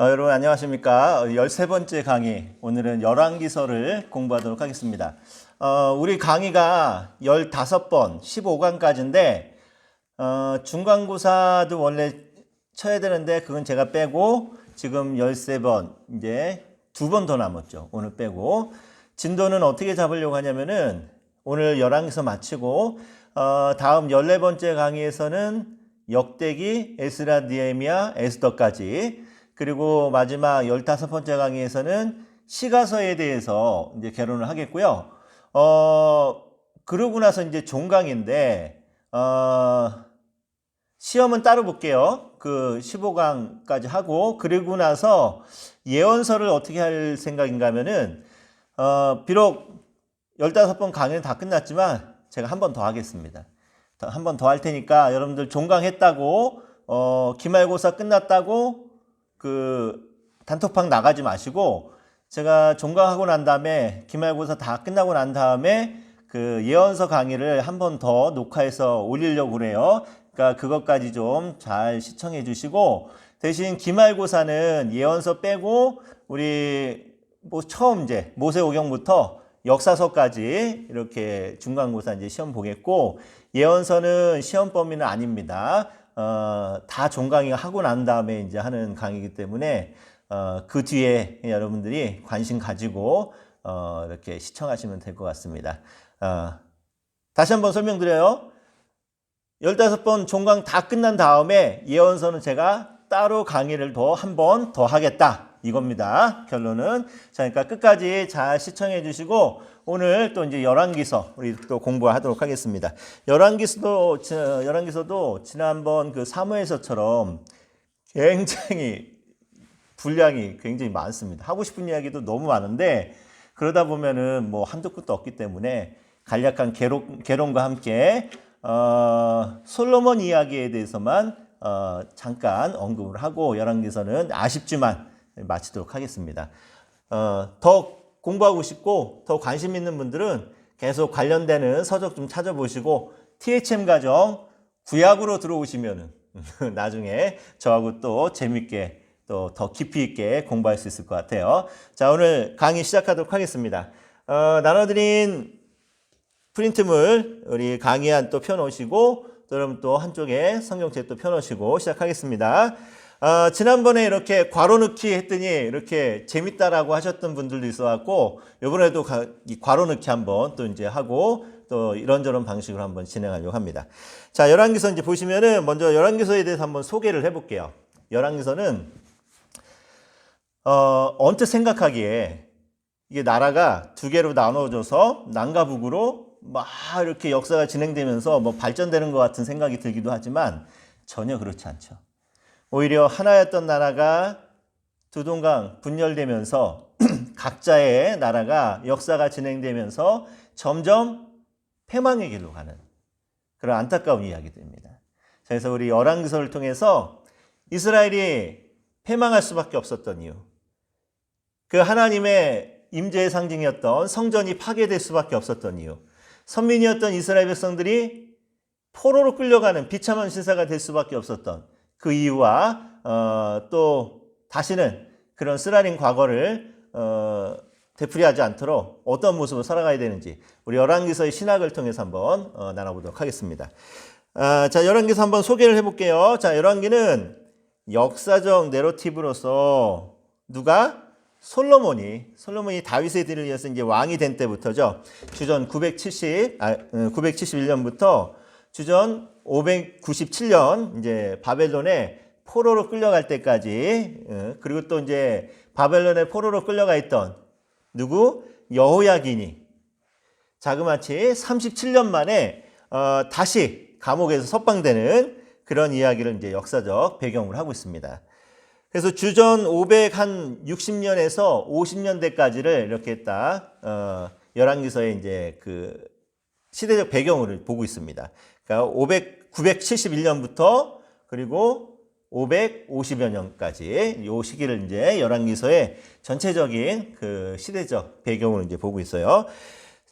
여러분 안녕하십니까? 13번째 강의, 오늘은 열왕기서를 공부하도록 하겠습니다. 우리 강의가 15번, 15강까지인데 중간고사도 원래 쳐야 되는데 그건 제가 빼고 지금 13번, 이제 2번 더 남았죠. 오늘 빼고. 진도는 어떻게 잡으려고 하냐면은 오늘 열왕기서 마치고 다음 14번째 강의에서는 역대기, 에스라, 느헤미야, 에스더까지, 그리고 마지막 15번째 강의에서는 시가서에 대해서 이제 개론을 하겠고요. 그러고 나서 이제 종강인데, 시험은 따로 볼게요. 그 15강까지 하고, 그리고 나서 예언서를 어떻게 할 생각인가 하면은, 비록 15번 강의는 다 끝났지만, 제가 한 번 더 하겠습니다. 한 번 더 할 테니까 여러분들 종강했다고, 기말고사 끝났다고, 단톡방 나가지 마시고, 제가 종강하고 난 다음에 기말고사 다 끝나고 난 다음에 그 예언서 강의를 한 번 더 녹화해서 올리려고 그래요. 그러니까 그것까지 좀 잘 시청해 주시고, 대신 기말고사는 예언서 빼고 우리 처음 이제 모세오경부터 역사서까지 이렇게 중간고사 이제 시험 보겠고, 예언서는 시험 범위는 아닙니다. 다 종강이 하고 난 다음에 이제 하는 강의이기 때문에 그 뒤에 여러분들이 관심 가지고 이렇게 시청하시면 될 것 같습니다. 다시 한번 설명드려요. 15번 종강 다 끝난 다음에 예언서는 제가 따로 강의를 한 번 더 하겠다, 이겁니다. 결론은. 자, 그러니까 끝까지 잘 시청해 주시고, 오늘 또 이제 열왕기서 우리 또 공부하도록 하겠습니다. 열왕기서도 지난번 그 사무엘서처럼 굉장히 분량이 굉장히 많습니다. 하고 싶은 이야기도 너무 많은데, 그러다 보면은 뭐 한도 끝도 없기 때문에 간략한 개론과 함께 솔로몬 이야기에 대해서만 잠깐 언급을 하고 열왕기서는 아쉽지만 마치도록 하겠습니다. 더 공부하고 싶고 더 관심 있는 분들은 계속 관련되는 서적 좀 찾아보시고 THM 과정 구약으로 들어오시면은 나중에 저하고 또 재밌게 또 더 깊이 있게 공부할 수 있을 것 같아요. 자, 오늘 강의 시작하도록 하겠습니다. 나눠드린 프린트물 우리 강의안 또 펴놓으시고, 여러분 또 한쪽에 성경책 또 펴놓으시고 시작하겠습니다. 지난번에 이렇게 괄호 넣기 했더니 이렇게 재밌다라고 하셨던 분들도 있어갖고, 이번에도 이 괄호 넣기 한번 또 이제 하고 또 이런저런 방식으로 한번 진행하려고 합니다. 자, 열왕기서 이제 보시면은 먼저 열왕기서에 대해서 한번 소개를 해볼게요. 열왕기서는 언뜻 생각하기에 이게 나라가 두 개로 나눠져서 남과 북으로 막 이렇게 역사가 진행되면서 뭐 발전되는 것 같은 생각이 들기도 하지만 전혀 그렇지 않죠. 오히려 하나였던 나라가 두 동강 분열되면서 각자의 나라가 역사가 진행되면서 점점 패망의 길로 가는 그런 안타까운 이야기들입니다. 그래서 우리 열왕기서를 통해서 이스라엘이 패망할 수밖에 없었던 이유, 그 하나님의 임재의 상징이었던 성전이 파괴될 수밖에 없었던 이유, 선민이었던 이스라엘 백성들이 포로로 끌려가는 비참한 신사가 될 수밖에 없었던 그 이유와 또 다시는 그런 쓰라린 과거를 되풀이하지 않도록 어떤 모습으로 살아가야 되는지 우리 열왕기서의 신학을 통해서 한번 나눠보도록 하겠습니다. 자, 열왕기서 한번 소개를 해볼게요. 자, 열왕기는 역사적 내러티브로서 누가? 솔로몬이 다윗의 뒤를 이어서 이제 왕이 된 때부터죠. 주전 971년부터 주전 597년 이제 바벨론에 포로로 끌려갈 때까지, 그리고 또 이제 바벨론에 포로로 끌려가 있던 누구? 여호야긴이 자그마치 37년 만에 다시 감옥에서 석방되는 그런 이야기를 이제 역사적 배경으로 하고 있습니다. 그래서 주전 560년에서 50년대까지를 이렇게 딱 열왕기서의 이제 그 시대적 배경을 보고 있습니다. 그러니까 971년부터 그리고 550여 년까지 이 시기를 이제 열왕기서의 전체적인 그 시대적 배경을 이제 보고 있어요.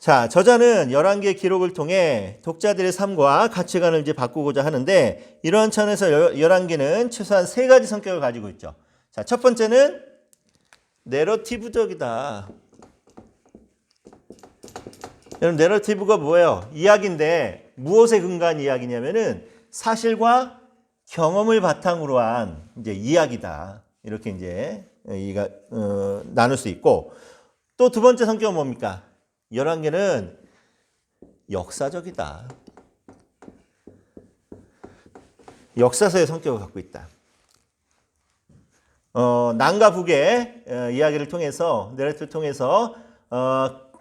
자, 저자는 열왕기의 기록을 통해 독자들의 삶과 가치관을 이제 바꾸고자 하는데, 이러한 차원에서 열왕기는 최소한 세 가지 성격을 가지고 있죠. 자, 첫 번째는 내러티브적이다. 여러분, 내러티브가 뭐예요? 이야기인데 무엇에 근거한 이야기냐면은 사실과 경험을 바탕으로 한 이제 이야기다. 이렇게 이제 나눌 수 있고, 또 두 번째 성격은 뭡니까? 열왕기는 역사적이다. 역사서의 성격을 갖고 있다. 남과 북의 이야기를 통해서, 내러티브를 통해서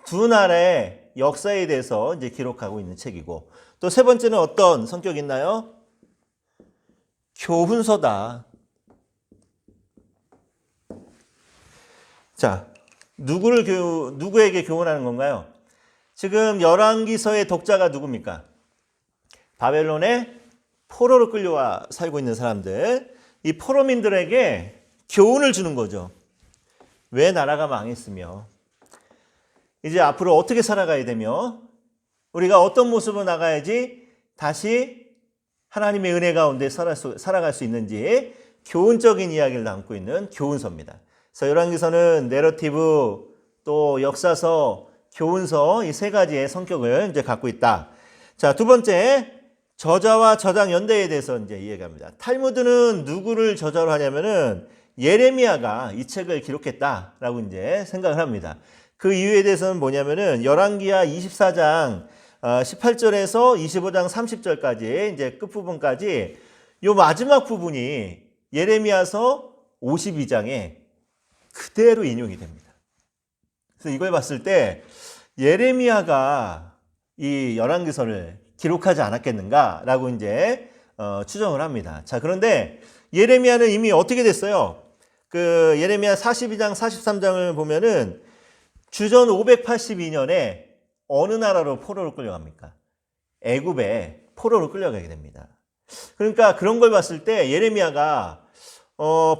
두 나라의 역사에 대해서 이제 기록하고 있는 책이고, 또 세 번째는 어떤 성격이 있나요? 교훈서다. 자, 누구에게 교훈하는 건가요? 지금 열왕기서의 독자가 누굽니까? 바벨론에 포로로 끌려와 살고 있는 사람들, 이 포로민들에게 교훈을 주는 거죠. 왜 나라가 망했으며, 이제 앞으로 어떻게 살아가야 되며, 우리가 어떤 모습으로 나가야지 다시 하나님의 은혜 가운데 살아갈 수 있는지 교훈적인 이야기를 담고 있는 교훈서입니다. 그래서 열왕기서는 내러티브, 또 역사서, 교훈서 이 세 가지의 성격을 이제 갖고 있다. 자, 두 번째, 저자와 저장 연대에 대해서 이제 이야기합니다. 탈무드는 누구를 저자로 하냐면은 예레미야가 이 책을 기록했다라고 이제 생각을 합니다. 그 이유에 대해서는 뭐냐면은 열왕기하 24장 18절에서 25장 30절까지 이제 끝부분까지 요 마지막 부분이 예레미야서 52장에 그대로 인용이 됩니다. 그래서 이걸 봤을 때 예레미야가 이 열왕기서를 기록하지 않았겠는가라고 이제 추정을 합니다. 자, 그런데 예레미야는 이미 어떻게 됐어요? 그 예레미야 42장 43장을 보면은 주전 582년에 어느 나라로 포로로 끌려갑니까? 애굽에 포로로 끌려가게 됩니다. 그러니까 그런 걸 봤을 때 예레미야가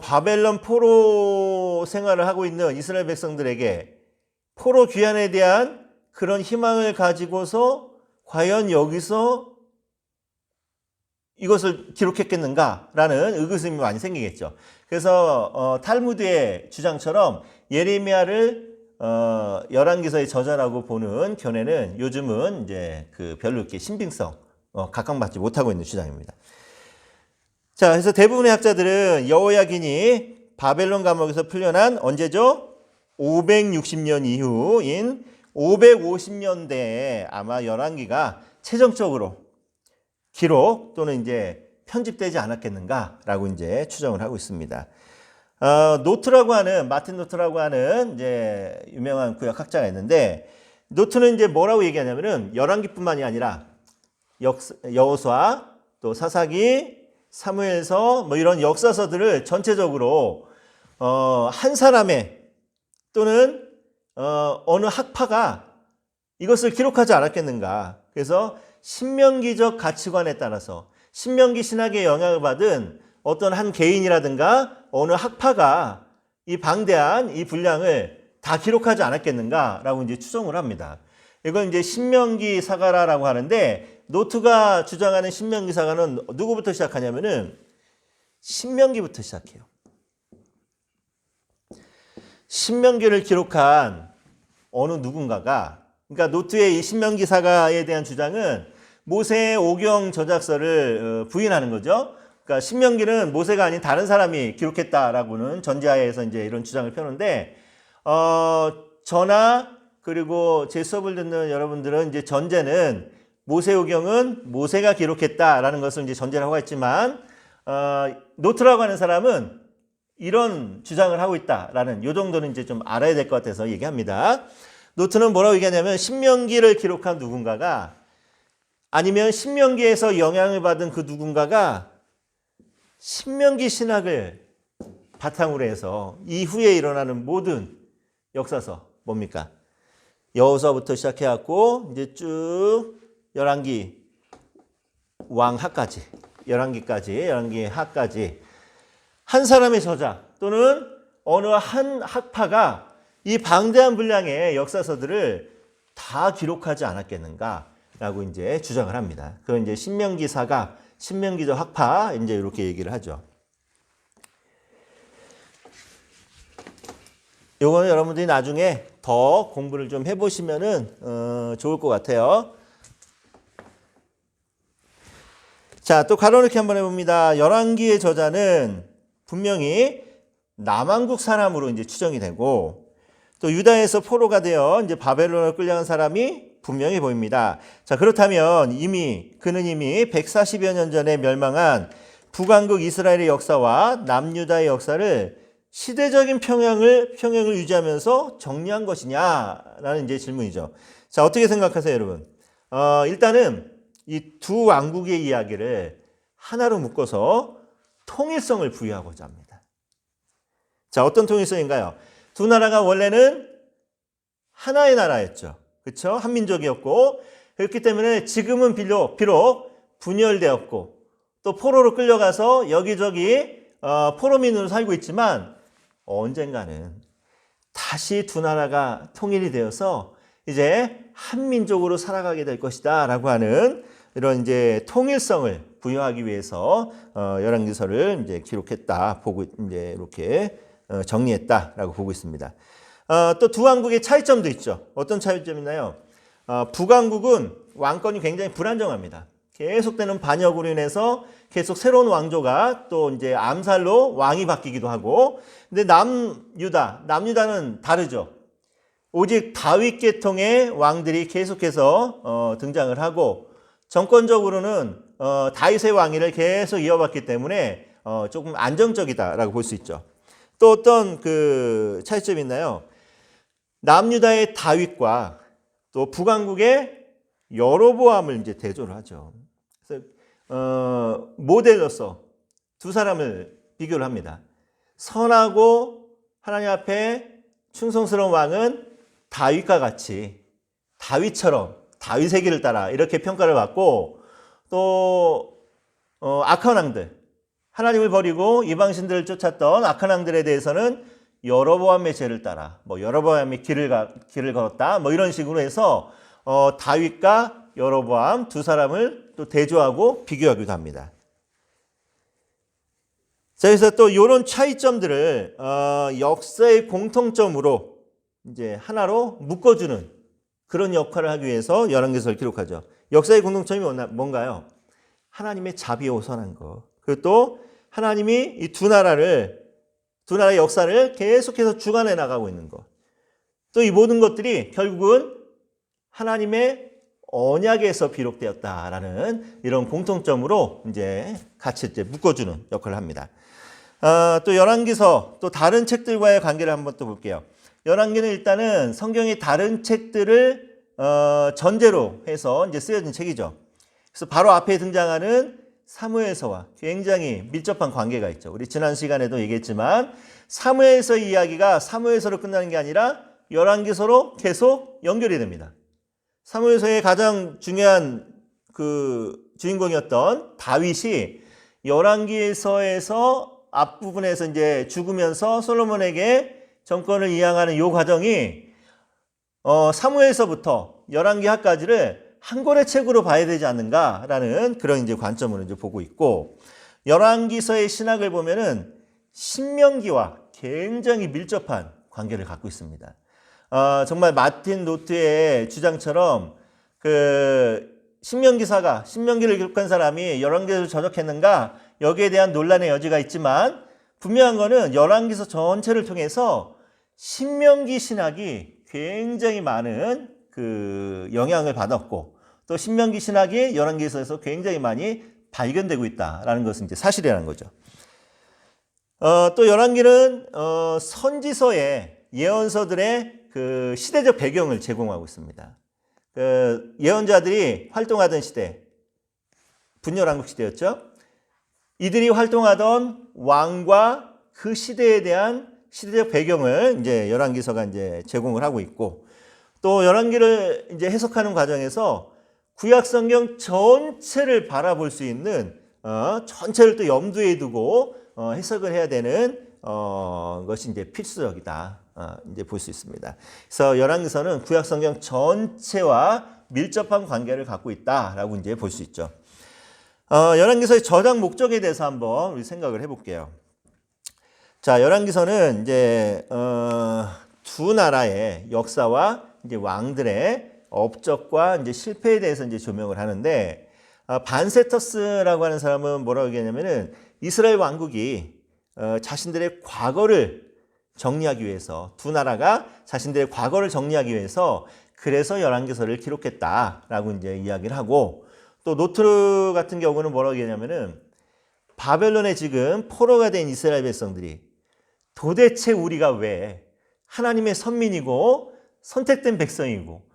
바벨론 포로 생활을 하고 있는 이스라엘 백성들에게 포로 귀환에 대한 그런 희망을 가지고서 과연 여기서 이것을 기록했겠는가라는 의구심이 많이 생기겠죠. 그래서 탈무드의 주장처럼 예레미야를 열왕기서의 저자라고 보는 견해는 요즘은 이제 별로 이렇게 신빙성 각광받지 못하고 있는 주장입니다. 자, 그래서 대부분의 학자들은 여호야긴이 바벨론 감옥에서 풀려난 언제죠? 560년 이후인 550년대에 아마 열왕기가 최종적으로 기록 또는 이제 편집되지 않았겠는가라고 이제 추정을 하고 있습니다. 노트라고 하는 마틴 노트라고 하는 이제 유명한 구약학자가 있는데, 노트는 이제 뭐라고 얘기하냐면은 열왕기뿐만이 아니라 여호수아, 또 사사기, 사무엘서 뭐 이런 역사서들을 전체적으로 한 사람의 또는 어느 학파가 이것을 기록하지 않았겠는가. 그래서 신명기적 가치관에 따라서 신명기 신학의 영향을 받은 어떤 한 개인이라든가 어느 학파가 이 방대한 이 분량을 다 기록하지 않았겠는가라고 이제 추정을 합니다. 이건 이제 신명기 사가라라고 하는데, 노트가 주장하는 신명기 사가는 누구부터 시작하냐면은 신명기부터 시작해요. 신명기를 기록한 어느 누군가가, 그러니까 노트의 이 신명기 사가에 대한 주장은 모세의 오경 저작서를 부인하는 거죠. 그러니까 신명기는 모세가 아닌 다른 사람이 기록했다라고는 전제하에서 이제 이런 주장을 펴는데, 저나 그리고 제 수업을 듣는 여러분들은 이제 전제는 모세오경은 모세가 기록했다라는 것을 이제 전제를 하고 있지만, 노트라고 하는 사람은 이런 주장을 하고 있다라는 요 정도는 이제 좀 알아야 될 것 같아서 얘기합니다. 노트는 뭐라고 얘기하냐면 신명기를 기록한 누군가가, 아니면 신명기에서 영향을 받은 그 누군가가 신명기 신학을 바탕으로 해서 이후에 일어나는 모든 역사서 뭡니까? 여호수아부터 시작해갖고 이제 쭉 열왕기 왕하까지, 열왕기 하까지 한 사람의 저자 또는 어느 한 학파가 이 방대한 분량의 역사서들을 다 기록하지 않았겠는가라고 이제 주장을 합니다. 그건 이제 신명기 사가, 신명기적 학파 이제 이렇게 얘기를 하죠. 요거는 여러분들이 나중에 더 공부를 좀 해보시면은 좋을 것 같아요. 자, 또 가로넣기 한번 해봅니다. 열왕기의 저자는 분명히 남왕국 사람으로 이제 추정이 되고, 또 유다에서 포로가 되어 이제 바벨론으로 끌려간 사람이 분명히 보입니다. 자, 그렇다면 그는 이미 140여 년 전에 멸망한 북왕국 이스라엘의 역사와 남유다의 역사를 시대적인 평형을 유지하면서 정리한 것이냐라는 이제 질문이죠. 자, 어떻게 생각하세요, 여러분? 일단은 이 두 왕국의 이야기를 하나로 묶어서 통일성을 부여하고자 합니다. 자, 어떤 통일성인가요? 두 나라가 원래는 하나의 나라였죠. 그렇죠? 한민족이었고, 그렇기 때문에 지금은 비록 분열되었고, 또 포로로 끌려가서 여기저기 포로민으로 살고 있지만 언젠가는 다시 두 나라가 통일이 되어서 이제 한민족으로 살아가게 될 것이다 라고 하는 이런 이제 통일성을 부여하기 위해서 열왕기서를 이제 기록했다 보고 이제 이렇게 정리했다라고 보고 있습니다. 또 두 왕국의 차이점도 있죠. 어떤 차이점이 있나요? 북왕국은 왕권이 굉장히 불안정합니다. 계속되는 반역으로 인해서 계속 새로운 왕조가 또 이제 암살로 왕이 바뀌기도 하고, 근데 남유다는 다르죠. 오직 다윗 계통의 왕들이 계속해서 등장을 하고, 정권적으로는 다윗의 왕위를 계속 이어왔기 때문에 조금 안정적이다라고 볼 수 있죠. 또 어떤 그 차이점이 있나요? 남유다의 다윗과 또 북왕국의 여로보암을 이제 대조를 하죠. 그래서 모델로서 두 사람을 비교를 합니다. 선하고 하나님 앞에 충성스러운 왕은 다윗과 같이 다윗처럼 다윗의 길을 따라 이렇게 평가를 받고, 또 악한 왕들, 하나님을 버리고 이방신들을 쫓았던 악한 왕들에 대해서는 여로보암의 죄를 따라 여로보암의 길을 걸었다 이런 식으로 해서 다윗과 여로보암 두 사람을 또 대조하고 비교하기도 합니다. 자, 그래서 또 이런 차이점들을 역사의 공통점으로 이제 하나로 묶어주는 그런 역할을 하기 위해서 열왕기서를 기록하죠. 역사의 공통점이 뭔가요? 하나님의 자비와 선한 것. 그리고 또 하나님이 이 두 나라의 역사를 계속해서 주관해 나가고 있는 것. 또 이 모든 것들이 결국은 하나님의 언약에서 비록되었다라는 이런 공통점으로 이제 같이 이제 묶어주는 역할을 합니다. 또 열왕기서 또 다른 책들과의 관계를 한번 또 볼게요. 열왕기는 일단은 성경의 다른 책들을 전제로 해서 이제 쓰여진 책이죠. 그래서 바로 앞에 등장하는 사무엘서와 굉장히 밀접한 관계가 있죠. 우리 지난 시간에도 얘기했지만 사무엘서 이야기가 사무엘서로 끝나는 게 아니라 열왕기서로 계속 연결이 됩니다. 사무엘서의 가장 중요한 그 주인공이었던 다윗이 열왕기서에서 앞부분에서 이제 죽으면서 솔로몬에게 정권을 이양하는 이 과정이 사무엘서부터 열왕기하까지를 한 권의 책으로 봐야 되지 않는가라는 그런 이제 관점으로 이제 보고 있고, 열왕기서의 신학을 보면은 신명기와 굉장히 밀접한 관계를 갖고 있습니다. 정말 마틴 노트의 주장처럼 그 신명기를 기록한 사람이 열왕기서를 저작했는가 여기에 대한 논란의 여지가 있지만, 분명한 거는 열왕기서 전체를 통해서 신명기 신학이 굉장히 많은 그 영향을 받았고, 또 신명기 신학이 열왕기서에서 굉장히 많이 발견되고 있다라는 것은 이제 사실이라는 거죠. 또 열왕기는 선지서의 예언서들의 그 시대적 배경을 제공하고 있습니다. 그 예언자들이 활동하던 시대, 분열왕국 시대였죠. 이들이 활동하던 왕과 그 시대에 대한 시대적 배경을 이제 열왕기서가 이제 제공을 하고 있고, 또 열왕기를 이제 해석하는 과정에서 구약 성경 전체를 바라볼 수 있는 전체를 또 염두에 두고 해석을 해야 되는 것이 이제 필수적이다. 이제 볼 수 있습니다. 그래서 열왕기서는 구약 성경 전체와 밀접한 관계를 갖고 있다라고 이제 볼 수 있죠. 열왕기서의 저작 목적에 대해서 한번 우리 생각을 해볼게요. 자, 열왕기서는 이제 두 나라의 역사와 이제 왕들의 업적과 이제 실패에 대해서 이제 조명을 하는데, 반세터스라고 하는 사람은 뭐라고 얘기하냐면은 이스라엘 왕국이 자신들의 과거를 정리하기 위해서, 두 나라가 자신들의 과거를 정리하기 위해서 그래서 열왕기서를 기록했다라고 이제 이야기를 하고, 또 노트 같은 경우는 뭐라고 얘기하냐면은 바벨론에 지금 포로가 된 이스라엘 백성들이 도대체 우리가 왜 하나님의 선민이고 선택된 백성이고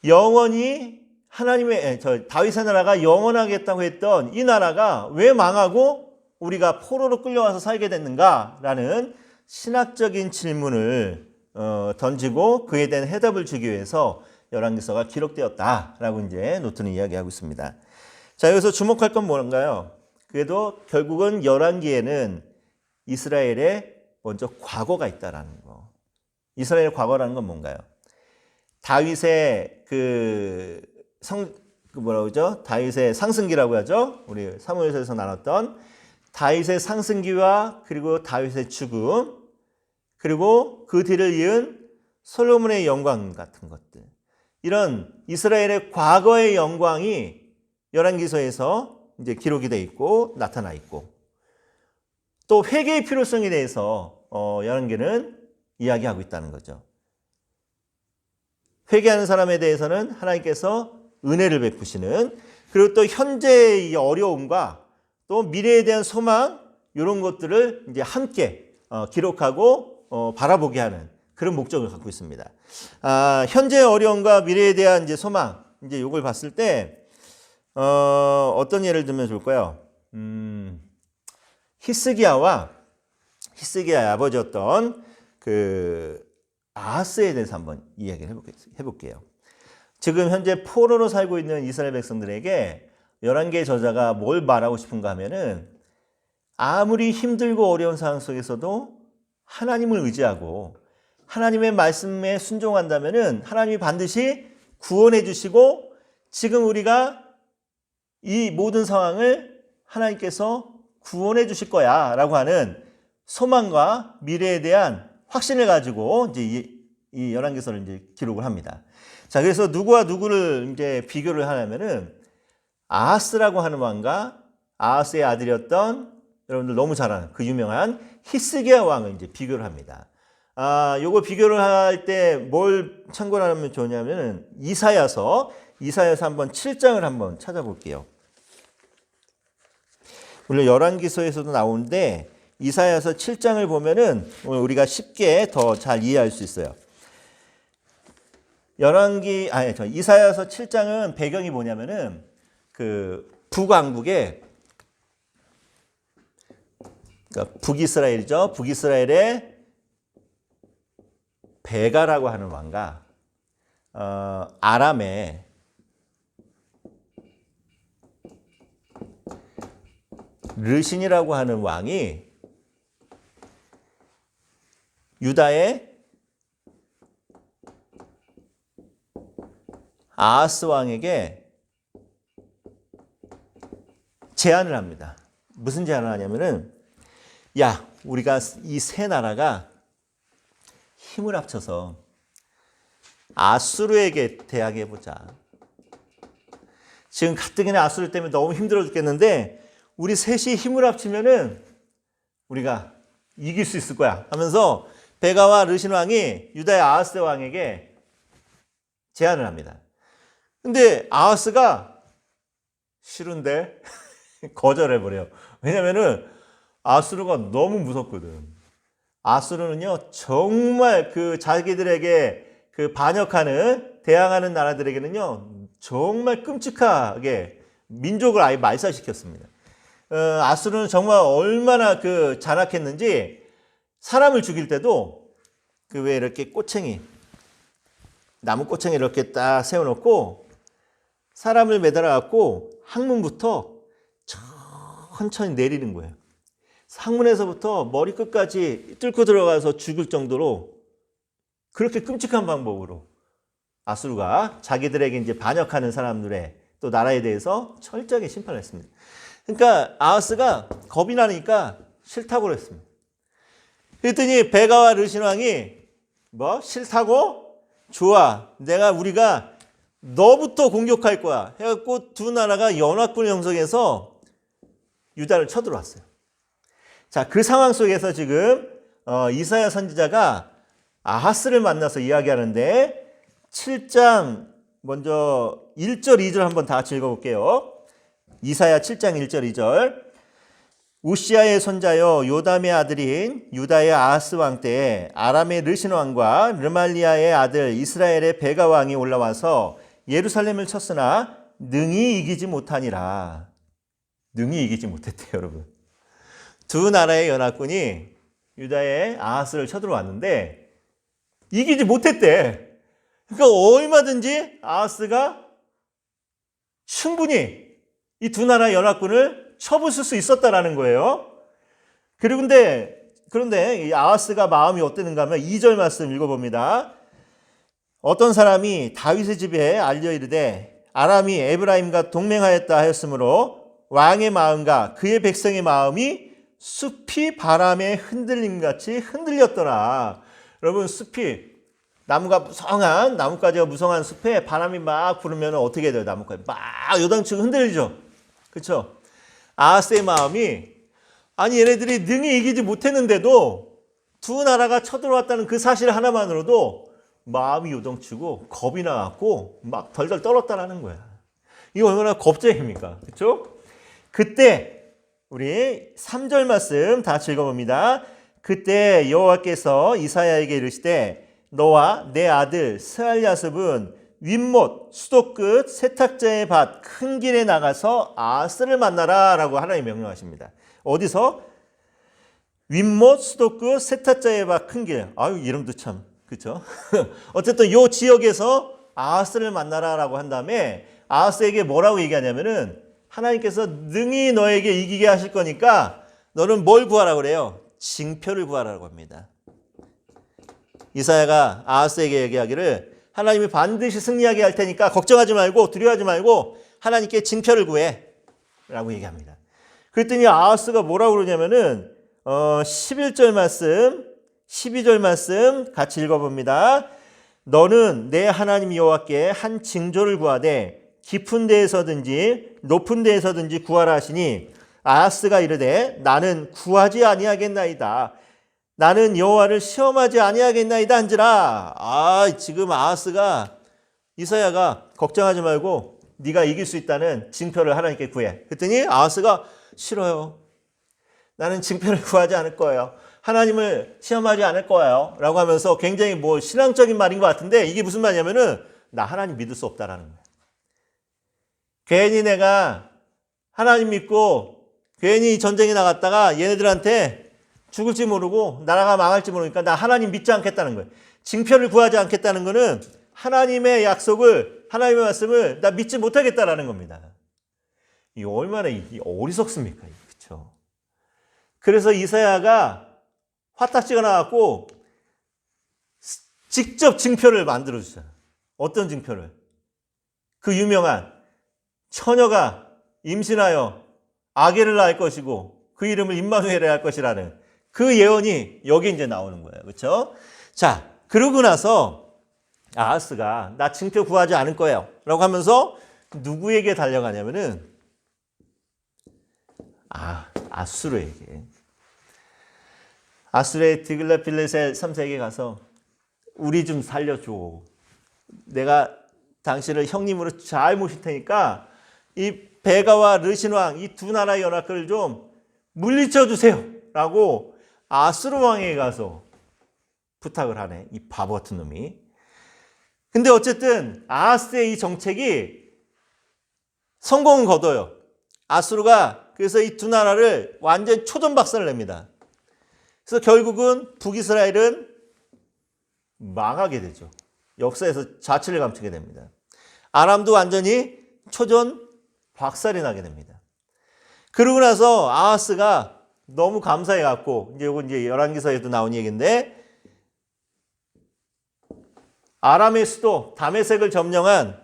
영원히 하나님의 다윗의 나라가 영원하겠다고 했던 이 나라가 왜 망하고 우리가 포로로 끌려와서 살게 됐는가라는 신학적인 질문을 던지고 그에 대한 해답을 주기 위해서 열왕기서가 기록되었다라고 이제 노트는 이야기하고 있습니다. 자, 여기서 주목할 건 뭔가요? 그래도 결국은 열왕기에는 이스라엘의 먼저 과거가 있다라는 거. 이스라엘의 과거라는 건 뭔가요? 다윗의 다윗의 상승기라고 하죠. 우리 사무엘서에서 나눴던 다윗의 상승기와 그리고 다윗의 죽음, 그리고 그 뒤를 이은 솔로몬의 영광 같은 것들. 이런 이스라엘의 과거의 영광이 열왕기서에서 이제 기록이 되어 있고 나타나 있고, 또 회개의 필요성에 대해서 열왕기는 이야기하고 있다는 거죠. 회개하는 사람에 대해서는 하나님께서 은혜를 베푸시는, 그리고 또 현재의 어려움과 또 미래에 대한 소망, 이런 것들을 이제 함께 기록하고 바라보게 하는 그런 목적을 갖고 있습니다. 현재의 어려움과 미래에 대한 이제 소망, 이제 이걸 봤을 때 어떤 예를 들면 좋을까요? 히스기야의 아버지였던 아하스에 대해서 한번 이야기를 해볼게요. 지금 현재 포로로 살고 있는 이스라엘 백성들에게 열왕기의 저자가 뭘 말하고 싶은가 하면은, 아무리 힘들고 어려운 상황 속에서도 하나님을 의지하고 하나님의 말씀에 순종한다면은 하나님이 반드시 구원해 주시고, 지금 우리가 이 모든 상황을 하나님께서 구원해 주실 거야 라고 하는 소망과 미래에 대한 확신을 가지고 이제 이 열왕기서를 이제 기록을 합니다. 자, 그래서 누구와 누구를 이제 비교를 하냐면은 아하스라고 하는 왕과 아하스의 아들이었던, 여러분들 너무 잘 아는 그 유명한 히스기야 왕을 이제 비교를 합니다. 요거 비교를 할 때 뭘 참고를 하면 좋냐면은 이사야서 한번 7장을 한번 찾아볼게요. 물론 열왕기서에서도 나오는데 이사야서 7장을 보면은 우리가 쉽게 더 잘 이해할 수 있어요. 이사야서 7장은 배경이 뭐냐면은 북왕국의, 그러니까 북이스라엘이죠. 북이스라엘의 베가라고 하는 왕과 아람의 르신이라고 하는 왕이 유다의 아하스 왕에게 제안을 합니다. 무슨 제안을 하냐면은, 야, 우리가 이 세 나라가 힘을 합쳐서 아수르에게 대항해보자. 지금 가뜩이나 아수르 때문에 너무 힘들어 죽겠는데 우리 셋이 힘을 합치면은 우리가 이길 수 있을 거야 하면서 베가와 르신 왕이 유다의 아하스 왕에게 제안을 합니다. 근데 아하스가 싫은데 거절해버려요. 왜냐면은 아수르가 너무 무섭거든. 아수르는요, 정말 자기들에게 반역하는, 대항하는 나라들에게는요, 정말 끔찍하게 민족을 아예 말살시켰습니다. 아수르는 정말 얼마나 잔악했는지, 사람을 죽일 때도 왜 이렇게 나무 꼬챙이 이렇게 딱 세워놓고 사람을 매달아 갖고 항문부터 천천히 내리는 거예요. 항문에서부터 머리 끝까지 뚫고 들어가서 죽을 정도로, 그렇게 끔찍한 방법으로 아수르가 자기들에게 이제 반역하는 사람들의 또 나라에 대해서 철저하게 심판을 했습니다. 그러니까 아하스가 겁이 나니까 싫다고 그랬습니다. 그랬더니 베가와 르신 왕이 뭐 싫다고? 좋아. 우리가 너부터 공격할 거야. 해갖고 두 나라가 연합군을 형성해서 유다를 쳐들어왔어요. 자, 그 상황 속에서 지금 이사야 선지자가 아하스를 만나서 이야기하는데 7장 먼저 1절 2절 한번 다 같이 읽어볼게요. 이사야 7장 1절 2절. 우시아의 손자여 요담의 아들인 유다의 아하스 왕 때에 아람의 르신 왕과 르말리아의 아들 이스라엘의 베가 왕이 올라와서 예루살렘을 쳤으나 능히 이기지 못하니라. 능히 이기지 못했대요, 여러분. 두 나라의 연합군이 유다의 아하스를 쳐들어왔는데 이기지 못했대. 그러니까 얼마든지 아하스가 충분히 이 두 나라의 연합군을 쳐부술 수 있었다라는 거예요. 그런데 이 아하스가 마음이 어땠는가 하면 2절 말씀 읽어봅니다. 어떤 사람이 다윗의 집에 알려 이르되 아람이 에브라임과 동맹하였다 하였으므로 왕의 마음과 그의 백성의 마음이 숲이 바람에 흔들림같이 흔들렸더라. 여러분, 숲이 나뭇가지가 무성한 숲에 바람이 막 불으면 어떻게 돼요? 나뭇가지 막 요당치고 흔들리죠. 그렇죠? 아하스의 마음이 아니 얘네들이 능히 이기지 못했는데도 두 나라가 쳐들어왔다는 그 사실 하나만으로도 마음이 요동치고 겁이 나갖고 막 덜덜 떨었다라는 거야. 이거 얼마나 겁쟁입니까? 그렇죠? 그때 우리 3절 말씀 다 읽어봅니다. 그때 여호와께서 이사야에게 이르시되 너와 내 아들 스알야습은 윗못 수도 끝 세탁자의 밭 큰 길에 나가서 아하스를 만나라 라고 하나님 명령하십니다. 어디서? 윗못 수도 끝 세탁자의 밭 큰 길. 아유, 이름도 참 그렇죠? 어쨌든 이 지역에서 아하스를 만나라 라고 한 다음에 아하스에게 뭐라고 얘기하냐면은 하나님께서 능히 너에게 이기게 하실 거니까 너는 뭘 구하라고 그래요? 징표를 구하라고 합니다. 이사야가 아하스에게 얘기하기를 하나님이 반드시 승리하게 할 테니까 걱정하지 말고 두려워하지 말고 하나님께 징표를 구해 라고 얘기합니다. 그랬더니 아하스가 뭐라고 그러냐면은 11절 말씀 12절 말씀 같이 읽어봅니다. 너는 내 하나님 여호와께 한 징조를 구하되 깊은 데에서든지 높은 데에서든지 구하라 하시니 아하스가 이르되 나는 구하지 아니하겠나이다. 나는 여호와를 시험하지 아니하겠나이다 한지라. 지금 이사야가 걱정하지 말고 네가 이길 수 있다는 징표를 하나님께 구해. 그랬더니 아하스가 싫어요. 나는 징표를 구하지 않을 거예요. 하나님을 시험하지 않을 거예요. 라고 하면서 굉장히 신앙적인 말인 것 같은데 이게 무슨 말이냐면은 나 하나님 믿을 수 없다라는 거예요. 괜히 내가 하나님 믿고 괜히 전쟁에 나갔다가 얘네들한테 죽을지 모르고 나라가 망할지 모르니까 나 하나님 믿지 않겠다는 거예요. 징표를 구하지 않겠다는 거는 하나님의 약속을 하나님의 말씀을 나 믿지 못하겠다라는 겁니다. 이 얼마나 어리석습니까? 그렇죠? 그래서 이사야가 화딱지가 나갖고 직접 징표를 만들어 주잖아요. 어떤 징표를? 그 유명한 처녀가 임신하여 아기를 낳을 것이고 그 이름을 임마누엘이라 할 것이라는 그 예언이 여기 이제 나오는 거예요. 그렇죠? 자, 그러고 나서 아하스가 나 징표 구하지 않을 거예요 라고 하면서 누구에게 달려가냐면은 아수르에게. 아수르의 드글랏필레셀 3세에게 가서 우리 좀 살려줘. 내가 당신을 형님으로 잘 모실 테니까 이 베가와 르신왕 이 두 나라의 연합군을 좀 물리쳐 주세요 라고 아수르 왕에게 가서 부탁을 하네. 이 바보 같은 놈이. 근데 어쨌든 아하스의 이 정책이 성공은 거둬요. 아수르가 그래서 이 두 나라를 완전 초전박살을 냅니다. 그래서 결국은 북이스라엘은 망하게 되죠. 역사에서 자취를 감추게 됩니다. 아람도 완전히 초전 박살이 나게 됩니다. 그러고 나서 아하스가 너무 감사해갖고 이거 이제 열왕기서에도 나온 얘기인데 아람의 수도 다메섹을 점령한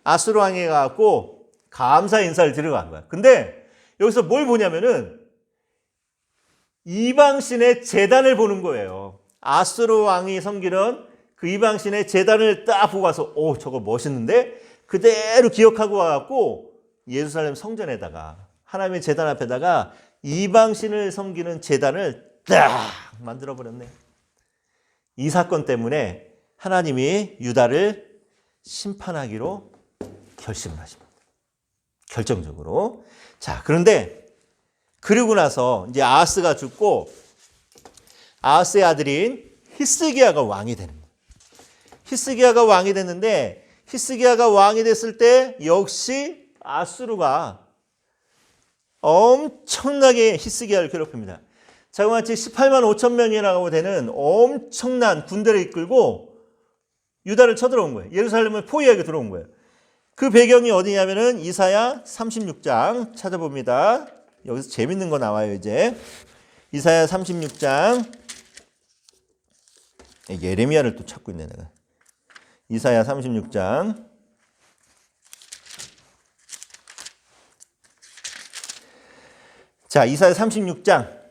아수르 왕에게 가갖고 감사 인사를 드리러 간 거야. 근데 여기서 뭘 보냐면은 이방신의 제단을 보는 거예요. 아수르 왕이 섬기는 그 이방신의 제단을 딱 보고 와서 오, 저거 멋있는데? 그대로 기억하고 와갖고 예루살렘 성전에다가 하나님의 제단 앞에다가 이방신을 섬기는 제단을 딱 만들어버렸네. 이 사건 때문에 하나님이 유다를 심판하기로 결심을 하십니다. 결정적으로. 자, 그런데 그러고 나서 이제 아하스가 죽고 아하스의 아들인 히스기야가 왕이 되는 거예요. 히스기야가 왕이 됐는데 히스기야가 왕이 됐을 때 역시 아수르가 엄청나게 히스기야를 괴롭힙니다. 자그마치 18만 5천 명이라고 되는 엄청난 군대를 이끌고 유다를 쳐들어온 거예요. 예루살렘을 포위하게 들어온 거예요. 그 배경이 어디냐면은 이사야 36장 찾아봅니다. 여기서 재밌는 거 나와요, 이제. 이사야 36장. 예레미야를 또 찾고 있네, 내가. 이사야 36장. 자, 이사야 36장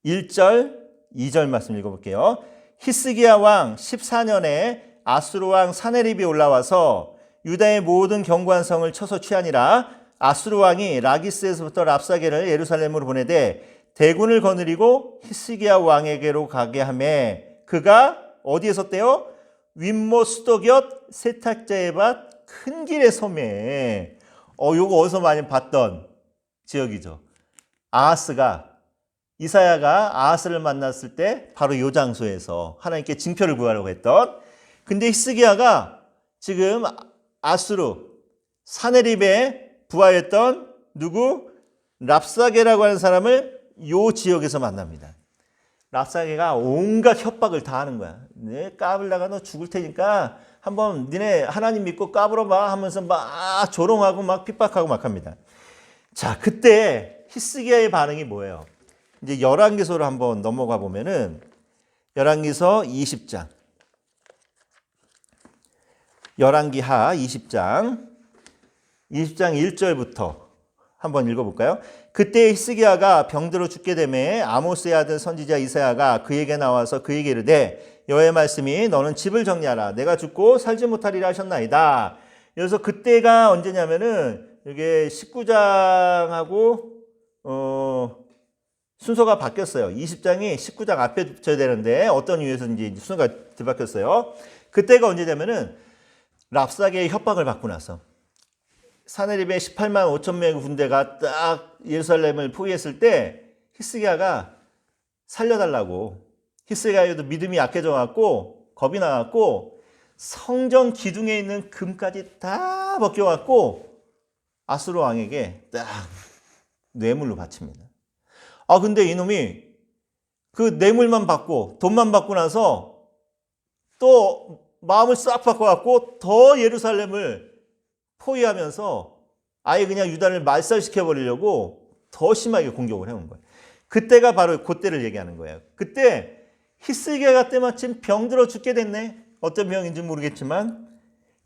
1절, 2절 말씀 읽어볼게요. 히스기야 왕 14년에 아수르 왕 사네립이 올라와서 유다의 모든 견고한 성을 쳐서 취하니라. 아수르 왕이 라기스에서부터 랍사게를 예루살렘으로 보내되 대군을 거느리고 히스기야 왕에게로 가게 하매 그가 어디에 섰대요? 윗모 수도곁 세탁자의 밭 큰 길의 섬에. 요거 어디서 많이 봤던 지역이죠. 이사야가 아하스를 만났을 때 바로 요 장소에서 하나님께 징표를 구하려고 했던. 근데 히스기야가 지금 아수르 사네립에 부하였던 누구? 랍사게라고 하는 사람을 요 지역에서 만납니다. 랍사게가 온갖 협박을 다 하는 거야. 네, 까불다가 너 죽을 테니까 한번 니네 하나님 믿고 까불어봐 하면서 막 조롱하고 막 핍박하고 막 합니다. 자, 그때 히스기야의 반응이 뭐예요? 이제 열왕기서로 한번 넘어가 보면은 열왕기서 20장. 열왕기하 20장 1절부터 한번 읽어볼까요? 그때 히스기야가 병들어 죽게 되매 아모스의 아들 선지자 이사야가 그에게 나와서 그에게 이르되 여호와의 말씀이 너는 집을 정리하라. 내가 죽고 살지 못하리라 하셨나이다. 그래서 그때가 언제냐면은 이게 19장하고 순서가 바뀌었어요. 20장이 19장 앞에 붙여야 되는데 어떤 이유에서인지 순서가 뒤바뀌었어요. 그때가 언제냐면은 랍사게의 협박을 받고 나서 사네립의 18만 5천 명의 군대가 딱 예루살렘을 포위했을 때 히스기야가 살려달라고. 히스기야도 믿음이 약해져갖고 겁이 나갖고 성전 기둥에 있는 금까지 다 벗겨갖고 아수르 왕에게 딱 뇌물로 바칩니다. 근데 이놈이 그 뇌물만 받고 돈만 받고 나서 또 마음을 싹 바꿔갖고 더 예루살렘을 포위하면서 아예 그냥 유다를 말살시켜버리려고 더 심하게 공격을 해온 거예요. 그때가 바로 그때를 얘기하는 거예요. 그때 히스기야가 때마침 병들어 죽게 됐네. 어떤 병인지 모르겠지만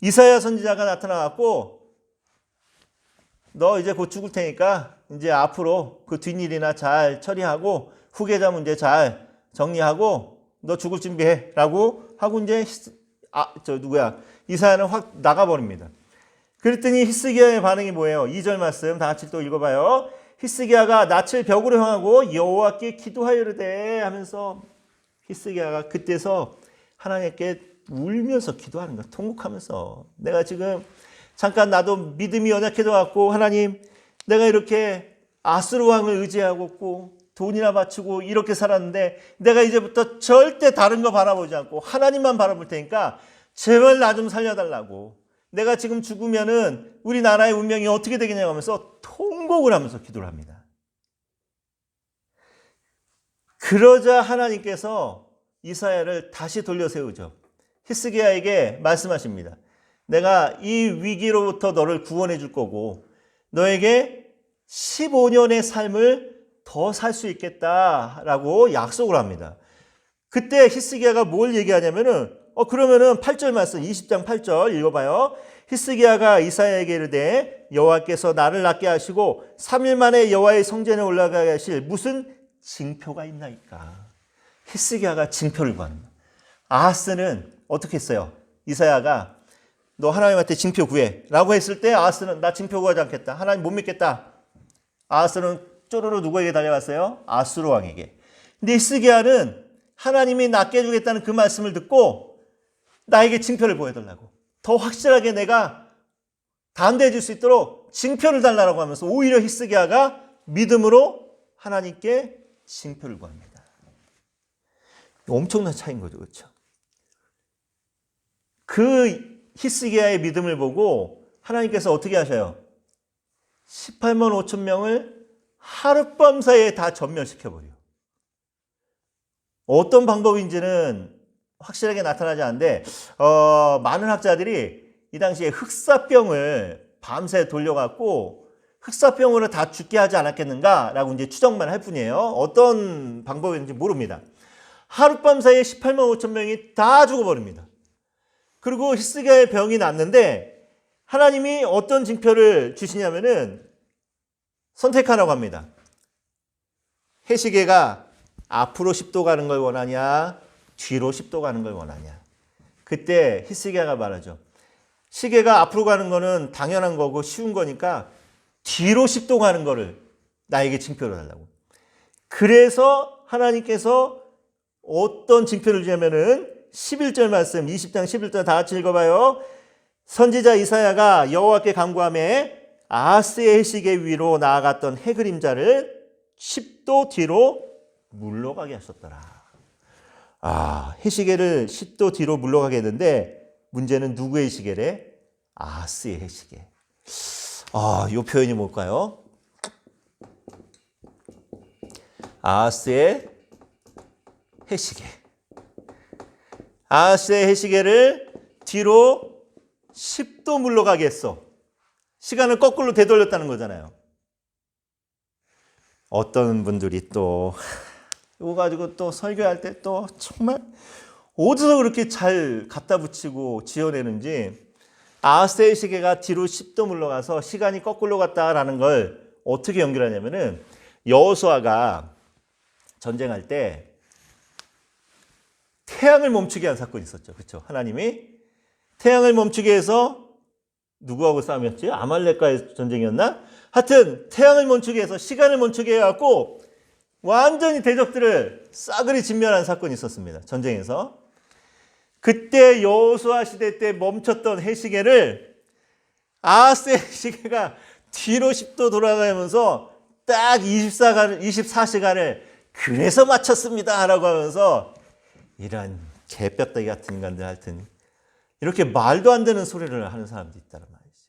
이사야 선지자가 나타나갖고 너 이제 곧 죽을 테니까 이제 앞으로 그 뒷일이나 잘 처리하고 후계자 문제 잘 정리하고 너 죽을 준비해 라고 하고 이제 이사야는 확 나가버립니다. 그랬더니 히스기야의 반응이 뭐예요? 2절 말씀 다 같이 또 읽어봐요. 히스기야가 낯을 벽으로 향하고 여호와께 기도하여르되 하면서 히스기야가 그때서 하나님께 울면서 기도하는 거야. 통곡하면서 내가 지금 잠깐 나도 믿음이 연약해져 갖고 하나님 내가 이렇게 아수르 왕을 의지하고 있고 돈이나 바치고 이렇게 살았는데 내가 이제부터 절대 다른 거 바라보지 않고 하나님만 바라볼 테니까 제발 나 좀 살려달라고. 내가 지금 죽으면은 우리나라의 운명이 어떻게 되겠냐고 하면서 통곡을 하면서 기도를 합니다. 그러자 하나님께서 이사야를 다시 돌려 세우죠. 히스기야에게 말씀하십니다. 내가 이 위기로부터 너를 구원해 줄 거고 너에게 15년의 삶을 더 살 수 있겠다라고 약속을 합니다. 그때 히스기야가 뭘 얘기하냐면은 그러면은 8절 말씀 20장 8절 읽어봐요. 히스기야가 이사야에게 이르되 여호와께서 나를 낫게 하시고 3일 만에 여호와의 성전에 올라가게 하실 무슨 징표가 있나이까. 히스기야가 징표를 구합니다. 아하스는 어떻게 했어요? 이사야가 너 하나님한테 징표 구해 라고 했을 때 아하스는 나 징표 구하지 않겠다. 하나님 못 믿겠다. 아하스는 쪼르르 누구에게 달려갔어요? 아수르 왕에게. 근데 히스기야는 하나님이 낫게 해주겠다는 그 말씀을 듣고 나에게 징표를 보여달라고, 더 확실하게 내가 담대해 줄 수 있도록 징표를 달라고 하면서 오히려 히스기야가 믿음으로 하나님께 징표를 구합니다. 엄청난 차이인 거죠. 그렇죠? 그 히스기야의 믿음을 보고 하나님께서 어떻게 하셔요? 18만 5천 명을 하룻밤 사이에 다 전멸시켜버려요. 어떤 방법인지는 확실하게 나타나지 않는데 많은 학자들이 이 당시에 흑사병을 밤새 돌려갖고 흑사병으로 다 죽게 하지 않았겠는가라고 이제 추정만 할 뿐이에요. 어떤 방법인지 모릅니다. 하룻밤 사이에 18만 5천 명이 다 죽어버립니다. 그리고 히스기야의 병이 낫는데 하나님이 어떤 징표를 주시냐면은 선택하라고 합니다. 해시계가 앞으로 10도 가는 걸 원하냐, 뒤로 10도 가는 걸 원하냐. 그때 히스기야가 말하죠. 시계가 앞으로 가는 거는 당연한 거고 쉬운 거니까 뒤로 10도 가는 거를 나에게 징표를 달라고. 그래서 하나님께서 어떤 징표를 주냐면은 11절 말씀, 20장 11절 다 같이 읽어봐요. 선지자 이사야가 여호와께 간구하며 아하스의 해시계 위로 나아갔던 해 그림자를 10도 뒤로 물러가게 하셨더라. 해시계를 10도 뒤로 물러가게 했는데 문제는 누구의 시계래? 아하스의 해시계. 이 표현이 뭘까요? 아하스의 해시계. 아하스의 해시계를 뒤로 10도 물러가게 했어. 시간을 거꾸로 되돌렸다는 거잖아요. 어떤 분들이 또 이거 가지고 또 설교할 때 또 정말 어디서 그렇게 잘 갖다 붙이고 지어내는지, 아하스의 시계가 뒤로 10도 물러가서 시간이 거꾸로 갔다라는 걸 어떻게 연결하냐면은 여호수아가 전쟁할 때 태양을 멈추게 한 사건이 있었죠. 그렇죠? 하나님이 태양을 멈추게 해서 누구하고 싸움이었지? 아말렉과의 전쟁이었나? 하여튼 태양을 멈추게 해서 시간을 멈추게 해갖고 완전히 대적들을 싸그리 진멸한 사건이 있었습니다. 전쟁에서. 그때 여호수아 시대 때 멈췄던 해시계를 아하스의 시계가 뒤로 10도 돌아가면서 딱 24시간을 그래서 맞췄습니다 라고 하면서, 이런 개뼈다귀 같은 인간들 하여튼 이렇게 말도 안 되는 소리를 하는 사람도 있다는 말이지.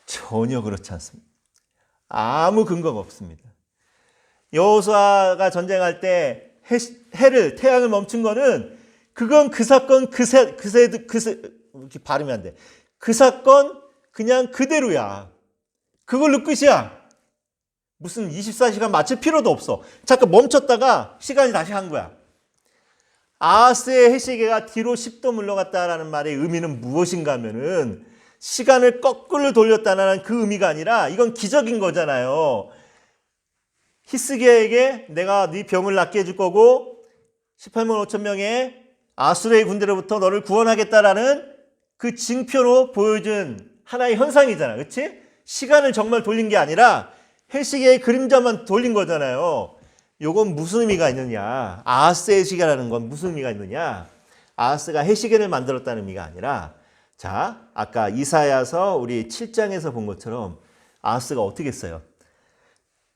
전혀 그렇지 않습니다. 아무 근거가 없습니다. 여호수아가 전쟁할 때 태양을 멈춘 거는 그건 그 사건 이렇게 발음이 안 돼. 그 사건 그냥 그대로야. 그걸로 끝이야. 무슨 24시간 맞출 필요도 없어. 잠깐 멈췄다가 시간이 다시 한 거야. 아하스의 해시계가 뒤로 10도 물러갔다라는 말의 의미는 무엇인가 하면은 시간을 거꾸로 돌렸다는 그 의미가 아니라 이건 기적인 거잖아요. 히스기야에게 내가 네 병을 낫게 해줄 거고 18만 5천 명의 아수르의 군대로부터 너를 구원하겠다라는 그 징표로 보여준 하나의 현상이잖아. 그렇지? 시간을 정말 돌린 게 아니라 해시계의 그림자만 돌린 거잖아요. 요건 무슨 의미가 있느냐? 아하스의 시계라는 건 무슨 의미가 있느냐? 아하스가 해시계를 만들었다는 의미가 아니라, 자, 아까 이사야서 우리 7장에서 본 것처럼 아하스가 어떻게 했어요?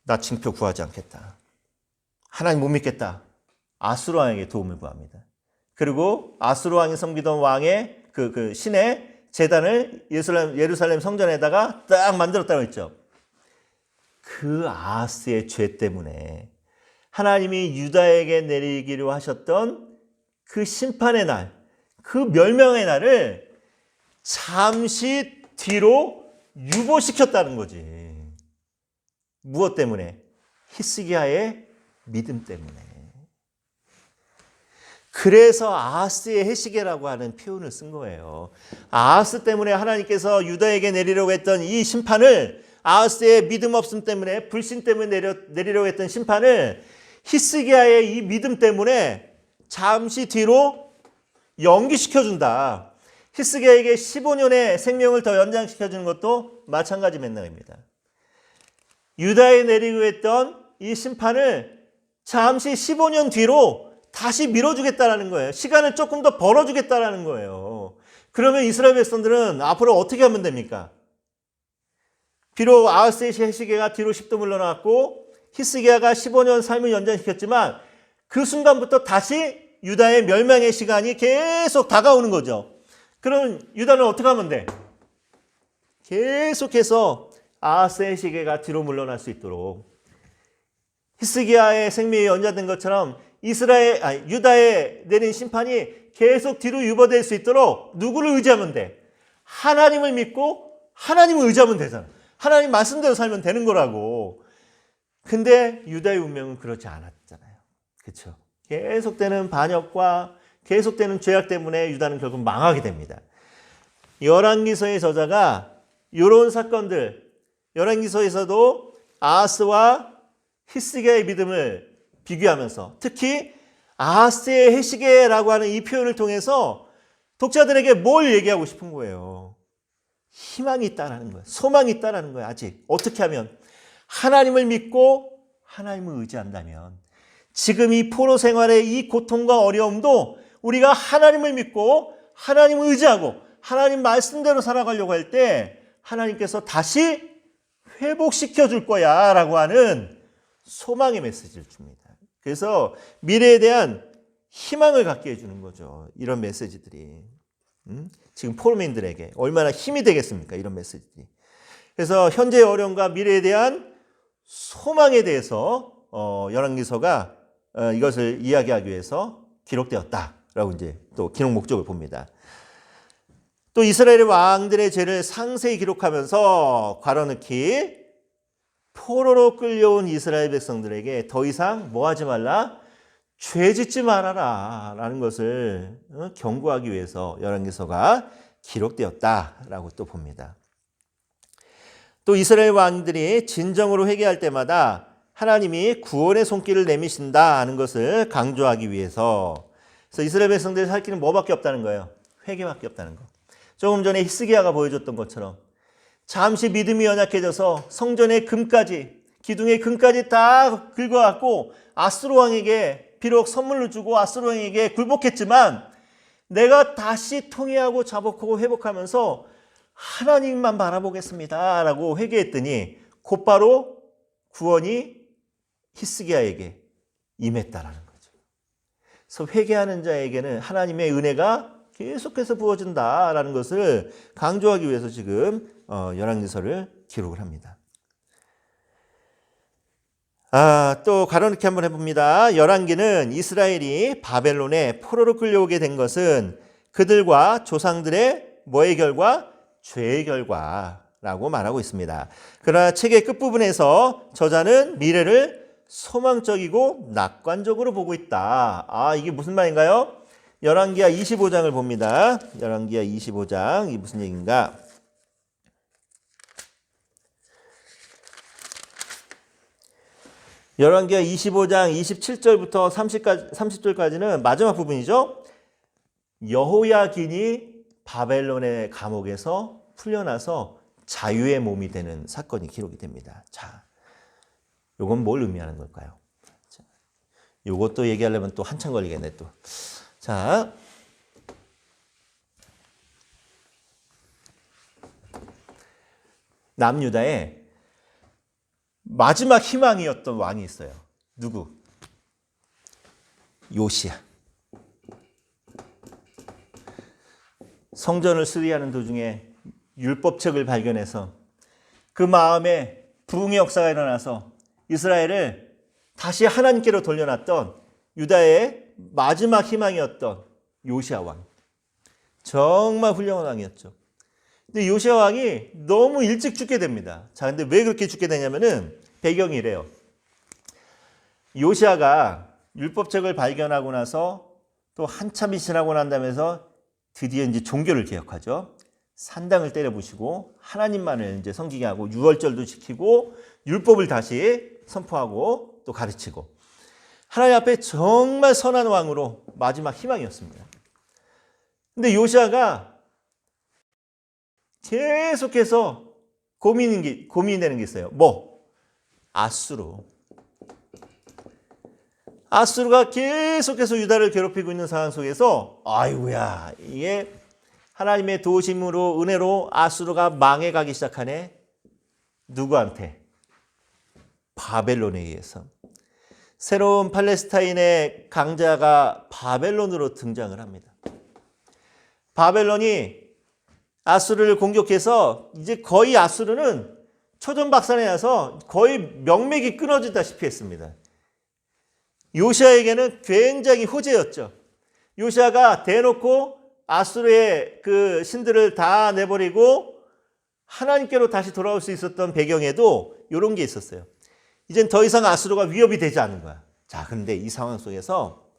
나 징표 구하지 않겠다. 하나님 못 믿겠다. 아수르 왕에게 도움을 구합니다. 그리고 아수르 왕이 섬기던 왕의 그 신의 제단을 예루살렘 성전에다가 딱 만들었다고 했죠. 그 아하스의 죄 때문에 하나님이 유다에게 내리기로 하셨던 그 심판의 날, 그 멸망의 날을 잠시 뒤로 유보시켰다는 거지. 무엇 때문에? 히스기야의 믿음 때문에. 그래서 아하스의 해시계라고 하는 표현을 쓴 거예요. 아하스 때문에 하나님께서 유다에게 내리려고 했던 이 심판을, 아하스의 믿음 없음 때문에, 불신 때문에 내리려고 했던 심판을 히스기야의 이 믿음 때문에 잠시 뒤로 연기시켜준다. 히스기야에게 15년의 생명을 더 연장시켜주는 것도 마찬가지 맥락입니다. 유다에 내리고 했던 이 심판을 잠시 15년 뒤로 다시 밀어주겠다라는 거예요. 시간을 조금 더 벌어주겠다라는 거예요. 그러면 이스라엘 백성들은 앞으로 어떻게 하면 됩니까? 비록 아하스의 시계가 뒤로 10도 물러났고 히스기야가 15년 삶을 연장시켰지만 그 순간부터 다시 유다의 멸망의 시간이 계속 다가오는 거죠. 그럼 유다는 어떻게 하면 돼? 계속해서 아하스의 시계가 뒤로 물러날 수 있도록 히스기야의 생명이 연장된 것처럼 유다에 내린 심판이 계속 뒤로 유보될 수 있도록 누구를 의지하면 돼? 하나님을 믿고 하나님을 의지하면 되잖아. 하나님 말씀대로 살면 되는 거라고. 근데 유다의 운명은 그렇지 않았잖아요. 그렇죠? 계속되는 반역과 계속되는 죄악 때문에 유다는 결국 망하게 됩니다. 열왕기서의 저자가 이런 사건들, 열왕기서에서도 아하스와 히스기야의 믿음을 비교하면서 특히 아하스의 해시계라고 하는 이 표현을 통해서 독자들에게 뭘 얘기하고 싶은 거예요? 희망이 있다라는 거예요. 소망이 있다라는 거예요. 아직 어떻게 하면 하나님을 믿고 하나님을 의지한다면 지금 이 포로 생활의 이 고통과 어려움도 우리가 하나님을 믿고 하나님을 의지하고 하나님 말씀대로 살아가려고 할 때 하나님께서 다시 회복시켜 줄 거야 라고 하는 소망의 메시지를 줍니다. 그래서 미래에 대한 희망을 갖게 해주는 거죠. 이런 메시지들이. 지금 포로민들에게 얼마나 힘이 되겠습니까? 이런 메시지들이. 그래서 현재의 어려움과 미래에 대한 소망에 대해서 열왕기서가 이것을 이야기하기 위해서 기록되었다라고 이제 또 기록 목적을 봅니다. 또 이스라엘의 왕들의 죄를 상세히 기록하면서 괄호넣기 포로로 끌려온 이스라엘 백성들에게 더 이상 뭐 하지 말라? 죄 짓지 말아라 라는 것을 경고하기 위해서 열왕기서가 기록되었다라고 또 봅니다. 또 이스라엘 왕들이 진정으로 회개할 때마다 하나님이 구원의 손길을 내미신다 하는 것을 강조하기 위해서. 그래서 이스라엘 백성들이 살 길은 뭐밖에 없다는 거예요? 회개밖에 없다는 거. 조금 전에 히스기야가 보여줬던 것처럼 잠시 믿음이 연약해져서 성전의 금까지, 기둥의 금까지 다 긁어갖고 아수르 왕에게 비록 선물로 주고 아수르 왕에게 굴복했지만 내가 다시 통회하고 자복하고 회복하면서 하나님만 바라보겠습니다 라고 회개했더니 곧바로 구원이 히스기야에게 임했다라는 거죠. 그래서 회개하는 자에게는 하나님의 은혜가 계속해서 부어진다라는 것을 강조하기 위해서 지금 열왕기서를 기록을 합니다. 또 괄호넣기 한번 해봅니다. 열왕기는 이스라엘이 바벨론에 포로로 끌려오게 된 것은 그들과 조상들의 뭐의 결과? 죄의 결과라고 말하고 있습니다. 그러나 책의 끝부분에서 저자는 미래를 소망적이고 낙관적으로 보고 있다. 이게 무슨 말인가요? 열왕기하 25장을 봅니다. 열왕기하 25장 이게 무슨 얘기인가? 열왕기하 25장 27절부터 30절까지는 마지막 부분이죠. 여호야긴이 바벨론의 감옥에서 풀려나서 자유의 몸이 되는 사건이 기록이 됩니다. 자, 요건 뭘 의미하는 걸까요? 자, 요것도 얘기하려면 또 한참 걸리겠네 또. 자, 남유다에 마지막 희망이었던 왕이 있어요. 누구? 요시야. 성전을 수리하는 도중에 율법책을 발견해서 그 마음에 부흥의 역사가 일어나서 이스라엘을 다시 하나님께로 돌려놨던 유다의 마지막 희망이었던 요시야 왕. 정말 훌륭한 왕이었죠. 근데 요시야 왕이 너무 일찍 죽게 됩니다. 자, 근데 왜 그렇게 죽게 되냐면은 배경이 이래요. 요시야가 율법책을 발견하고 나서 또 한참이 지나고 난다면서 드디어 이제 종교를 개혁하죠. 산당을 때려 부시고 하나님만을 이제 섬기게 하고 유월절도 지키고 율법을 다시 선포하고 또 가르치고. 하나님 앞에 정말 선한 왕으로 마지막 희망이었습니다. 근데 요시아가 계속해서 고민되는 게 있어요. 뭐? 아수르. 아수르가 계속해서 유다를 괴롭히고 있는 상황 속에서 아이고야, 이게 하나님의 도우심으로 은혜로 아수르가 망해가기 시작하네. 누구한테? 바벨론에 의해서. 새로운 팔레스타인의 강자가 바벨론으로 등장을 합니다. 바벨론이 아수르를 공격해서 이제 거의 아수르는 초전박살이 나서 거의 명맥이 끊어지다시피 했습니다. 요시아에게는 굉장히 호재였죠. 요시아가 대놓고 아수르의 그 신들을 다 내버리고 하나님께로 다시 돌아올 수 있었던 배경에도 이런 게 있었어요. 이젠 더 이상 아수르가 위협이 되지 않는 거야. 자, 그런데 이 상황 속에서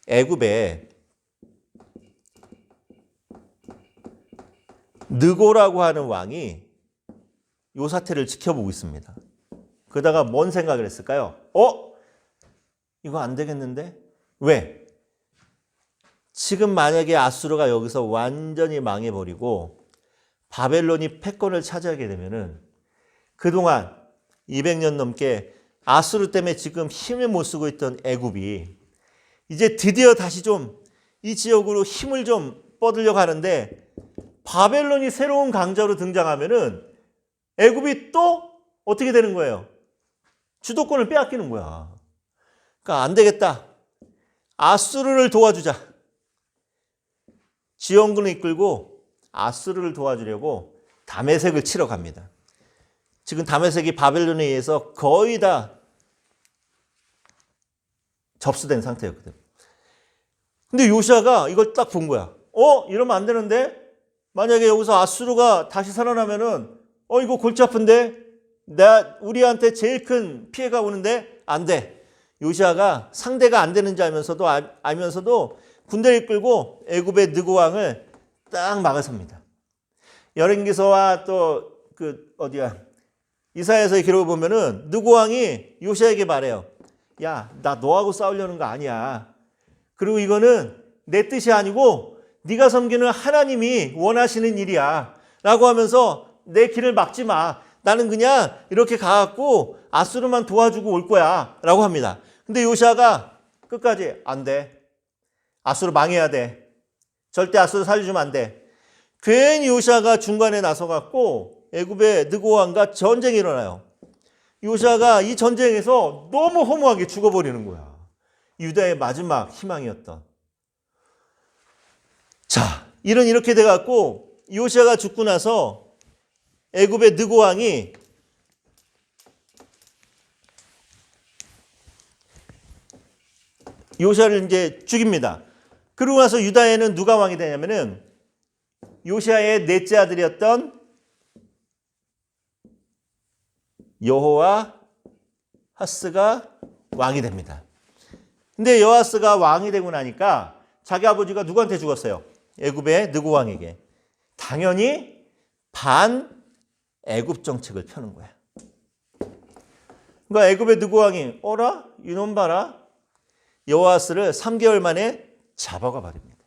애굽에 느고라고 하는 왕이 이 사태를 지켜보고 있습니다. 그러다가 뭔 생각을 했을까요? 이거 안 되겠는데? 왜? 지금 만약에 아수르가 여기서 완전히 망해버리고 바벨론이 패권을 차지하게 되면은 그동안 200년 넘게 아수르 때문에 지금 힘을 못 쓰고 있던 애굽이 이제 드디어 다시 좀 이 지역으로 힘을 좀 뻗으려고 하는데 바벨론이 새로운 강자로 등장하면은 애굽이 또 어떻게 되는 거예요? 주도권을 빼앗기는 거야. 그러니까 안 되겠다. 아수르를 도와주자. 지원군을 이끌고 아수르를 도와주려고 다메섹을 치러 갑니다. 지금 다메섹이 바벨론에 의해서 거의 다 접수된 상태였거든. 근데 요시아가 이걸 딱 본 거야. 이러면 안 되는데? 만약에 여기서 아수르가 다시 살아나면은 이거 골치 아픈데? 우리한테 제일 큰 피해가 오는데? 안 돼. 요시아가 상대가 안 되는지 알면서도 군대를 끌고 애굽의 느고 왕을 딱 막아섭니다. 열왕기서와 또 이사야서의 기록을 보면은 느고 왕이 요시아에게 말해요. 야, 나 너하고 싸우려는 거 아니야. 그리고 이거는 내 뜻이 아니고 네가 섬기는 하나님이 원하시는 일이야. 라고 하면서 내 길을 막지 마. 나는 그냥 이렇게 가갖고 아수르만 도와주고 올 거야. 라고 합니다. 근데 요시아가 끝까지 안 돼. 아수르 망해야 돼. 절대 아수르 살려주면 안 돼. 괜히 요시아가 중간에 나서갖고 애굽의 느고 왕과 전쟁이 일어나요. 요시아가 이 전쟁에서 너무 허무하게 죽어버리는 거야. 유다의 마지막 희망이었던. 자, 일은 이렇게 돼갖고 요시아가 죽고 나서 애굽의 느고 왕이 요시아를 이제 죽입니다. 그러고 나서 유다에는 누가 왕이 되냐면은 요시아의 넷째 아들이었던 여호아하스가 왕이 됩니다. 근데 여호아스가 왕이 되고 나니까 자기 아버지가 누구한테 죽었어요? 애굽의 느고 왕에게. 당연히 반애굽 정책을 펴는 거야. 그러니까 애굽의 느고 왕이 어라? 이놈 봐라. 여호아스를 3개월 만에 잡아가 버립니다.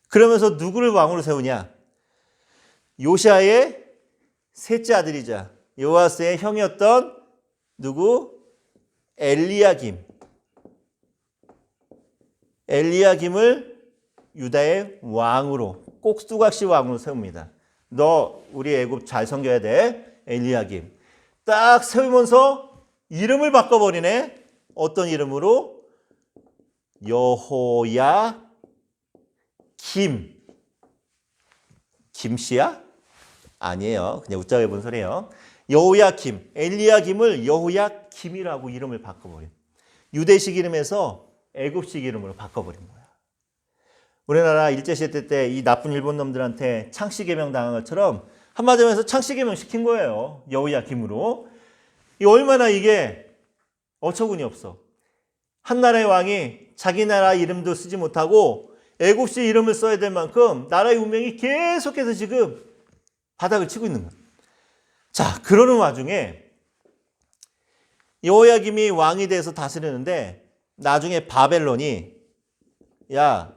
그러면서 누구를 왕으로 세우냐? 요시아의 셋째 아들이자 여호아스의 형이었던 누구? 엘리야김을 유다의 왕으로, 꼭두각시 왕으로 세웁니다. 너 우리 애굽 잘 섬겨야 돼. 엘리야김. 딱 세우면서 이름을 바꿔버리네. 어떤 이름으로? 여호야김. 김씨야? 아니에요. 그냥 웃자고 본 소리예요. 여호야김, 엘리야김을 여호야김이라고 이름을 바꿔버린. 유대식 이름에서 애굽식 이름으로 바꿔버린 거야. 우리나라 일제시대 때 이 나쁜 일본 놈들한테 창씨개명 당한 것처럼 한마디로 해서 창씨개명 시킨 거예요. 여호야김으로. 얼마나 이게 어처구니 없어. 한 나라의 왕이 자기 나라 이름도 쓰지 못하고 애굽식 이름을 써야 될 만큼 나라의 운명이 계속해서 지금 바닥을 치고 있는 거예요. 자, 그러는 와중에 여호야김이 왕이 돼서 다스리는데 나중에 바벨론이 야,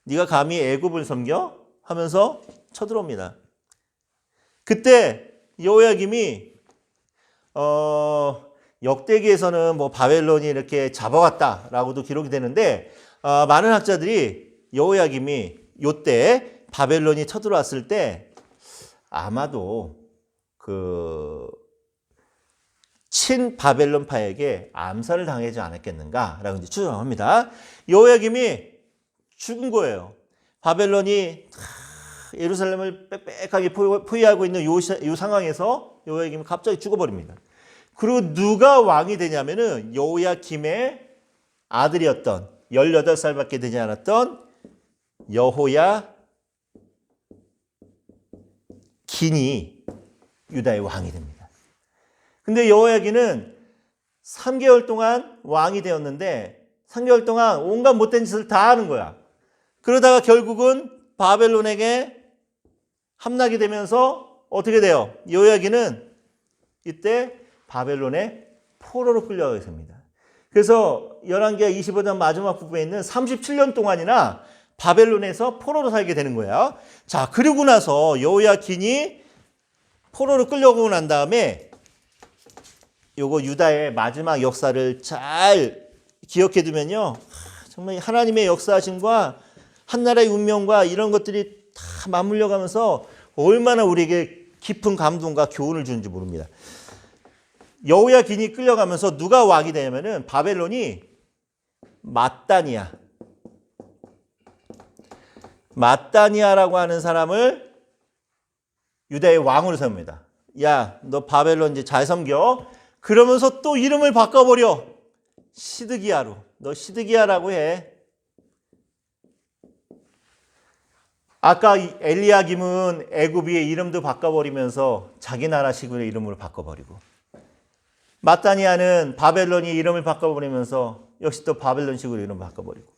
네가 감히 애굽을 섬겨? 하면서 쳐들어옵니다. 그때 여호야김이 역대기에서는 뭐 바벨론이 이렇게 잡아왔다라고도 기록이 되는데 많은 학자들이 여호야김이 요때 바벨론이 쳐들어왔을 때 아마도 그 친바벨론파에게 암살을 당하지 않았겠는가라고 이제 추정합니다. 여호야김이 죽은 거예요. 바벨론이 예루살렘을 빽빽하게 포위하고 있는 이 상황에서 여호야김이 갑자기 죽어버립니다. 그리고 누가 왕이 되냐면은 여호야김의 아들이었던 18살밖에 되지 않았던 여호야긴이 유다의 왕이 됩니다. 근데 여호야긴은 3개월 동안 왕이 되었는데 3개월 동안 온갖 못된 짓을 다 하는 거야. 그러다가 결국은 바벨론에게 함락이 되면서 어떻게 돼요? 여호야긴은 이때 바벨론의 포로로 끌려가게 됩니다. 그래서 열왕기하 25장 마지막 부분에 있는 37년 동안이나 바벨론에서 포로로 살게 되는 거예요. 자, 그리고 나서 여호야긴이 포로로 끌려가고 난 다음에 요거 유다의 마지막 역사를 잘 기억해 두면요. 정말 하나님의 역사하심과 한나라의 운명과 이런 것들이 다 맞물려 가면서 얼마나 우리에게 깊은 감동과 교훈을 주는지 모릅니다. 여호야긴이 끌려가면서 누가 왕이 되냐면은 바벨론이 마따니아라고 하는 사람을 유다의 왕으로 세웁니다. 야, 너 바벨론 이제 잘 섬겨. 그러면서 또 이름을 바꿔버려. 시드기야로. 너 시드기야라고 해. 아까 엘리야김은 애굽의 이름도 바꿔버리면서 자기 나라식으로 이름으로 바꿔버리고, 마따니아는 바벨론이 이름을 바꿔버리면서 역시 또 바벨론식으로 이름을 바꿔버리고,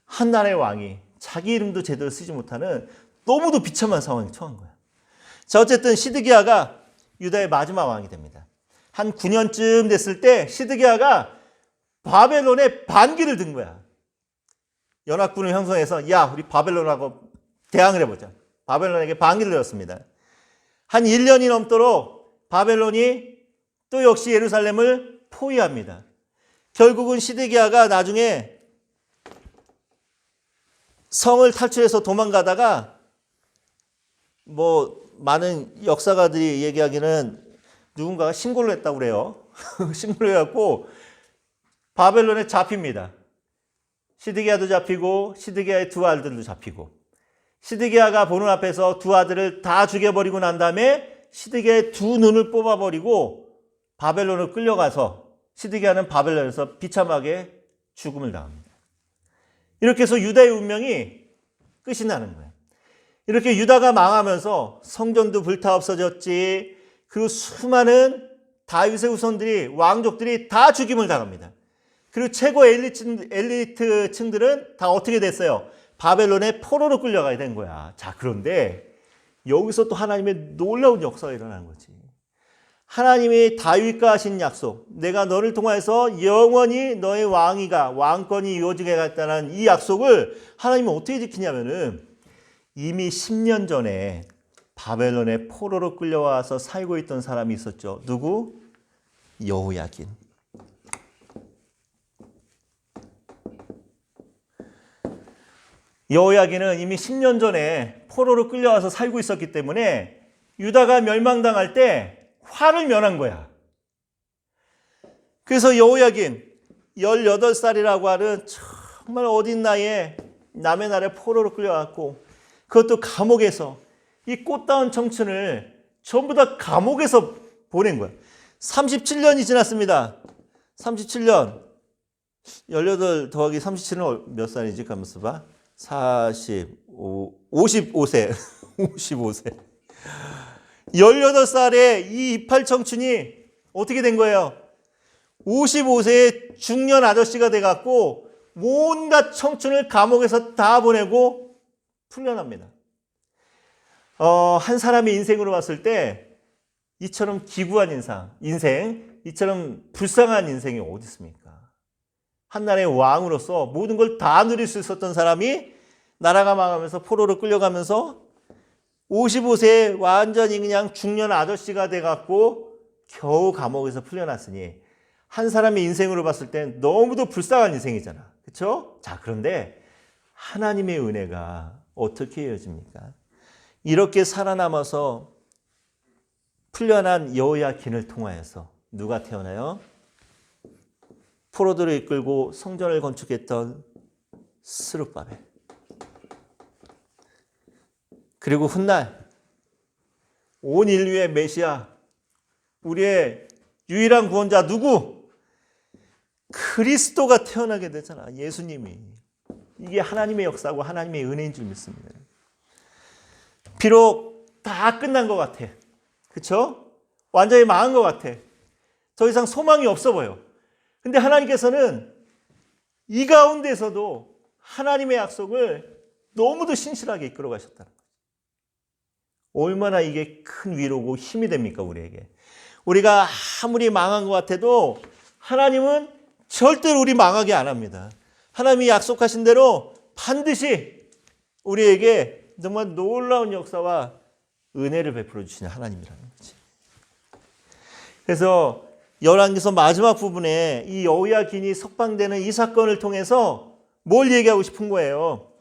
한 나라의 왕이 자기 이름도 제대로 쓰지 못하는 너무도 비참한 상황에 처한 거야. 자, 어쨌든 시드기야가 유다의 마지막 왕이 됩니다. 한 9년쯤 됐을 때 시드기야가 바벨론에 반기를 든 거야. 연합군을 형성해서 야, 우리 바벨론하고 대항을 해보자. 바벨론에게 반기를 들었습니다. 한 1년이 넘도록 바벨론이 또 역시 예루살렘을 포위합니다. 결국은 시드기야가 나중에 성을 탈출해서 도망가다가 뭐 많은 역사가들이 얘기하기는 누군가가 신고를 했다고 그래요. 신고를 해갖고 바벨론에 잡힙니다. 시드기야도 잡히고 시드기야의 두 아들도 잡히고, 시드기야가 보는 앞에서 두 아들을 다 죽여버리고 난 다음에 시드기야의 두 눈을 뽑아버리고 바벨론을 끌려가서 시드기야는 바벨론에서 비참하게 죽음을 당합니다. 이렇게 해서 유다의 운명이 끝이 나는 거예요. 이렇게 유다가 망하면서 성전도 불타 없어졌지, 그리고 수많은 다윗의 후손들이, 왕족들이 다 죽임을 당합니다. 그리고 최고 엘리트 층들은 다 어떻게 됐어요? 바벨론의 포로로 끌려가야 된 거야. 자, 그런데 여기서 또 하나님의 놀라운 역사가 일어나는 거지. 하나님이 다윗과 하신 약속, 내가 너를 통해서 영원히 너의 왕권이 이루어지게 하겠다는 이 약속을 하나님은 어떻게 지키냐면은 이미 10년 전에 바벨론의 포로로 끌려와서 살고 있던 사람이 있었죠. 누구? 여호야긴. 여호야긴은 이미 10년 전에 포로로 끌려와서 살고 있었기 때문에 유다가 멸망당할 때 화를 면한 거야. 그래서 여호야긴 18살이라고 하는 정말 어린 나이에 남의 나라에 포로로 끌려왔고, 그것도 감옥에서 이 꽃다운 청춘을 전부 다 감옥에서 보낸 거야. 37년이 지났습니다. 37년. 18 더하기 37은 몇 살이지? 가면서 봐. 55세. 55세. 18살에 이 이팔 청춘이 어떻게 된 거예요? 55세의 중년 아저씨가 돼갖고 온갖 청춘을 감옥에서 다 보내고 풀려납니다. 한 사람의 인생으로 봤을 때 이처럼 기구한 인생, 이처럼 불쌍한 인생이 어디 있습니까? 한 나라의 왕으로서 모든 걸 다 누릴 수 있었던 사람이 나라가 망하면서 포로로 끌려가면서 55세에 완전히 그냥 중년 아저씨가 돼갖고 겨우 감옥에서 풀려났으니 한 사람의 인생으로 봤을 땐 너무도 불쌍한 인생이잖아. 그렇죠? 자, 그런데 하나님의 은혜가 어떻게 이어집니까? 이렇게 살아남아서 풀려난 여호야긴을 통하여서 누가 태어나요? 포로들을 이끌고 성전을 건축했던 스룹바벨. 그리고 훗날 온 인류의 메시아, 우리의 유일한 구원자 누구? 그리스도가 태어나게 되잖아. 예수님이. 이게 하나님의 역사고 하나님의 은혜인 줄 믿습니다. 비록 다 끝난 것 같아. 그렇죠? 완전히 망한 것 같아. 더 이상 소망이 없어 보여. 근데 하나님께서는 이 가운데서도 하나님의 약속을 너무도 신실하게 이끌어 가셨다는 거죠. 얼마나 이게 큰 위로고 힘이 됩니까, 우리에게. 우리가 아무리 망한 것 같아도 하나님은 절대로 우리 망하게 안 합니다. 하나님이 약속하신 대로 반드시 우리에게 정말 놀라운 역사와 은혜를 베풀어 주시는 하나님이라는 거지. 그래서 열왕기서 마지막 부분에 이 여호야긴이 석방되는 이 사건을 통해서 뭘 얘기하고 싶은 거예요?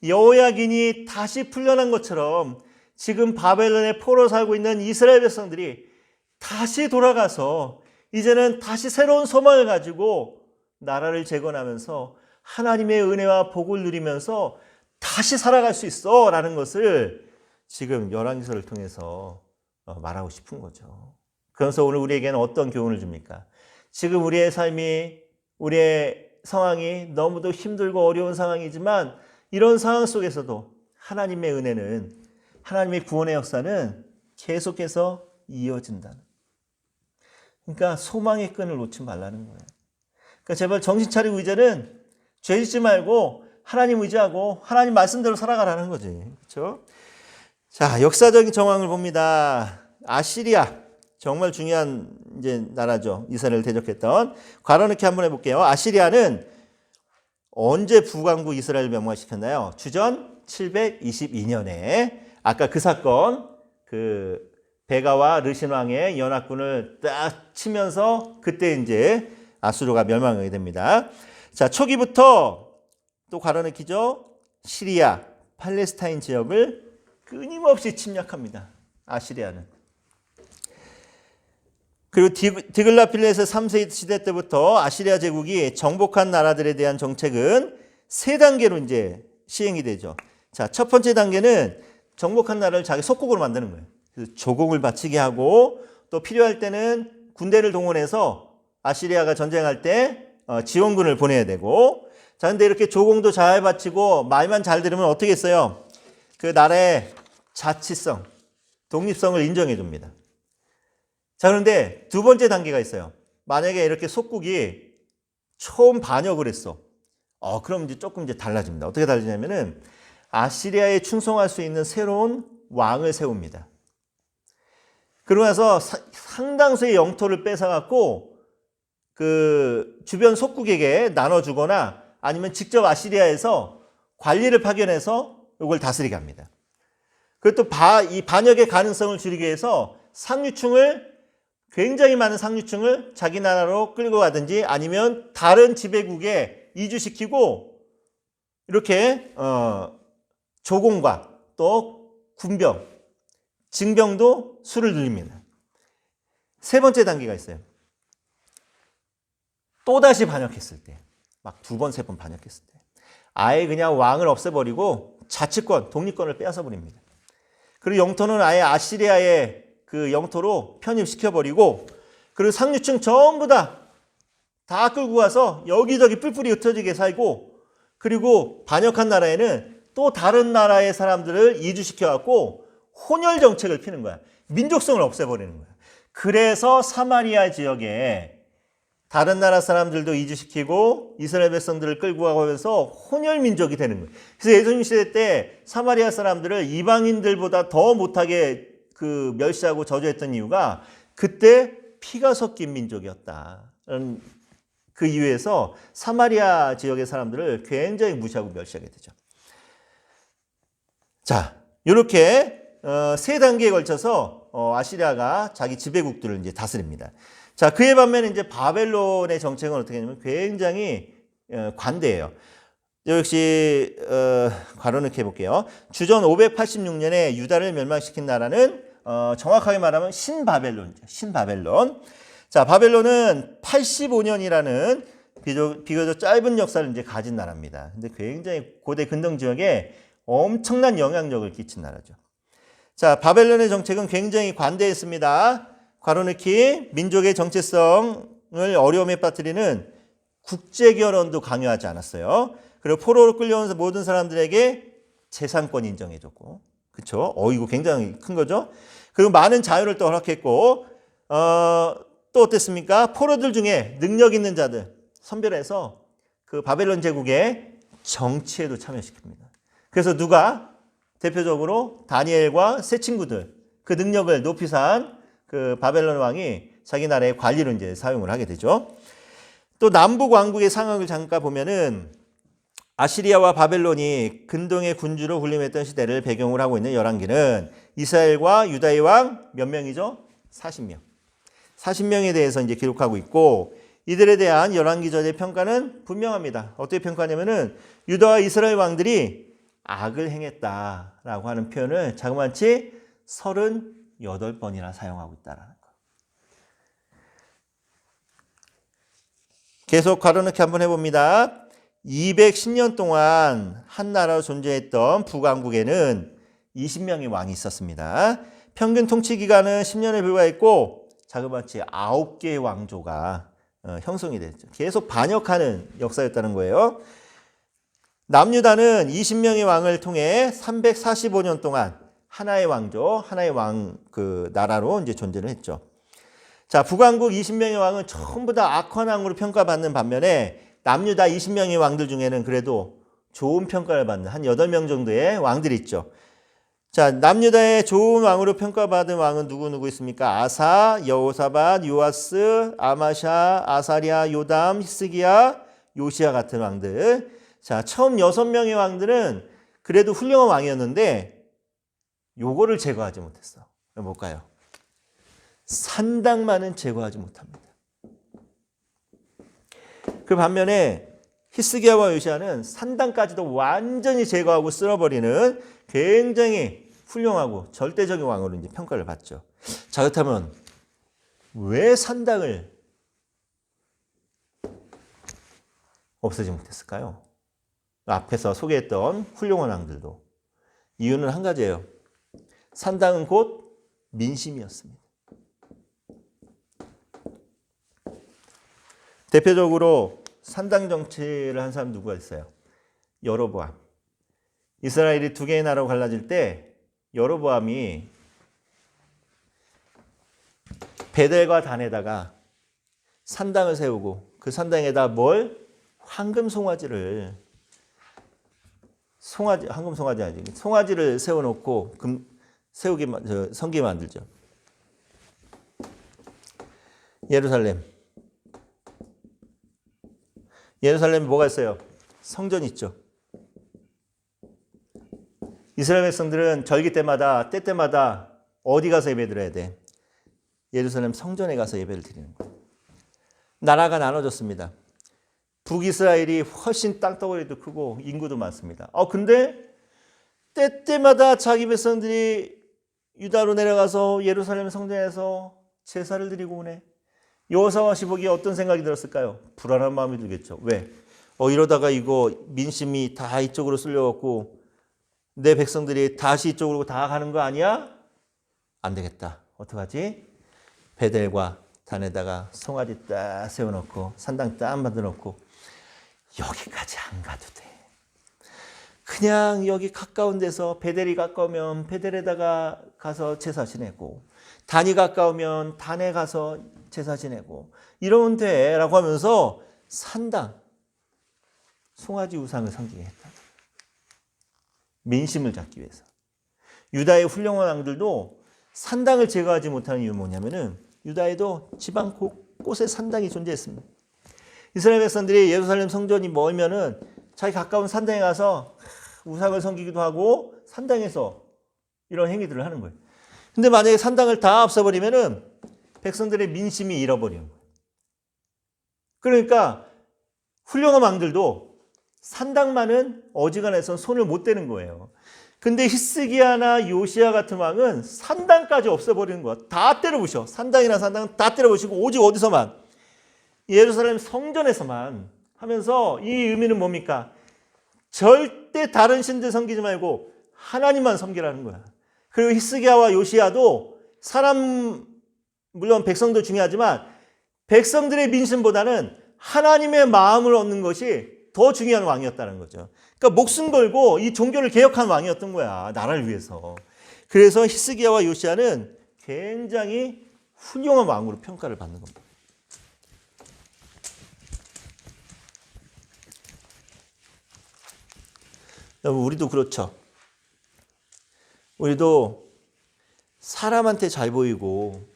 여호야긴이 다시 풀려난 것처럼 지금 바벨론에 포로 살고 있는 이스라엘 백성들이 다시 돌아가서 이제는 다시 새로운 소망을 가지고 나라를 재건하면서 하나님의 은혜와 복을 누리면서 다시 살아갈 수 있어 라는 것을 지금 열왕기서를 통해서 말하고 싶은 거죠. 그래서 오늘 우리에게는 어떤 교훈을 줍니까? 지금 우리의 삶이, 우리의 상황이 너무도 힘들고 어려운 상황이지만 이런 상황 속에서도 하나님의 은혜는, 하나님의 구원의 역사는 계속해서 이어진다는. 그러니까 소망의 끈을 놓지 말라는 거예요. 그러니까 제발 정신 차리고 이제는 죄 짓지 말고 하나님 의지하고 하나님 말씀대로 살아가라는 거지. 그렇죠? 자, 역사적인 정황을 봅니다. 아시리아. 정말 중요한 이제 나라죠. 이스라엘을 대적했던. 괄호넣기 한번 해볼게요. 아시리아는 언제 북왕국 이스라엘을 멸망시켰나요? 주전 722년에 아까 그 사건, 그 베가와 르신 왕의 연합군을 딱 치면서 그때 이제 아수르가 멸망하게 됩니다. 자, 초기부터 또 괄호넣기죠. 시리아, 팔레스타인 지역을 끊임없이 침략합니다. 아시리아는. 그리고 디글라필레스 3세 시대 때부터 아시리아 제국이 정복한 나라들에 대한 정책은 세 단계로 이제 시행이 되죠. 자, 첫 번째 단계는 정복한 나라를 자기 속국으로 만드는 거예요. 그래서 조공을 바치게 하고 또 필요할 때는 군대를 동원해서 아시리아가 전쟁할 때 지원군을 보내야 되고, 자, 근데 이렇게 조공도 잘 바치고 말만 잘 들으면 어떻게 했어요? 그 나라의 자치성, 독립성을 인정해 줍니다. 자, 그런데 두 번째 단계가 있어요. 만약에 이렇게 속국이 처음 반역을 했어. 그럼 이제 조금 이제 달라집니다. 어떻게 달라지냐면은 아시리아에 충성할 수 있는 새로운 왕을 세웁니다. 그러고 나서 상당수의 영토를 뺏어갖고 그 주변 속국에게 나눠주거나 아니면 직접 아시리아에서 관리를 파견해서 이걸 다스리게 합니다. 그리고 또 이 반역의 가능성을 줄이기 위해서 굉장히 많은 상류층을 자기 나라로 끌고 가든지 아니면 다른 지배국에 이주시키고 이렇게 조공과 또 군병, 징병도 수를 늘립니다. 세 번째 단계가 있어요. 또다시 반역했을 때, 막 두 번, 세 번 반역했을 때 아예 그냥 왕을 없애버리고 자치권, 독립권을 빼앗아버립니다. 그리고 영토는 아예 아시리아의 그 영토로 편입시켜버리고, 그리고 상류층 전부 다 끌고 가서 여기저기 뿔뿔이 흩어지게 살고, 그리고 반역한 나라에는 또 다른 나라의 사람들을 이주시켜갖고 혼혈 정책을 피는 거야. 민족성을 없애버리는 거야. 그래서 사마리아 지역에 다른 나라 사람들도 이주시키고 이스라엘 백성들을 끌고 가면서 혼혈 민족이 되는 거예요. 그래서 예수님 시대 때 사마리아 사람들을 이방인들보다 더 못하게 그 멸시하고 저주했던 이유가 그때 피가 섞인 민족이었다. 그 이유에서 사마리아 지역의 사람들을 굉장히 무시하고 멸시하게 되죠. 자, 이렇게 세 단계에 걸쳐서 아시리아가 자기 지배국들을 이제 다스립니다. 자, 그에 반면에 이제 바벨론의 정책은 어떻게 되냐면 굉장히 관대해요. 역시 괄호넣기 해볼게요. 주전 586년에 유다를 멸망시킨 나라는 정확하게 말하면 신바벨론이죠. 신바벨론. 자, 바벨론은 85년이라는 비교적 짧은 역사를 이제 가진 나라입니다. 근데 굉장히 고대 근동 지역에 엄청난 영향력을 끼친 나라죠. 자, 바벨론의 정책은 굉장히 관대했습니다. 괄호넣기, 민족의 정체성을 어려움에 빠뜨리는 국제결혼도 강요하지 않았어요. 그리고 포로로 끌려온 모든 사람들에게 재산권 인정해줬고, 그렇죠? 이거 굉장히 큰 거죠. 그리고 많은 자유를 또 허락했고, 또 어땠습니까? 포로들 중에 능력 있는 자들 선별해서 그 바벨론 제국의 정치에도 참여시킵니다. 그래서 누가 대표적으로 다니엘과 세 친구들 그 능력을 높이 산 그 바벨론 왕이 자기 나라의 관리로 이제 사용을 하게 되죠. 또 남북 왕국의 상황을 잠깐 보면은 아시리아와 바벨론이 근동의 군주로 군림했던 시대를 배경으로 하고 있는 열왕기는 이스라엘과 유다의 왕 몇 명이죠? 40명. 40명에 대해서 이제 기록하고 있고 이들에 대한 열왕기전의 평가는 분명합니다. 어떻게 평가하냐면은 유다와 이스라엘 왕들이 악을 행했다라고 하는 표현을 자그마치 38번이나 사용하고 있다라는 거. 계속 괄호넣기 한번 해봅니다. 210년 동안 한 나라로 존재했던 북왕국에는 20명의 왕이 있었습니다. 평균 통치 기간은 10년에 불과했고 자그마치 9개의 왕조가 형성이 됐죠. 계속 반역하는 역사였다는 거예요. 남유다는 20명의 왕을 통해 345년 동안 하나의 왕조, 하나의 그 나라로 이제 존재를 했죠. 자, 북왕국 20명의 왕은 전부 다 악한 왕으로 평가받는 반면에 남유다 20명의 왕들 중에는 그래도 좋은 평가를 받는 한 8명 정도의 왕들이 있죠. 자, 남유다의 좋은 왕으로 평가받은 왕은 누구 있습니까? 아사, 여호사밧, 요아스, 아마샤, 아사리아, 요담, 히스기야, 요시야 같은 왕들. 자, 처음 6명의 왕들은 그래도 훌륭한 왕이었는데 요거를 제거하지 못했어. 뭘까요? 산당만은 제거하지 못합니다. 그 반면에 히스기야와 요시야는 산당까지도 완전히 제거하고 쓸어버리는 굉장히 훌륭하고 절대적인 왕으로 이제 평가를 받죠. 자, 그렇다면 왜 산당을 없애지 못했을까요? 앞에서 소개했던 훌륭한 왕들도 이유는 한 가지예요. 산당은 곧 민심이었습니다. 대표적으로 산당 정치를 한 사람 누구가 있어요? 여로보암. 이스라엘이 두 개의 나라로 갈라질 때 여로보암이 베델과 단에다가 산당을 세우고 그 산당에다 황금 송아지를 송아지를 세워놓고 성게 만들죠. 예루살렘에 뭐가 있어요? 성전이 있죠. 이스라엘 백성들은 절기 때마다 어디 가서 예배 드려야 돼? 예루살렘 성전에 가서 예배를 드리는 거예요. 나라가 나눠졌습니다. 북이스라엘이 훨씬 땅덩어리도 크고 인구도 많습니다. 근데 때때마다 자기 백성들이 유다로 내려가서 예루살렘 성전에서 제사를 드리고 오네. 여호사밧이 보기에 어떤 생각이 들었을까요? 불안한 마음이 들겠죠. 왜? 이러다가 이거 민심이 다 이쪽으로 쓸려갖고 내 백성들이 다시 이쪽으로 다 가는 거 아니야? 안 되겠다. 어떡하지? 베델과 단에다가 송아지 딱 세워놓고 산당 딱 만들어놓고 여기까지 안 가도 돼. 그냥 여기 가까운 데서 베델이 가까우면 베델에다가 가서 제사 지내고 단이 가까우면 단에 가서 제사 지내고 이러면 돼 라고 하면서 산당, 송아지 우상을 섬기게 했다. 민심을 잡기 위해서. 유다의 훌륭한 왕들도 산당을 제거하지 못하는 이유는 뭐냐면은 유다에도 지방 곳곳에 산당이 존재했습니다. 이스라엘 백성들이 예루살렘 성전이 멀면은 자기 가까운 산당에 가서 우상을 섬기기도 하고 산당에서 이런 행위들을 하는 거예요. 근데 만약에 산당을 다 없애버리면은 백성들의 민심이 잃어버리는 거예요. 그러니까 훌륭한 왕들도 산당만은 어지간해서 손을 못 대는 거예요. 근데 히스기야나 요시야 같은 왕은 산당까지 없애버리는 거야. 다 때려부셔. 산당이나 산당은 다 때려부시고 오직 어디서만? 예루살렘 성전에서만 하면서 이 의미는 뭡니까? 절대 다른 신들 섬기지 말고 하나님만 섬기라는 거야. 그리고 히스기야와 요시야도 사람, 물론 백성도 중요하지만 백성들의 민심보다는 하나님의 마음을 얻는 것이 더 중요한 왕이었다는 거죠. 그러니까 목숨 걸고 이 종교를 개혁한 왕이었던 거야. 나라를 위해서. 그래서 히스기야와 요시야는 굉장히 훌륭한 왕으로 평가를 받는 겁니다. 여러분, 우리도 그렇죠. 우리도 사람한테 잘 보이고,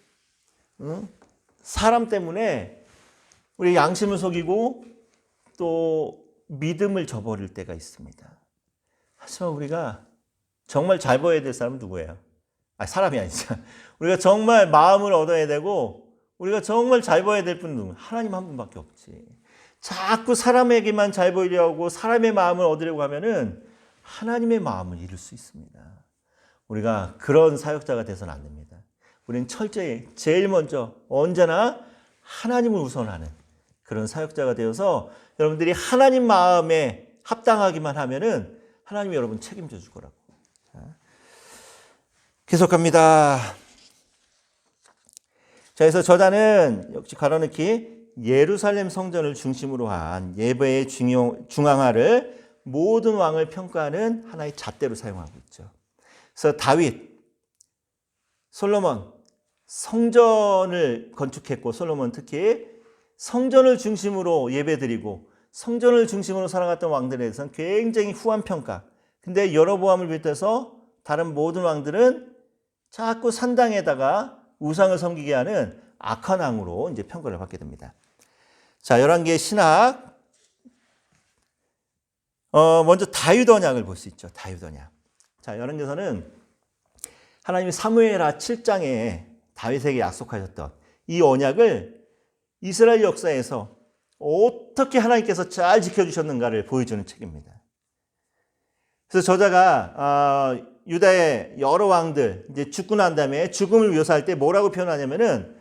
사람 때문에 우리 양심을 속이고 또 믿음을 저버릴 때가 있습니다. 하지만 우리가 정말 잘 보여야 될 사람은 누구예요? 사람이 아니죠. 우리가 정말 마음을 얻어야 되고 우리가 정말 잘 보여야 될 분은 누구? 하나님 한 분밖에 없지. 자꾸 사람에게만 잘 보이려고 하고 사람의 마음을 얻으려고 하면은 하나님의 마음을 잃을 수 있습니다. 우리가 그런 사역자가 돼서는 안 됩니다. 우리는 철저히 제일 먼저 언제나 하나님을 우선하는 그런 사역자가 되어서 여러분들이 하나님 마음에 합당하기만 하면은 하나님이 여러분 책임져 줄 거라고. 계속합니다. 자, 그래서 저자는 역시 가로넣기 예루살렘 성전을 중심으로 한 예배의 중앙화를 모든 왕을 평가하는 하나의 잣대로 사용하고 있죠. 그래서 다윗, 솔로몬, 성전을 건축했고 솔로몬 특히 성전을 중심으로 예배드리고 성전을 중심으로 살아갔던 왕들에 대해서는 굉장히 후한 평가. 근데 여로보암을 비롯해서 다른 모든 왕들은 자꾸 산당에다가 우상을 섬기게 하는 악한 왕으로 이제 평가를 받게 됩니다. 자, 11개의 신학. 먼저 다윗 언약을 볼 수 있죠. 다윗 언약. 자, 여러분께서는 하나님이 사무엘하 7장에 다윗에게 약속하셨던 이 언약을 이스라엘 역사에서 어떻게 하나님께서 잘 지켜주셨는가를 보여주는 책입니다. 그래서 저자가 유다의 여러 왕들 이제 죽고 난 다음에 죽음을 묘사할 때 뭐라고 표현하냐면은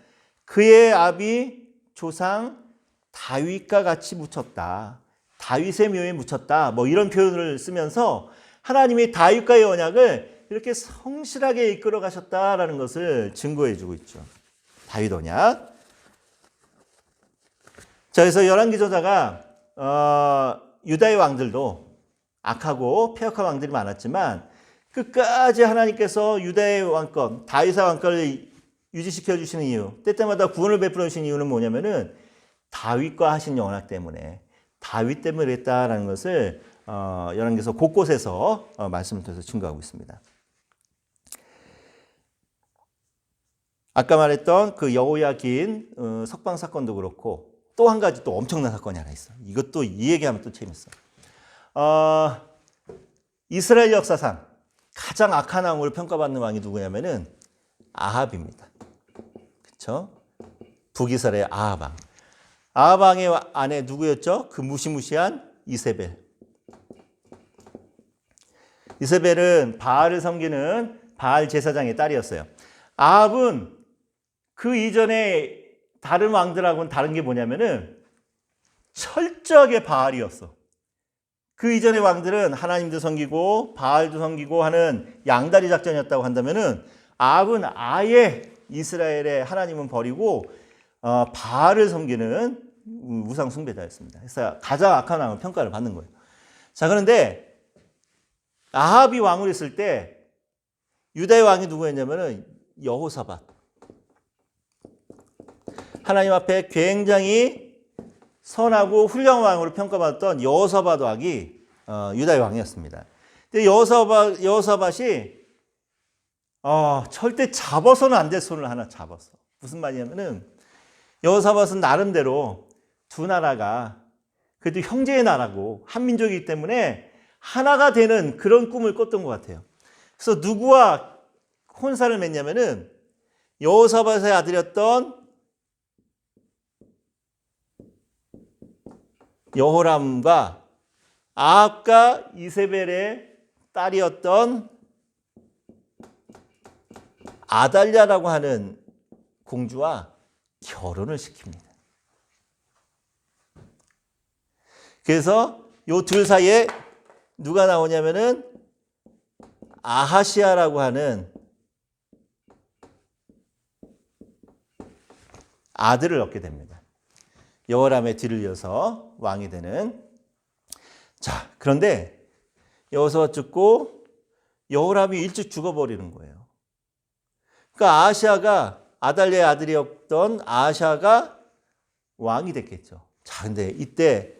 그의 아비 조상 다윗과 같이 묻혔다. 다윗의 묘에 묻혔다. 뭐 이런 표현을 쓰면서 하나님이 다윗과의 언약을 이렇게 성실하게 이끌어 가셨다라는 것을 증거해 주고 있죠. 다윗 언약. 자, 그래서 열왕기 저자가 유다의 왕들도 악하고 폐역한 왕들이 많았지만 끝까지 하나님께서 유다의 왕권, 다윗의 왕권을 유지시켜 주시는 이유, 때때마다 구원을 베풀어 주시는 이유는 뭐냐면은 다윗과 하신 언약 때문에, 다윗 때문에 그랬다라는 것을 열왕기서 곳곳에서 말씀을 통해서 증거하고 있습니다. 아까 말했던 그 여호야긴 석방 사건도 그렇고 또 한 가지 또 엄청난 사건이 하나 있어. 이것도 이 얘기하면 또 재밌어. 이스라엘 역사상 가장 악한 왕으로 평가받는 왕이 누구냐면은 아합입니다. 그렇죠? 북이스라엘 아합 왕. 아합 왕의 아내 누구였죠? 그 무시무시한 이세벨. 이세벨은 바알을 섬기는 바알 제사장의 딸이었어요. 아합은 그 이전에 다른 왕들하고는 다른 게 뭐냐면은 철저하게 바알이었어. 그 이전의 왕들은 하나님도 섬기고 바알도 섬기고 하는 양다리 작전이었다고 한다면은 아합은 아예 이스라엘의 하나님은 버리고 바알을 섬기는 우상 숭배자였습니다. 그래서 가장 악한 왕을 평가를 받는 거예요. 자, 그런데 아합이 왕을 했을 때 유다의 왕이 누구였냐면은 여호사밧. 하나님 앞에 굉장히 선하고 훌륭한 왕으로 평가받았던 여호사밧 왕이 유다의 왕이었습니다. 근데 여호사밧이 절대 잡아서는 안 될 손을 하나 잡았어. 무슨 말이냐면은 여호사밧은 나름대로 두 나라가 그래도 형제의 나라고 한민족이기 때문에 하나가 되는 그런 꿈을 꿨던 것 같아요. 그래서 누구와 혼사를 맺냐면은 여호사밧의 아들이었던 여호람과 아합과 이세벨의 딸이었던 아달랴라고 하는 공주와 결혼을 시킵니다. 그래서 이 둘 사이에 누가 나오냐면은 아하시아라고 하는 아들을 얻게 됩니다. 여호람의 뒤를 이어서 왕이 되는. 자, 그런데 여호사밧 죽고 여호람이 일찍 죽어버리는 거예요. 그러니까 아하시아가 아달랴의 아들이었던 아하시아가 왕이 됐겠죠. 자, 근데 이때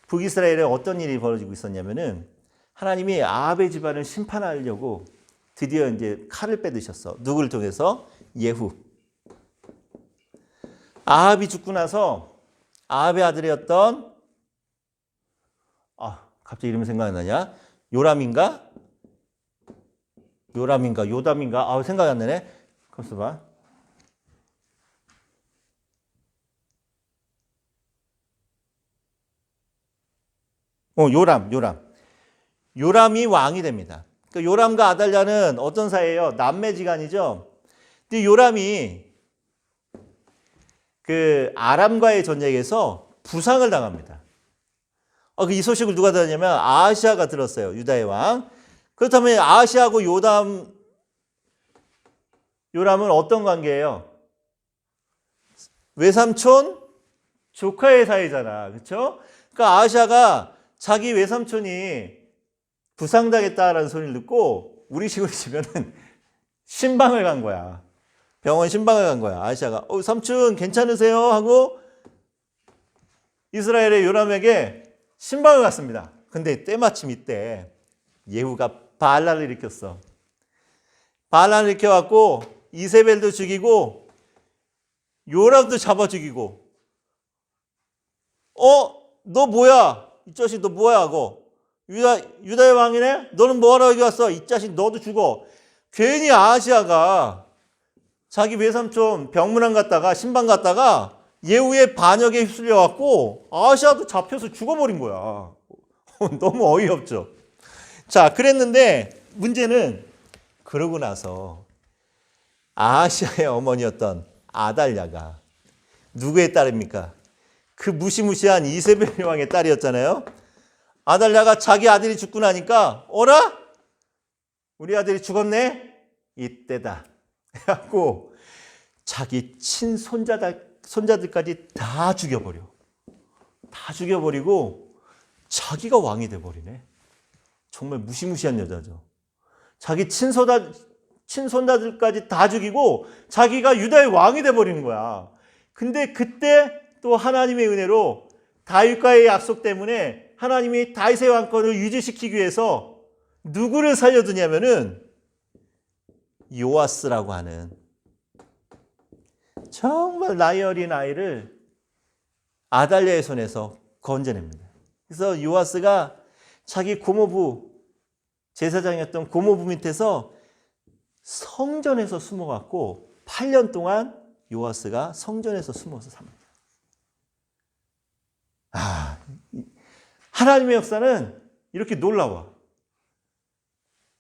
북이스라엘에 어떤 일이 벌어지고 있었냐면은 하나님이 아합의 집안을 심판하려고 드디어 이제 칼을 빼드셨어. 누구를 통해서? 예후. 아합이 죽고 나서 아합의 아들이었던 갑자기 이름이 생각이 나냐? 요담인가? 생각이 안 나네. 가만있어 봐. 요람. 요람이 왕이 됩니다. 그러니까 요람과 아달랴는 어떤 사이예요? 남매지간이죠. 근데 요람이 그 아람과의 전쟁에서 부상을 당합니다. 이 소식을 누가 들었냐면 아하시아가 들었어요. 유다의 왕. 그렇다면 아하시아하고 요람은 어떤 관계예요? 외삼촌 조카의 사이잖아. 그렇죠? 그러니까 아하시아가 자기 외삼촌이 부상당했다라는 소리를 듣고 우리 식으로 치면은 신방을 간 거야. 병원 신방을 간 거야. 아하시아가 삼촌 괜찮으세요? 하고 이스라엘의 요람에게 신방을 갔습니다. 근데 때마침 이때 예후가 바알랄을 일으켰어. 바알랄을 일으켜갖고 이세벨도 죽이고 요람도 잡아 죽이고 너 뭐야? 이 자식 너 뭐야? 하고 유다의 왕이네? 너는 뭐하러 여기 왔어? 이 자식 너도 죽어. 괜히 아하시아가 자기 외삼촌 병문안 갔다가 신방 갔다가 예후의 반역에 휩쓸려갖고 아하시아도 잡혀서 죽어버린 거야. 너무 어이없죠. 자, 그랬는데 문제는 그러고 나서 아하시아의 어머니였던 아달랴가 누구의 딸입니까? 그 무시무시한 이세벨 왕의 딸이었잖아요. 아달랴가 자기 아들이 죽고 나니까 어라? 우리 아들이 죽었네? 이때다. 해갖고 자기 친손자들까지 다 죽여버려. 다 죽여버리고 자기가 왕이 돼버리네. 정말 무시무시한 여자죠. 자기 친손자들까지 다 죽이고 자기가 유다의 왕이 돼버리는 거야. 근데 그때 또 하나님의 은혜로 다윗과의 약속 때문에 하나님이 다윗의 왕권을 유지시키기 위해서 누구를 살려두냐면은 요아스라고 하는 정말 나이 어린 아이를 아달랴의 손에서 건져냅니다. 그래서 요아스가 자기 고모부, 제사장이었던 고모부 밑에서 성전에서 숨어갖고 8년 동안 요아스가 성전에서 숨어서 삽니다. 하나님의 역사는 이렇게 놀라워.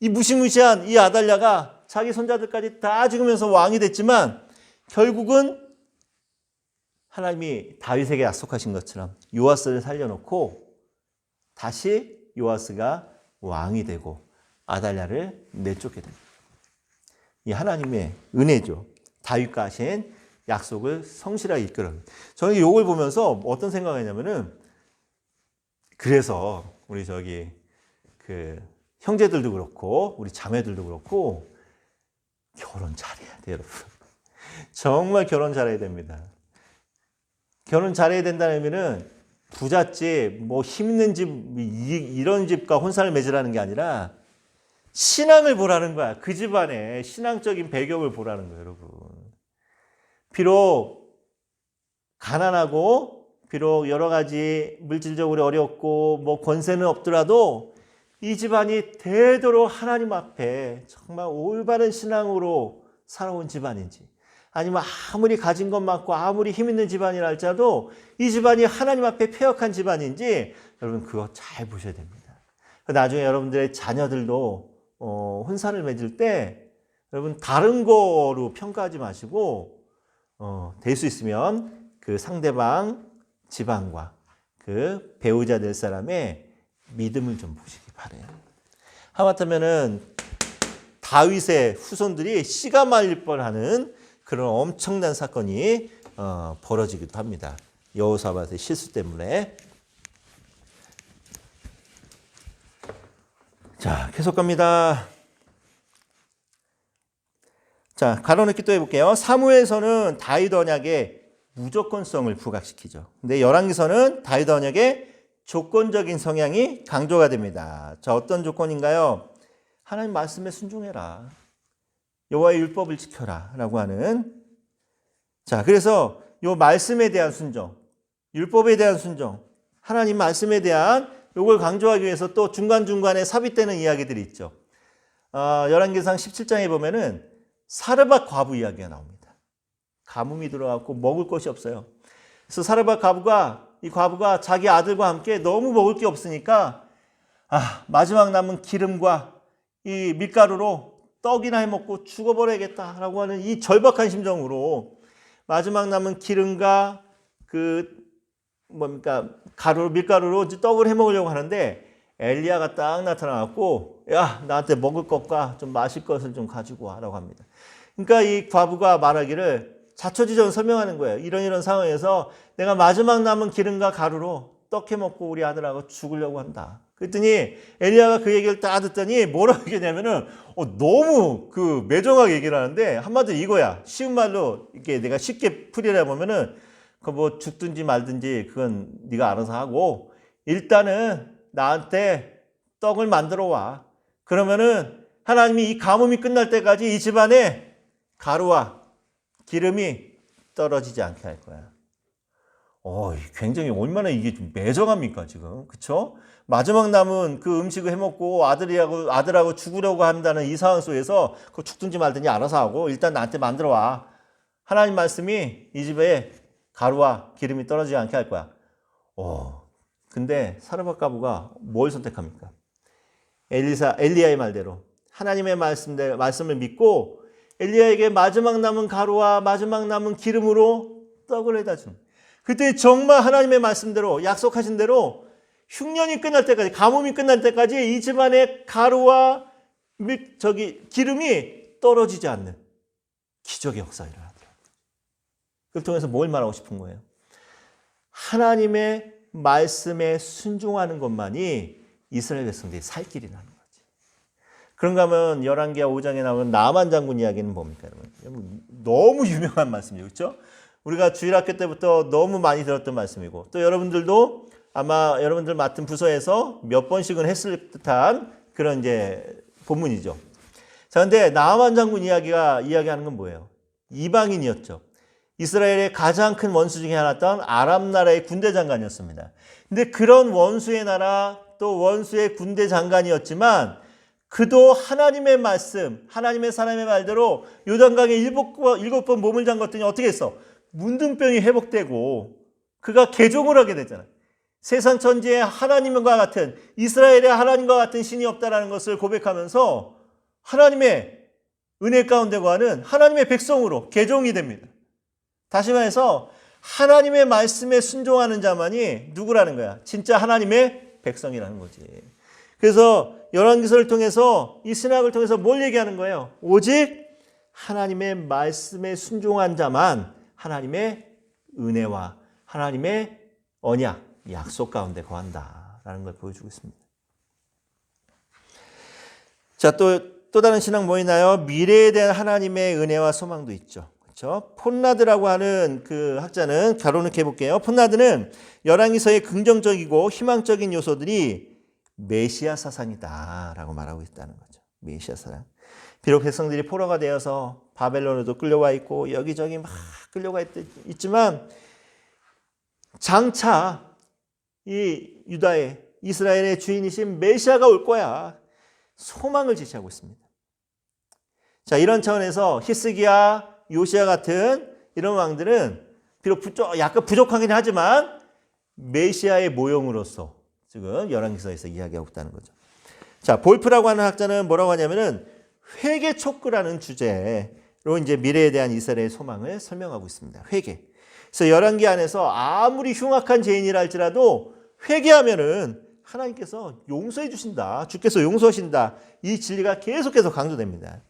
이 무시무시한 이 아달랴가 자기 손자들까지 다 죽으면서 왕이 됐지만 결국은 하나님이 다윗에게 약속하신 것처럼 요아스를 살려놓고 다시 요아스가 왕이 되고 아달랴를 내쫓게 됩니다. 이 하나님의 은혜죠. 다윗과 하신 약속을 성실하게 이끌어요. 저는 이걸 보면서 어떤 생각을 했냐면은 그래서 우리 그 형제들도 그렇고 우리 자매들도 그렇고 결혼 잘해야 돼요, 여러분. 정말 결혼 잘해야 됩니다. 결혼 잘해야 된다는 의미는 부잣집, 힘 있는 집, 이런 집과 혼사를 맺으라는 게 아니라 신앙을 보라는 거야. 그 집안의 신앙적인 배경을 보라는 거예요, 여러분. 비록 가난하고 비록 여러 가지 물질적으로 어렵고 뭐 권세는 없더라도 이 집안이 되도록 하나님 앞에 정말 올바른 신앙으로 살아온 집안인지, 아니면 아무리 가진 것 많고 아무리 힘 있는 집안이라 할지라도 이 집안이 하나님 앞에 패역한 집안인지 여러분 그거 잘 보셔야 됩니다. 나중에 여러분들의 자녀들도 혼사를 맺을 때 여러분 다른 거로 평가하지 마시고 될 수 있으면 그 상대방 집안과 그 배우자 될 사람의 믿음을 좀 보시기 바래요. 하마터면은 다윗의 후손들이 씨가 말릴 뻔하는 그런 엄청난 사건이 벌어지기도 합니다. 여호사밧의 실수 때문에. 자, 계속 갑니다. 자, 가로넣기 또 해볼게요. 사무엘서는 다윗 언약에 무조건성을 부각시키죠. 근데 열왕기서는 다윗 언약에 조건적인 성향이 강조가 됩니다. 자, 어떤 조건인가요? 하나님 말씀에 순종해라. 여호와의 율법을 지켜라 라고 하는. 자, 그래서 이 말씀에 대한 순종, 율법에 대한 순종, 하나님 말씀에 대한 이걸 강조하기 위해서 또 중간중간에 삽입되는 이야기들이 있죠. 열왕기상 17장에 보면은 사르밧 과부 이야기가 나옵니다. 가뭄이 들어왔고 먹을 것이 없어요. 그래서 사르밧 이 과부가 자기 아들과 함께 너무 먹을 게 없으니까 마지막 남은 기름과 이 밀가루로 떡이나 해먹고 죽어버려야겠다라고 하는 이 절박한 심정으로 마지막 남은 기름과 밀가루로 떡을 해먹으려고 하는데 엘리야가 딱 나타나갖고 야, 나한테 먹을 것과 좀 마실 것을 좀 가지고 와라고 합니다. 그러니까 이 과부가 말하기를 자초지종 설명하는 거예요. 이런 상황에서 내가 마지막 남은 기름과 가루로 떡 해먹고 우리 아들하고 죽으려고 한다. 그랬더니 엘리야가 그 얘기를 딱 듣더니 뭐라고 얘기했냐면은 너무 매정하게 얘기를 하는데 한마디로 이거야. 쉬운 말로 이렇게 내가 쉽게 풀이를 해보면은 뭐 죽든지 말든지 그건 네가 알아서 하고 일단은 나한테 떡을 만들어 와. 그러면은 하나님이 이 가뭄이 끝날 때까지 이 집안에 가루와 기름이 떨어지지 않게 할 거야. 굉장히 얼마나 이게 좀 매정합니까 지금, 그렇죠? 마지막 남은 그 음식을 해먹고 아들하고 죽으려고 한다는 이 상황 속에서 그 죽든지 말든지 알아서 하고 일단 나한테 만들어 와. 하나님 말씀이 이 집에 가루와 기름이 떨어지지 않게 할 거야. 근데 사르밧 과부가 뭘 선택합니까? 엘리야의 말대로 하나님의 말씀을 믿고 엘리야에게 마지막 남은 가루와 마지막 남은 기름으로 떡을 해다 준. 그때 정말 하나님의 말씀대로 약속하신 대로 흉년이 끝날 때까지, 가뭄이 끝날 때까지 이 집안의 가루와 기름이 떨어지지 않는 기적의 역사가 일어나더라고요. 그걸 통해서 뭘 말하고 싶은 거예요? 하나님의 말씀에 순종하는 것만이 이스라엘 백성들이 살 길이라는 거지. 그런가 하면 열왕기하 5장에 나오는 나만 장군 이야기는 뭡니까, 여러분? 너무 유명한 말씀이죠, 그렇죠? 우리가 주일학교 때부터 너무 많이 들었던 말씀이고, 또 여러분들도 아마 여러분들 맡은 부서에서 몇 번씩은 했을 듯한 그런 이제 본문이죠. 자, 근데 나만 장군 이야기하는 건 뭐예요? 이방인이었죠. 이스라엘의 가장 큰 원수 중에 하나였던 아람 나라의 군대 장관이었습니다. 근데 그런 원수의 나라, 또 원수의 군대 장관이었지만 그도 하나님의 말씀, 하나님의 사람의 말대로 요단강에 7번 몸을 담갔더니 어떻게 했어? 문둥병이 회복되고 그가 개종을 하게 되잖아요. 세상 천지에 하나님과 같은, 이스라엘의 하나님과 같은 신이 없다라는 것을 고백하면서 하나님의 은혜 가운데 거하는 하나님의 백성으로 개종이 됩니다. 다시 말해서 하나님의 말씀에 순종하는 자만이 누구라는 거야? 진짜 하나님의 백성이라는 거지. 그래서 열왕기서를 통해서, 이 신학을 통해서 뭘 얘기하는 거예요? 오직 하나님의 말씀에 순종한 자만 하나님의 은혜와 하나님의 언약, 약속 가운데 거한다라는 걸 보여주고 있습니다. 자, 또 다른 신학 뭐 있나요? 미래에 대한 하나님의 은혜와 소망도 있죠. 그렇죠? 폰나드라고 하는 그 학자는 가로넣기 해볼게요. 폰나드는 열왕기서의 긍정적이고 희망적인 요소들이 메시아 사상이다라고 말하고 있다는 거죠. 메시아 사상. 비록 백성들이 포로가 되어서 바벨론에도 끌려와 있고 여기저기 막 끌려가 있지만 장차 이 유다의 이스라엘의 주인이신 메시아가 올 거야. 소망을 제시하고 있습니다. 자, 이런 차원에서 히스기야, 요시야 같은 이런 왕들은 비록 약간 부족하긴 하지만 메시아의 모형으로서 지금 열왕기서에서 이야기하고 있다는 거죠. 자, 볼프라고 하는 학자는 뭐라고 하냐면은 회개 촉구라는 주제로 이제 미래에 대한 이스라엘의 소망을 설명하고 있습니다. 회개. 그래서 열왕기 안에서 아무리 흉악한 죄인이라 할지라도 회개하면은 하나님께서 용서해 주신다. 주께서 용서하신다. 이 진리가 계속해서 강조됩니다.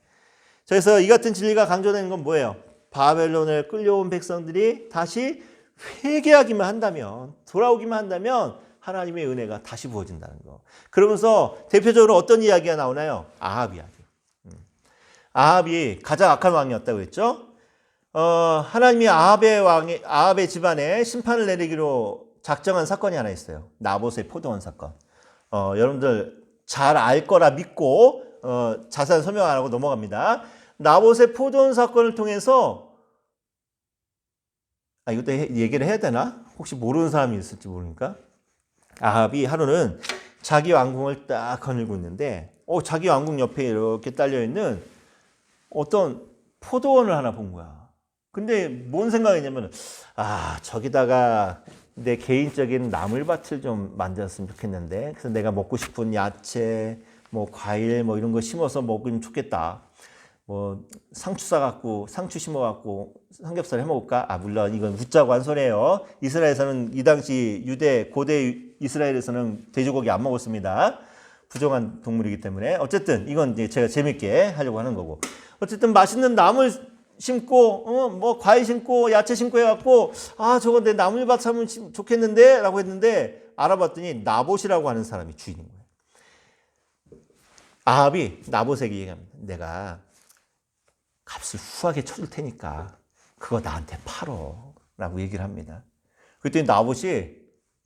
그래서 이 같은 진리가 강조되는 건 뭐예요? 바벨론을 끌려온 백성들이 다시 회개하기만 한다면, 돌아오기만 한다면 하나님의 은혜가 다시 부어진다는 거. 그러면서 대표적으로 어떤 이야기가 나오나요? 아합 이야기. 아합이 가장 악한 왕이었다고 했죠. 하나님이 아합의 집안에 심판을 내리기로 작정한 사건이 하나 있어요. 나봇의 포도원 사건. 여러분들 잘 알 거라 믿고 자세한 설명 안 하고 넘어갑니다. 나봇의 포도원 사건을 통해서 이것도 얘기를 해야 되나? 혹시 모르는 사람이 있을지 모르니까. 아합이 하루는 자기 왕궁을 딱 거닐고 있는데 자기 왕궁 옆에 이렇게 딸려있는 어떤 포도원을 하나 본 거야. 근데 뭔 생각이냐면 저기다가 내 개인적인 나물밭을 좀 만들었으면 좋겠는데 그래서 내가 먹고 싶은 야채, 뭐 과일 뭐 이런 거 심어서 먹으면 좋겠다. 뭐 상추 심어갖고 삼겹살 해먹을까? 물론 이건 웃자고 한 소리예요. 이스라엘에서는 이 당시 고대 이스라엘에서는 돼지고기 안 먹었습니다. 부정한 동물이기 때문에. 어쨌든 이건 이제 제가 재밌게 하려고 하는 거고. 어쨌든 맛있는 나물 심고 뭐 과일 심고 야채 심고 해갖고 저거 내 나물밭 하면 좋겠는데 라고 했는데 알아봤더니 나봇이라고 하는 사람이 주인인 거예요. 아합이 나봇에게 얘기합니다. 내가 값을 후하게 쳐줄 테니까 그거 나한테 팔어 라고 얘기를 합니다. 그랬더니 나봇이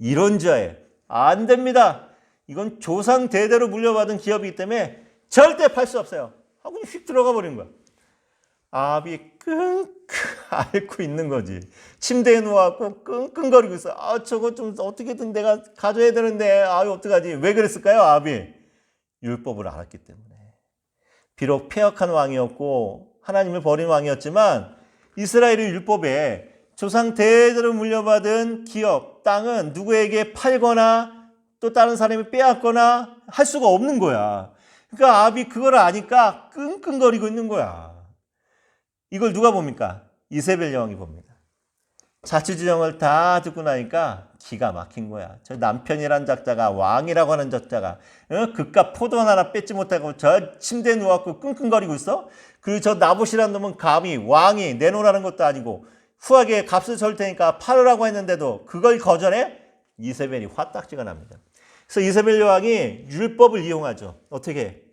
이런 자에 안 됩니다. 이건 조상 대대로 물려받은 기업이기 때문에 절대 팔 수 없어요 하고 휙 들어가 버린 거야. 아합이 끙끙 앓고 있는 거지. 침대에 누워갖고 끙끙거리고 있어. 저거 좀 어떻게든 내가 가져야 되는데 어떡하지? 왜 그랬을까요? 아합이 율법을 알았기 때문에. 비록 패역한 왕이었고 하나님을 버린 왕이었지만 이스라엘의 율법에 조상 대대로 물려받은 기업, 땅은 누구에게 팔거나 또 다른 사람이 빼앗거나 할 수가 없는 거야. 그러니까 아합이 그걸 아니까 끙끙거리고 있는 거야. 이걸 누가 봅니까? 이세벨 여왕이 봅니다. 자초지종을 다 듣고 나니까 기가 막힌 거야. 저 남편이란 작자가, 왕이라고 하는 작자가 그깟 포도원 하나 뺏지 못하고 저 침대에 누워갖고 끙끙거리고 있어? 그리고 저 나봇이라는 놈은 감히 왕이 내놓으라는 것도 아니고 후하게 값을 줄 테니까 팔으라고 했는데도 그걸 거절해? 이세벨이 화딱지가 납니다. 그래서 이세벨 여왕이 율법을 이용하죠. 어떻게?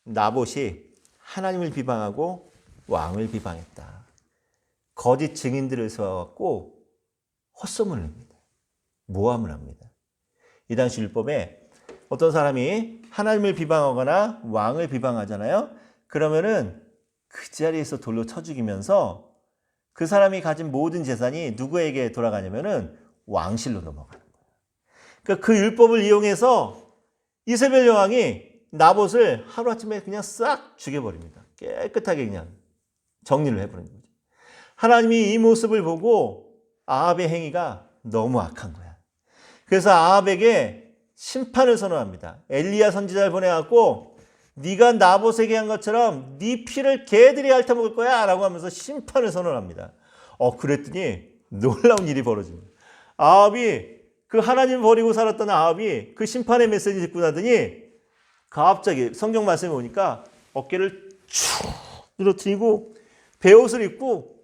나봇이 하나님을 비방하고 왕을 비방했다. 거짓 증인들을 세워갖고 헛소문을 냅니다. 모함을 합니다. 이 당시 율법에 어떤 사람이 하나님을 비방하거나 왕을 비방하잖아요. 그러면은 그 자리에서 돌로 쳐 죽이면서 그 사람이 가진 모든 재산이 누구에게 돌아가냐면은 왕실로 넘어가는 거예요. 그러니까 그 율법을 이용해서 이세벨 여왕이 나봇을 하루아침에 그냥 싹 죽여버립니다. 깨끗하게 그냥 정리를 해버리는 거죠. 하나님이 이 모습을 보고 아합의 행위가 너무 악한 거야. 그래서 아합에게 심판을 선언합니다. 엘리야 선지자를 보내갖고 네가 나봇에게 한 것처럼 네 피를 개들이 핥아먹을 거야 라고 하면서 심판을 선언합니다. 그랬더니 놀라운 일이 벌어집니다. 아합이 그 하나님을 버리고 살았던 아합이 그 심판의 메시지 듣고 나더니 갑자기 성경 말씀에 보니까 어깨를 쭉 늘어뜨리고 베옷을 입고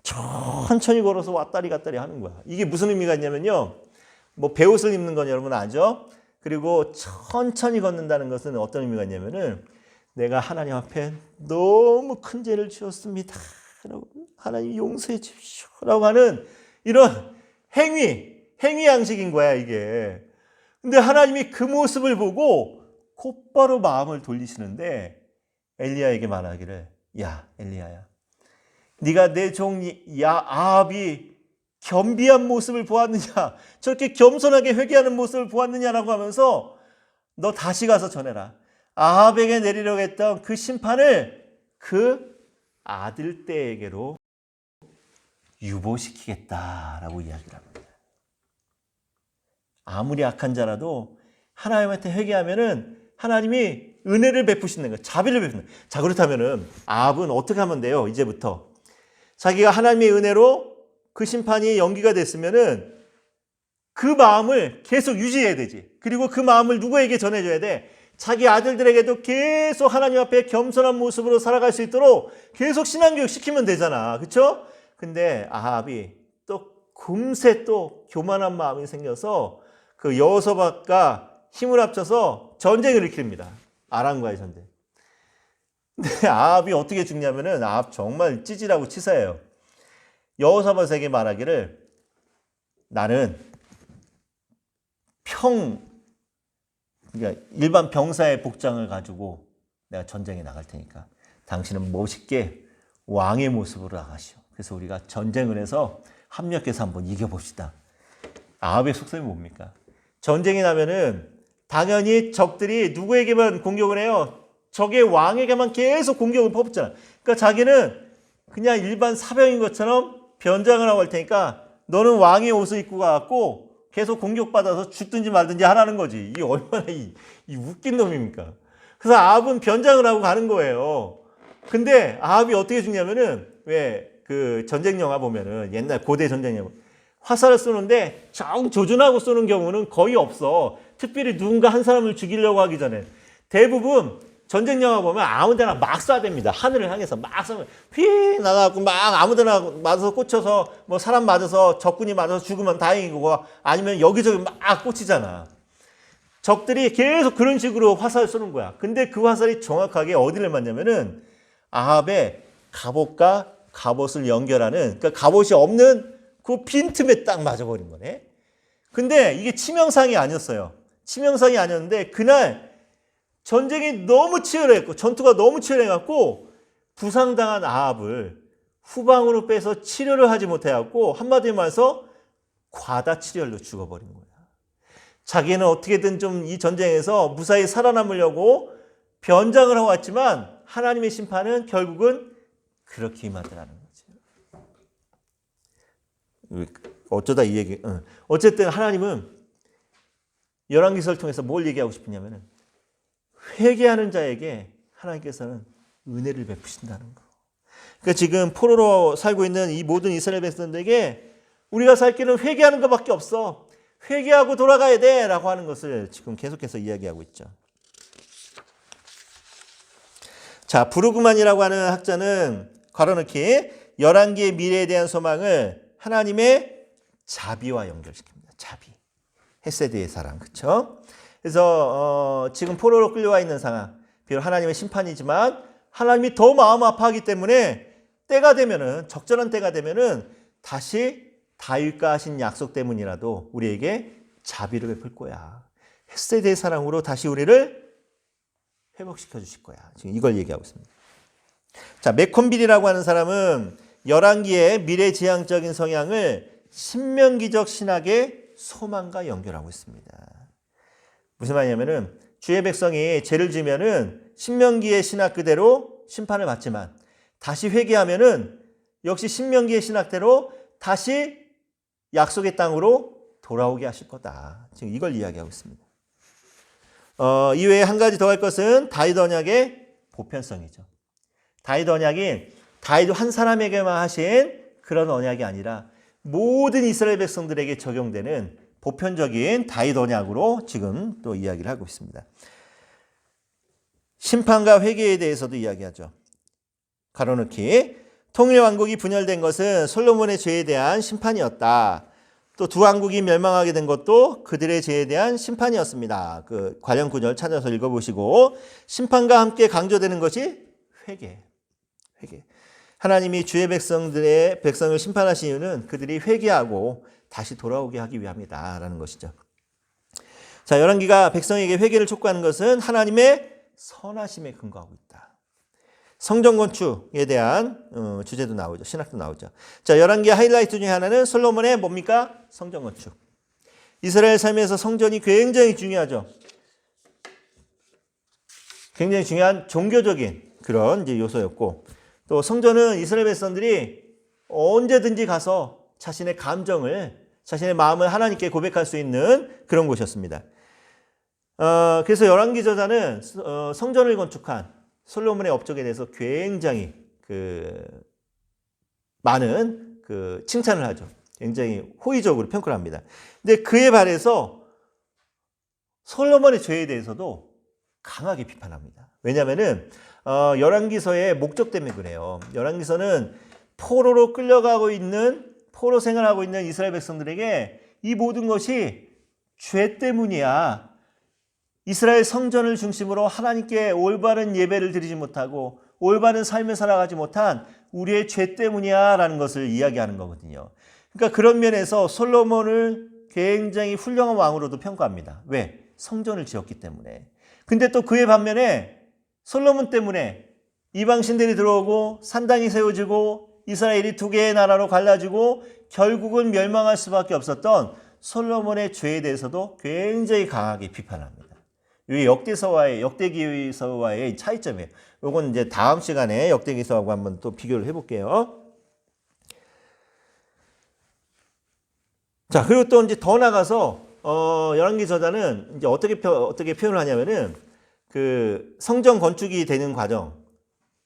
천천히 걸어서 왔다리 갔다리 하는 거야. 이게 무슨 의미가 있냐면요. 뭐 베옷을 입는 건 여러분 아죠? 그리고 천천히 걷는다는 것은 어떤 의미가 있냐면은 내가 하나님 앞에 너무 큰 죄를 지었습니다. 하나님 용서해 주십시오. 라고 하는 이런 행위 양식인 거야, 이게. 근데 하나님이 그 모습을 보고 곧바로 마음을 돌리시는데 엘리야에게 말하기를 야 엘리야야 네가 내 종 아합이 겸비한 모습을 보았느냐 저렇게 겸손하게 회개하는 모습을 보았느냐라고 하면서 너 다시 가서 전해라. 아합에게 내리려고 했던 그 심판을 그 아들 떼에게로 유보시키겠다라고 이야기를 합니다. 아무리 악한 자라도 하나님한테 회개하면은 하나님이 은혜를 베푸시는 거예요. 자비를 베푸는 거예요. 자 그렇다면은 아합은 어떻게 하면 돼요? 이제부터 자기가 하나님의 은혜로 그 심판이 연기가 됐으면은 그 마음을 계속 유지해야 되지. 그리고 그 마음을 누구에게 전해줘야 돼? 자기 아들들에게도 계속 하나님 앞에 겸손한 모습으로 살아갈 수 있도록 계속 신앙교육 시키면 되잖아. 그렇죠? 근데 아합이 또 금세 또 교만한 마음이 생겨서 그 여호사밧과 힘을 합쳐서 전쟁을 일으킵니다. 아람과의 전쟁. 근데 아합이 어떻게 죽냐면은 아합 정말 찌질하고 치사해요. 여호사밧에게 말하기를 나는 그러니까 일반 병사의 복장을 가지고 내가 전쟁에 나갈 테니까 당신은 멋있게 왕의 모습으로 나가시오. 그래서 우리가 전쟁을 해서 합력해서 한번 이겨봅시다. 아합의 속셈이 뭡니까? 전쟁이 나면은 당연히 적들이 누구에게만 공격을 해요? 적의 왕에게만 계속 공격을 퍼붓잖아. 그러니까 자기는 그냥 일반 사병인 것처럼 변장을 하고 할 테니까 너는 왕의 옷을 입고 가갖고 계속 공격받아서 죽든지 말든지 하라는 거지. 이게 얼마나 이 웃긴 놈입니까? 그래서 아합은 변장을 하고 가는 거예요. 근데 아합이 어떻게 죽냐면은 왜 그 전쟁 영화 보면은 옛날 고대 전쟁 영화 화살을 쏘는데 정 조준하고 쏘는 경우는 거의 없어. 특별히 누군가 한 사람을 죽이려고 하기 전에 대부분 전쟁 영화 보면 아무데나 막 쏴댑니다. 하늘을 향해서 막 쏘면 휙 날아가고 막 아무데나 맞아서 꽂혀서 뭐 사람 맞아서 적군이 맞아서 죽으면 다행이고 아니면 여기저기 막 꽂히잖아. 적들이 계속 그런 식으로 화살을 쏘는 거야. 근데 그 화살이 정확하게 어디를 맞냐면은 아합의 갑옷과 갑옷을 연결하는 그러니까 갑옷이 없는 그 빈틈에 딱 맞아버린 거네. 근데 이게 치명상이 아니었어요. 치명상이 아니었는데 그날 전쟁이 너무 치열했고 전투가 너무 치열해갖고 부상당한 아합을 후방으로 빼서 치료를 하지 못해갖고 한마디로 말해서 과다치열로 죽어버린 거야. 자기는 어떻게든 좀 이 전쟁에서 무사히 살아남으려고 변장을 하고 왔지만 하나님의 심판은 결국은 그렇게 임하더라는 거지. 어쩌다 이 얘기. 어쨌든 하나님은 열왕기서를 통해서 뭘 얘기하고 싶으냐면은 회개하는 자에게 하나님께서는 은혜를 베푸신다는 거. 그러니까 지금 포로로 살고 있는 이 모든 이스라엘 백성들에게 우리가 살 길은 회개하는 것밖에 없어. 회개하고 돌아가야 돼 라고 하는 것을 지금 계속해서 이야기하고 있죠. 자, 부르그만이라고 하는 학자는 괄호넣기 열왕기의 미래에 대한 소망을 하나님의 자비와 연결시킵니다. 자비. 헤세드의 사랑. 그렇죠? 그래서 지금 포로로 끌려와 있는 상황. 비록 하나님의 심판이지만 하나님이 더 마음 아파하기 때문에 때가 되면은 적절한 때가 되면은 다시 다윗과 하신 약속 때문이라도 우리에게 자비를 베풀 거야. 헤세드의 사랑으로 다시 우리를 회복시켜 주실 거야. 지금 이걸 얘기하고 있습니다. 자, 맥콘빌이라고 하는 사람은 열왕기의 미래지향적인 성향을 신명기적 신학의 소망과 연결하고 있습니다. 무슨 말이냐면은 주의 백성이 죄를 지으면은 신명기의 신학 그대로 심판을 받지만 다시 회개하면은 역시 신명기의 신학대로 다시 약속의 땅으로 돌아오게 하실 거다. 지금 이걸 이야기하고 있습니다. 이외에 한 가지 더 할 것은 다윗 언약의 보편성이죠. 다윗 언약이 다윗 한 사람에게만 하신 그런 언약이 아니라 모든 이스라엘 백성들에게 적용되는 보편적인 다윗 언약으로 지금 또 이야기를 하고 있습니다. 심판과 회개에 대해서도 이야기하죠. 가로넣기 통일 왕국이 분열된 것은 솔로몬의 죄에 대한 심판이었다. 또 두 왕국이 멸망하게 된 것도 그들의 죄에 대한 심판이었습니다. 그 관련 구절 찾아서 읽어보시고 심판과 함께 강조되는 것이 회개. 하나님이 주의 백성을 심판하신 이유는 그들이 회개하고 다시 돌아오게 하기 위함이다라는 것이죠. 자, 열왕기가 백성에게 회개를 촉구하는 것은 하나님의 선하심에 근거하고 있다. 성전 건축에 대한 주제도 나오죠. 신학도 나오죠. 자, 열왕기 하이라이트 중에 하나는 솔로몬의 뭡니까? 성전 건축. 이스라엘 삶에서 성전이 굉장히 중요하죠. 굉장히 중요한 종교적인 그런 이제 요소였고, 또 성전은 이스라엘 백성들이 언제든지 가서 자신의 감정을, 자신의 마음을 하나님께 고백할 수 있는 그런 곳이었습니다. 그래서 열왕기 저자는 성전을 건축한 솔로몬의 업적에 대해서 굉장히 많은 칭찬을 하죠. 굉장히 호의적으로 평가를 합니다. 근데 그에 반해서 솔로몬의 죄에 대해서도 강하게 비판합니다. 왜냐하면은 열왕기서의 목적 때문에 그래요. 열왕기서는 포로로 끌려가고 있는, 포로 생활하고 있는 이스라엘 백성들에게 이 모든 것이 죄 때문이야. 이스라엘 성전을 중심으로 하나님께 올바른 예배를 드리지 못하고 올바른 삶을 살아가지 못한 우리의 죄 때문이야 라는 것을 이야기하는 거거든요. 그러니까 그런 면에서 솔로몬을 굉장히 훌륭한 왕으로도 평가합니다. 왜? 성전을 지었기 때문에. 근데 또 그의 반면에 솔로몬 때문에 이방 신들이 들어오고 산당이 세워지고 이스라엘이 두 개의 나라로 갈라지고 결국은 멸망할 수밖에 없었던 솔로몬의 죄에 대해서도 굉장히 강하게 비판합니다. 이 역대기서와의 차이점이에요. 이건 이제 다음 시간에 역대기서하고 한번 또 비교를 해볼게요. 자, 그리고 또 이제 더 나가서 열왕기 저자는 이제 어떻게 표현을 하냐면은 성전 건축이 되는 과정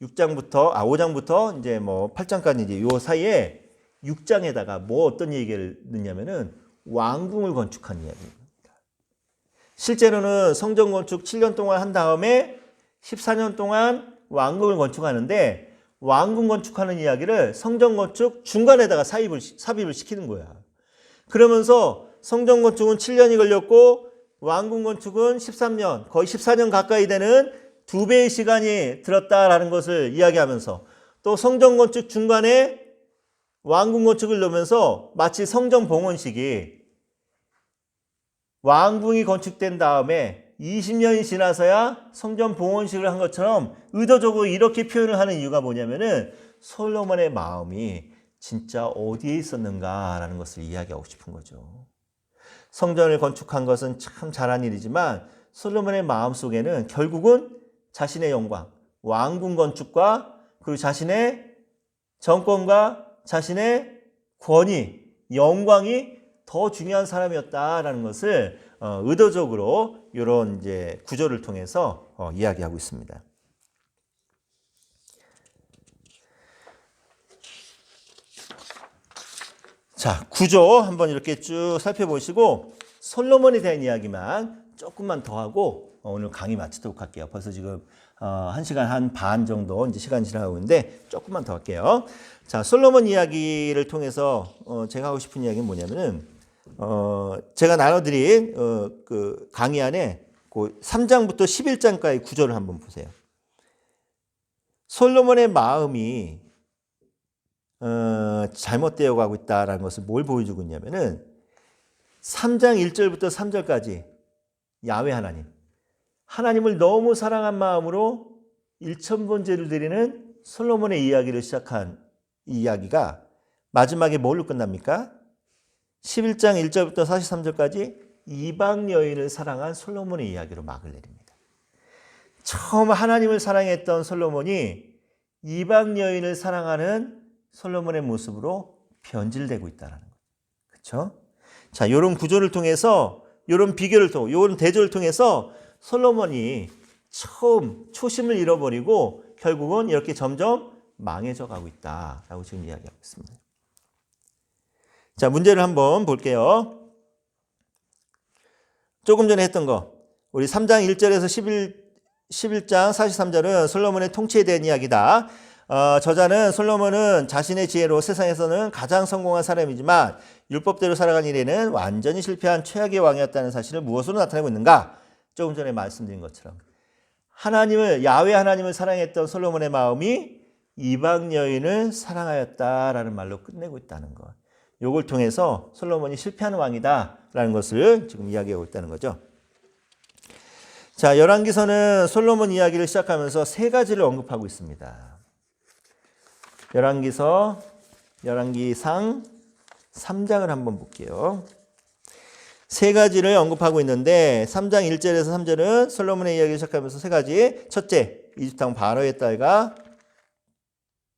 5장부터 이제 뭐 8장까지 이제 요 사이에 6장에다가 뭐 어떤 얘기를 넣냐면은 왕궁을 건축한 이야기입니다. 실제로는 성전 건축 7년 동안 한 다음에 14년 동안 왕궁을 건축하는데 왕궁 건축하는 이야기를 성전 건축 중간에다가 삽입을 시키는 거야. 그러면서 성전 건축은 7년이 걸렸고 왕궁 건축은 13년, 거의 14년 가까이 되는 2배의 시간이 들었다라는 것을 이야기하면서 또 성전 건축 중간에 왕궁 건축을 넣으면서 마치 성전 봉헌식이 왕궁이 건축된 다음에 20년이 지나서야 성전 봉헌식을 한 것처럼 의도적으로 이렇게 표현을 하는 이유가 뭐냐면은 솔로몬의 마음이 진짜 어디에 있었는가라는 것을 이야기하고 싶은 거죠. 성전을 건축한 것은 참 잘한 일이지만 솔로몬의 마음 속에는 결국은 자신의 영광, 왕궁 건축과 그리고 자신의 정권과 자신의 권위, 영광이 더 중요한 사람이었다라는 것을 의도적으로 이런 이제 구조를 통해서 이야기하고 있습니다. 자, 구조 한번 이렇게 쭉 살펴보시고 솔로몬에 대한 이야기만 조금만 더 하고 오늘 강의 마치도록 할게요. 벌써 지금 1시간 한 반 정도 이제 시간이 지나가고 있는데 조금만 더 할게요. 자, 솔로몬 이야기를 통해서 제가 하고 싶은 이야기는 뭐냐면은 제가 나눠드린 그 강의 안에 그 3장부터 11장까지 구조를 한번 보세요. 솔로몬의 마음이 잘못되어 가고 있다라는 것을 뭘 보여주고 있냐면은 3장 1절부터 3절까지 야훼 하나님을 너무 사랑한 마음으로 일천번제를 드리는 솔로몬의 이야기를 시작한 이 이야기가 마지막에 뭘로 끝납니까? 11장 1절부터 43절까지 이방 여인을 사랑한 솔로몬의 이야기로 막을 내립니다. 처음 하나님을 사랑했던 솔로몬이 이방 여인을 사랑하는 솔로몬의 모습으로 변질되고 있다는 거죠. 그렇죠? 자, 이런 구조를 통해서, 이런 비교를 통해서, 이런 대조를 통해서 솔로몬이 처음 초심을 잃어버리고 결국은 이렇게 점점 망해져 가고 있다라고 지금 이야기하고 있습니다. 자, 문제를 한번 볼게요. 조금 전에 했던 거, 우리 3장 1절에서 11장 43절은 솔로몬의 통치에 대한 이야기다. 저자는 솔로몬은 자신의 지혜로 세상에서는 가장 성공한 사람이지만 율법대로 살아간 일에는 완전히 실패한 최악의 왕이었다는 사실을 무엇으로 나타내고 있는가? 조금 전에 말씀드린 것처럼 야훼 하나님을 사랑했던 솔로몬의 마음이 이방 여인을 사랑하였다라는 말로 끝내고 있다는 것. 이걸 통해서 솔로몬이 실패하는 왕이다라는 것을 지금 이야기하고 있다는 거죠. 자, 열왕기서는 솔로몬 이야기를 시작하면서 세 가지를 언급하고 있습니다. 열왕기서, 열왕기상 3장을 한번 볼게요. 세 가지를 언급하고 있는데 3장 1절에서 3절은 솔로몬의 이야기를 시작하면서 세 가지. 첫째, 이집트 왕 바로의 딸과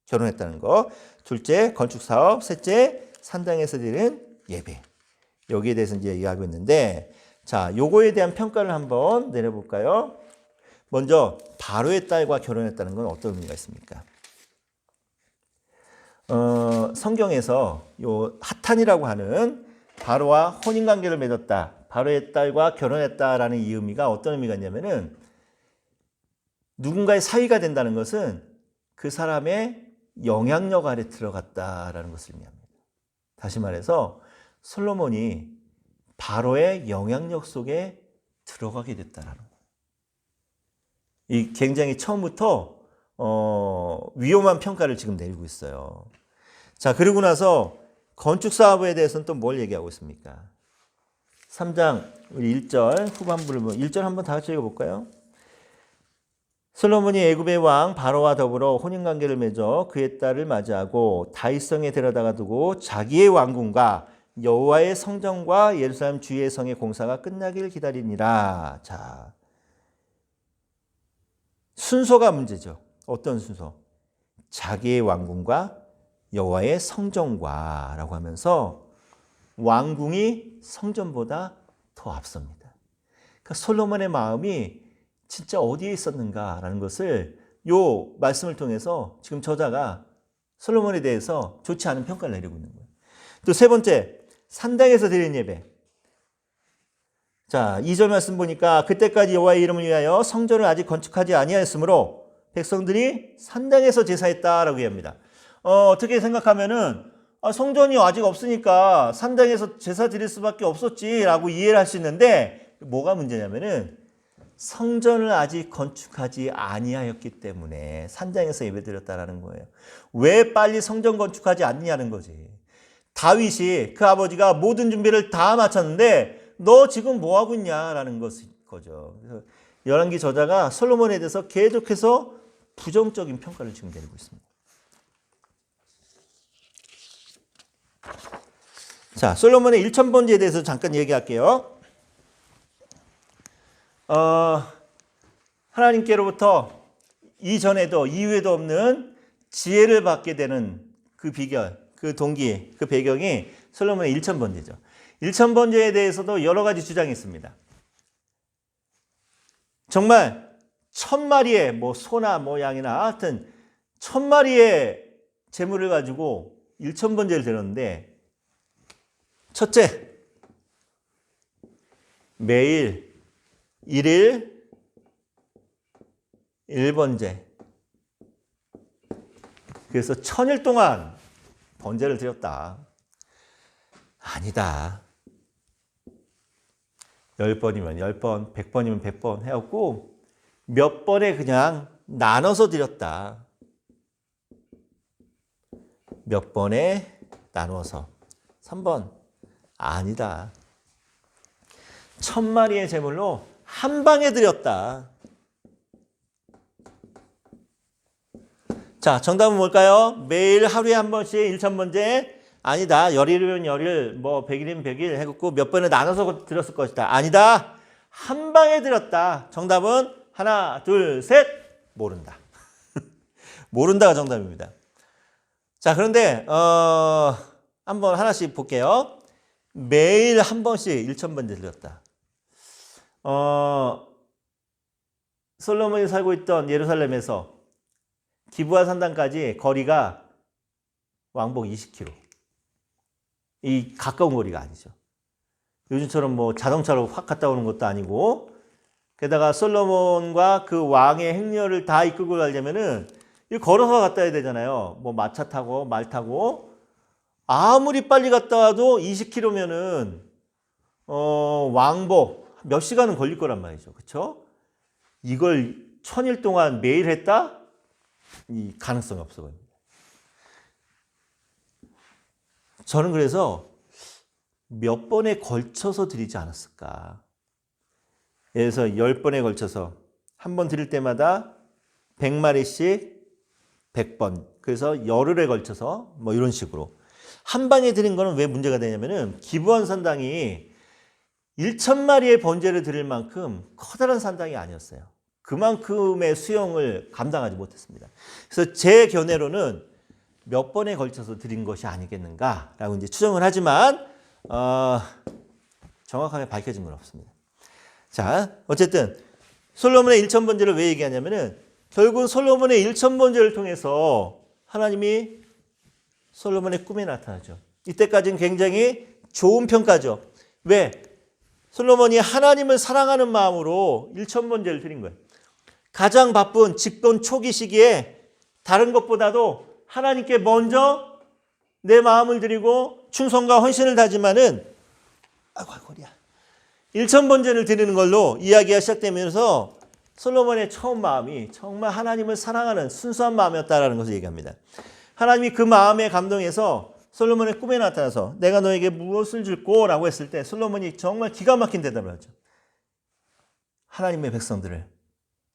결혼했다는 거. 둘째, 건축 사업. 셋째, 산당에서 드리는 예배. 여기에 대해서 이제 이야기하고 있는데, 자, 요거에 대한 평가를 한번 내려볼까요? 먼저 바로의 딸과 결혼했다는 건 어떤 의미가 있습니까? 성경에서 요 하탄이라고 하는 바로와 혼인 관계를 맺었다, 바로의 딸과 결혼했다라는 이 의미가 어떤 의미가 있냐면은, 누군가의 사위가 된다는 것은 그 사람의 영향력 아래 들어갔다라는 것을 의미합니다. 다시 말해서 솔로몬이 바로의 영향력 속에 들어가게 됐다라는 거예요. 이 굉장히 처음부터 위험한 평가를 지금 내리고 있어요. 자, 그리고 나서 건축 사업에 대해서는 또 뭘 얘기하고 있습니까? 3장 1절 후반부를 1절 한번 다 같이 읽어볼까요? 솔로몬이 애굽의 왕 바로와 더불어 혼인관계를 맺어 그의 딸을 맞이하고 다윗성에 데려다가 두고 자기의 왕궁과 여호와의 성전과 예루살렘 주의 성의 공사가 끝나기를 기다리니라. 자, 순서가 문제죠. 어떤 순서? 자기의 왕궁과 여호와의 성전과 라고 하면서 왕궁이 성전보다 더 앞섭니다. 그러니까 솔로몬의 마음이 진짜 어디에 있었는가라는 것을 요 말씀을 통해서 지금 저자가 솔로몬에 대해서 좋지 않은 평가를 내리고 있는 거예요. 또 세 번째, 산당에서 드리는 예배. 자, 2절 말씀 보니까 그때까지 여호와의 이름을 위하여 성전을 아직 건축하지 아니하였으므로 백성들이 산당에서 제사했다라고 얘기합니다. 어떻게 생각하면은 성전이 아직 없으니까 산당에서 제사 드릴 수밖에 없었지라고 이해를 할 수 있는데, 뭐가 문제냐면은 성전을 아직 건축하지 아니하였기 때문에 산당에서 예배드렸다라는 거예요. 왜 빨리 성전 건축하지 않느냐는 거지. 다윗이 그 아버지가 모든 준비를 다 마쳤는데 너 지금 뭐 하고 있냐라는 거죠. 그래서 열왕기 저자가 솔로몬에 대해서 계속해서 부정적인 평가를 지금 내리고 있습니다. 자, 솔로몬의 1000번제에 대해서 잠깐 얘기할게요. 하나님께로부터 이전에도 이후에도 없는 지혜를 받게 되는 그 비결, 그 동기, 그 배경이 솔로몬의 1000번제죠. 1000번제에 대해서도 여러 가지 주장이 있습니다. 정말 1000마리의 소나 양이나 하여튼 1000마리의 재물을 가지고 1000번제를 드렸는데, 첫째, 매일 1일 1번제. 그래서 1000일 동안 번제를 드렸다. 아니다. 10번이면 10번, 100번이면 100번 해갖고 몇 번에 그냥 나눠서 드렸다. 몇 번에 나눠서. 3번. 아니다. 1000마리의 제물로 한 방에 드렸다. 자, 정답은 뭘까요? 매일 하루에 한 번씩 1000번제. 아니다. 열일이면 열일, 100일이면 100일 해갖고 몇 번에 나눠서 드렸을 것이다. 아니다. 한 방에 드렸다. 정답은 하나, 둘, 셋. 모른다. 모른다가 정답입니다. 자, 그런데 한번 하나씩 볼게요. 매일 한 번씩 1000번제 드렸다. 솔로몬이 살고 있던 예루살렘에서 기브아 산당까지 거리가 왕복 20km. 이 가까운 거리가 아니죠. 요즘처럼 자동차로 확 갔다 오는 것도 아니고, 게다가 솔로몬과 그 왕의 행렬을 다 이끌고 가려면은 걸어서 갔다 와야 되잖아요. 마차 타고 말 타고. 아무리 빨리 갔다 와도 20km면은 왕복 몇 시간은 걸릴 거란 말이죠. 그렇죠? 이걸 1000일 동안 매일 했다? 이 가능성이 없어 보입니다. 저는 그래서 몇 번에 걸쳐서 드리지 않았을까. 예를 들어서 10번에 걸쳐서 한 번 드릴 때마다 100마리씩 100번. 그래서 열흘에 걸쳐서 뭐 이런 식으로. 한 방에 드린 거는 왜 문제가 되냐면은 기부한 산당이 1,000마리의 번제를 드릴 만큼 커다란 산당이 아니었어요. 그만큼의 수용을 감당하지 못했습니다. 그래서 제 견해로는 몇 번에 걸쳐서 드린 것이 아니겠는가라고 이제 추정을 하지만 정확하게 밝혀진 건 없습니다. 자, 어쨌든 솔로몬의 1,000번제를 왜 얘기하냐면은 결국 솔로몬의 1,000번제를 통해서 하나님이 솔로몬의 꿈에 나타나죠. 이때까지는 굉장히 좋은 평가죠. 왜? 솔로몬이 하나님을 사랑하는 마음으로 1,000번제를 드린 거예요. 가장 바쁜 집권 초기 시기에 다른 것보다도 하나님께 먼저 내 마음을 드리고 충성과 헌신을 다지만은 아이고 허리야. 1,000번제를 드리는 걸로 이야기가 시작되면서 솔로몬의 처음 마음이 정말 하나님을 사랑하는 순수한 마음이었다라는 것을 얘기합니다. 하나님이 그 마음에 감동해서 솔로몬의 꿈에 나타나서 내가 너에게 무엇을 줄꼬? 라고 했을 때 솔로몬이 정말 기가 막힌 대답을 하죠. 하나님의 백성들을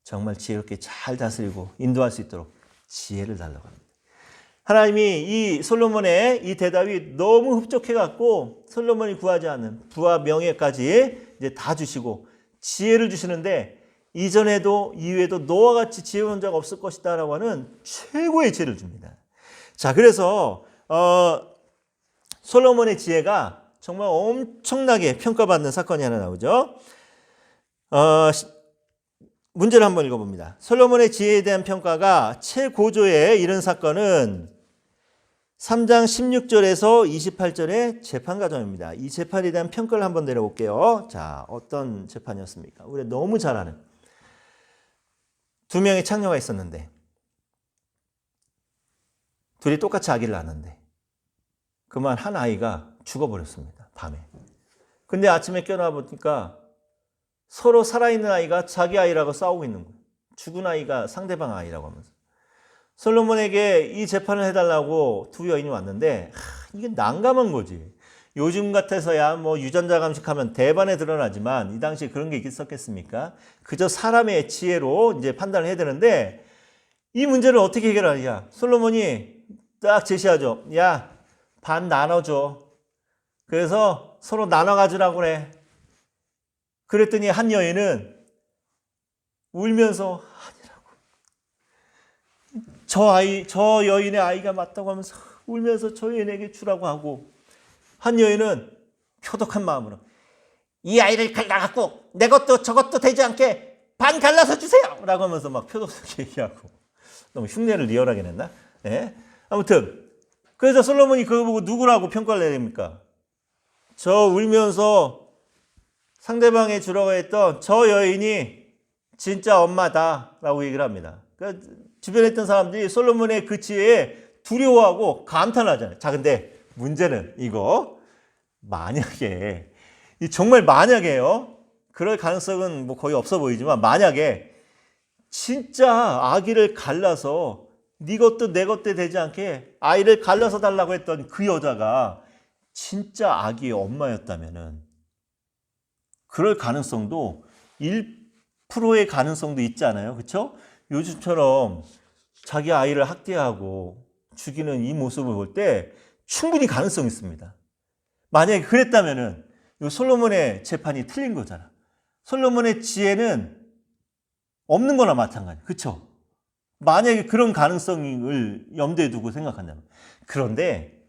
정말 지혜롭게 잘 다스리고 인도할 수 있도록 지혜를 달라고 합니다. 하나님이 이 솔로몬의 이 대답이 너무 흡족해갖고 솔로몬이 구하지 않는 부와 명예까지 이제 다 주시고 지혜를 주시는데 이전에도 이후에도 너와 같이 지혜로운 자가 없을 것이다 라고 하는 최고의 지혜를 줍니다. 자, 그래서 솔로몬의 지혜가 정말 엄청나게 평가받는 사건이 하나 나오죠. 문제를 한번 읽어봅니다. 솔로몬의 지혜에 대한 평가가 최고조에 이른 사건은 3장 16절에서 28절의 재판 과정입니다. 이 재판에 대한 평가를 한번 내려볼게요. 자, 어떤 재판이었습니까? 우리 너무 잘 아는 두 명의 창녀가 있었는데 둘이 똑같이 아기를 낳았는데 그만 한 아이가 죽어버렸습니다. 밤에. 근데 아침에 깨어나 보니까 서로 살아있는 아이가 자기 아이라고 싸우고 있는 거예요. 죽은 아이가 상대방 아이라고 하면서. 솔로몬에게 이 재판을 해달라고 두 여인이 왔는데 이게 난감한 거지. 요즘 같아서야 뭐 유전자 감식하면 대반에 드러나지만 이 당시에 그런 게 있었겠습니까? 그저 사람의 지혜로 이제 판단을 해야 되는데 이 문제를 어떻게 해결하냐? 솔로몬이 딱 제시하죠. 야, 반 나눠줘. 그래서 서로 나눠 가지라고 그래. 그랬더니 한 여인은 울면서 아니라고. 저 여인의 아이가 맞다고 하면서 울면서 저 여인에게 주라고 하고 한 여인은 표독한 마음으로 이 아이를 갈라갖고 내 것도 저것도 되지 않게 반 갈라서 주세요! 라고 하면서 막 표독스럽게 얘기하고 너무 흉내를 리얼하게 냈나? 네. 아무튼 그래서 솔로몬이 그거 보고 누구라고 평가를 내야 됩니까? 저 울면서 상대방에 주라고 했던 저 여인이 진짜 엄마다라고 얘기를 합니다. 그러니까 주변에 있던 사람들이 솔로몬의 그 지혜에 두려워하고 감탄하잖아요. 자, 근데 문제는 이거 만약에 정말 만약에요. 그럴 가능성은 뭐 거의 없어 보이지만 만약에 진짜 아기를 갈라서 네 것도 내 것도 되지 않게 아이를 갈라서 달라고 했던 그 여자가 진짜 아기의 엄마였다면은 그럴 가능성도 1%의 가능성도 있잖아요. 그렇죠? 요즘처럼 자기 아이를 학대하고 죽이는 이 모습을 볼 때 충분히 가능성이 있습니다. 만약에 그랬다면은 이 솔로몬의 재판이 틀린 거잖아. 솔로몬의 지혜는 없는 거나 마찬가지. 그렇죠? 만약에 그런 가능성을 염두에 두고 생각한다면. 그런데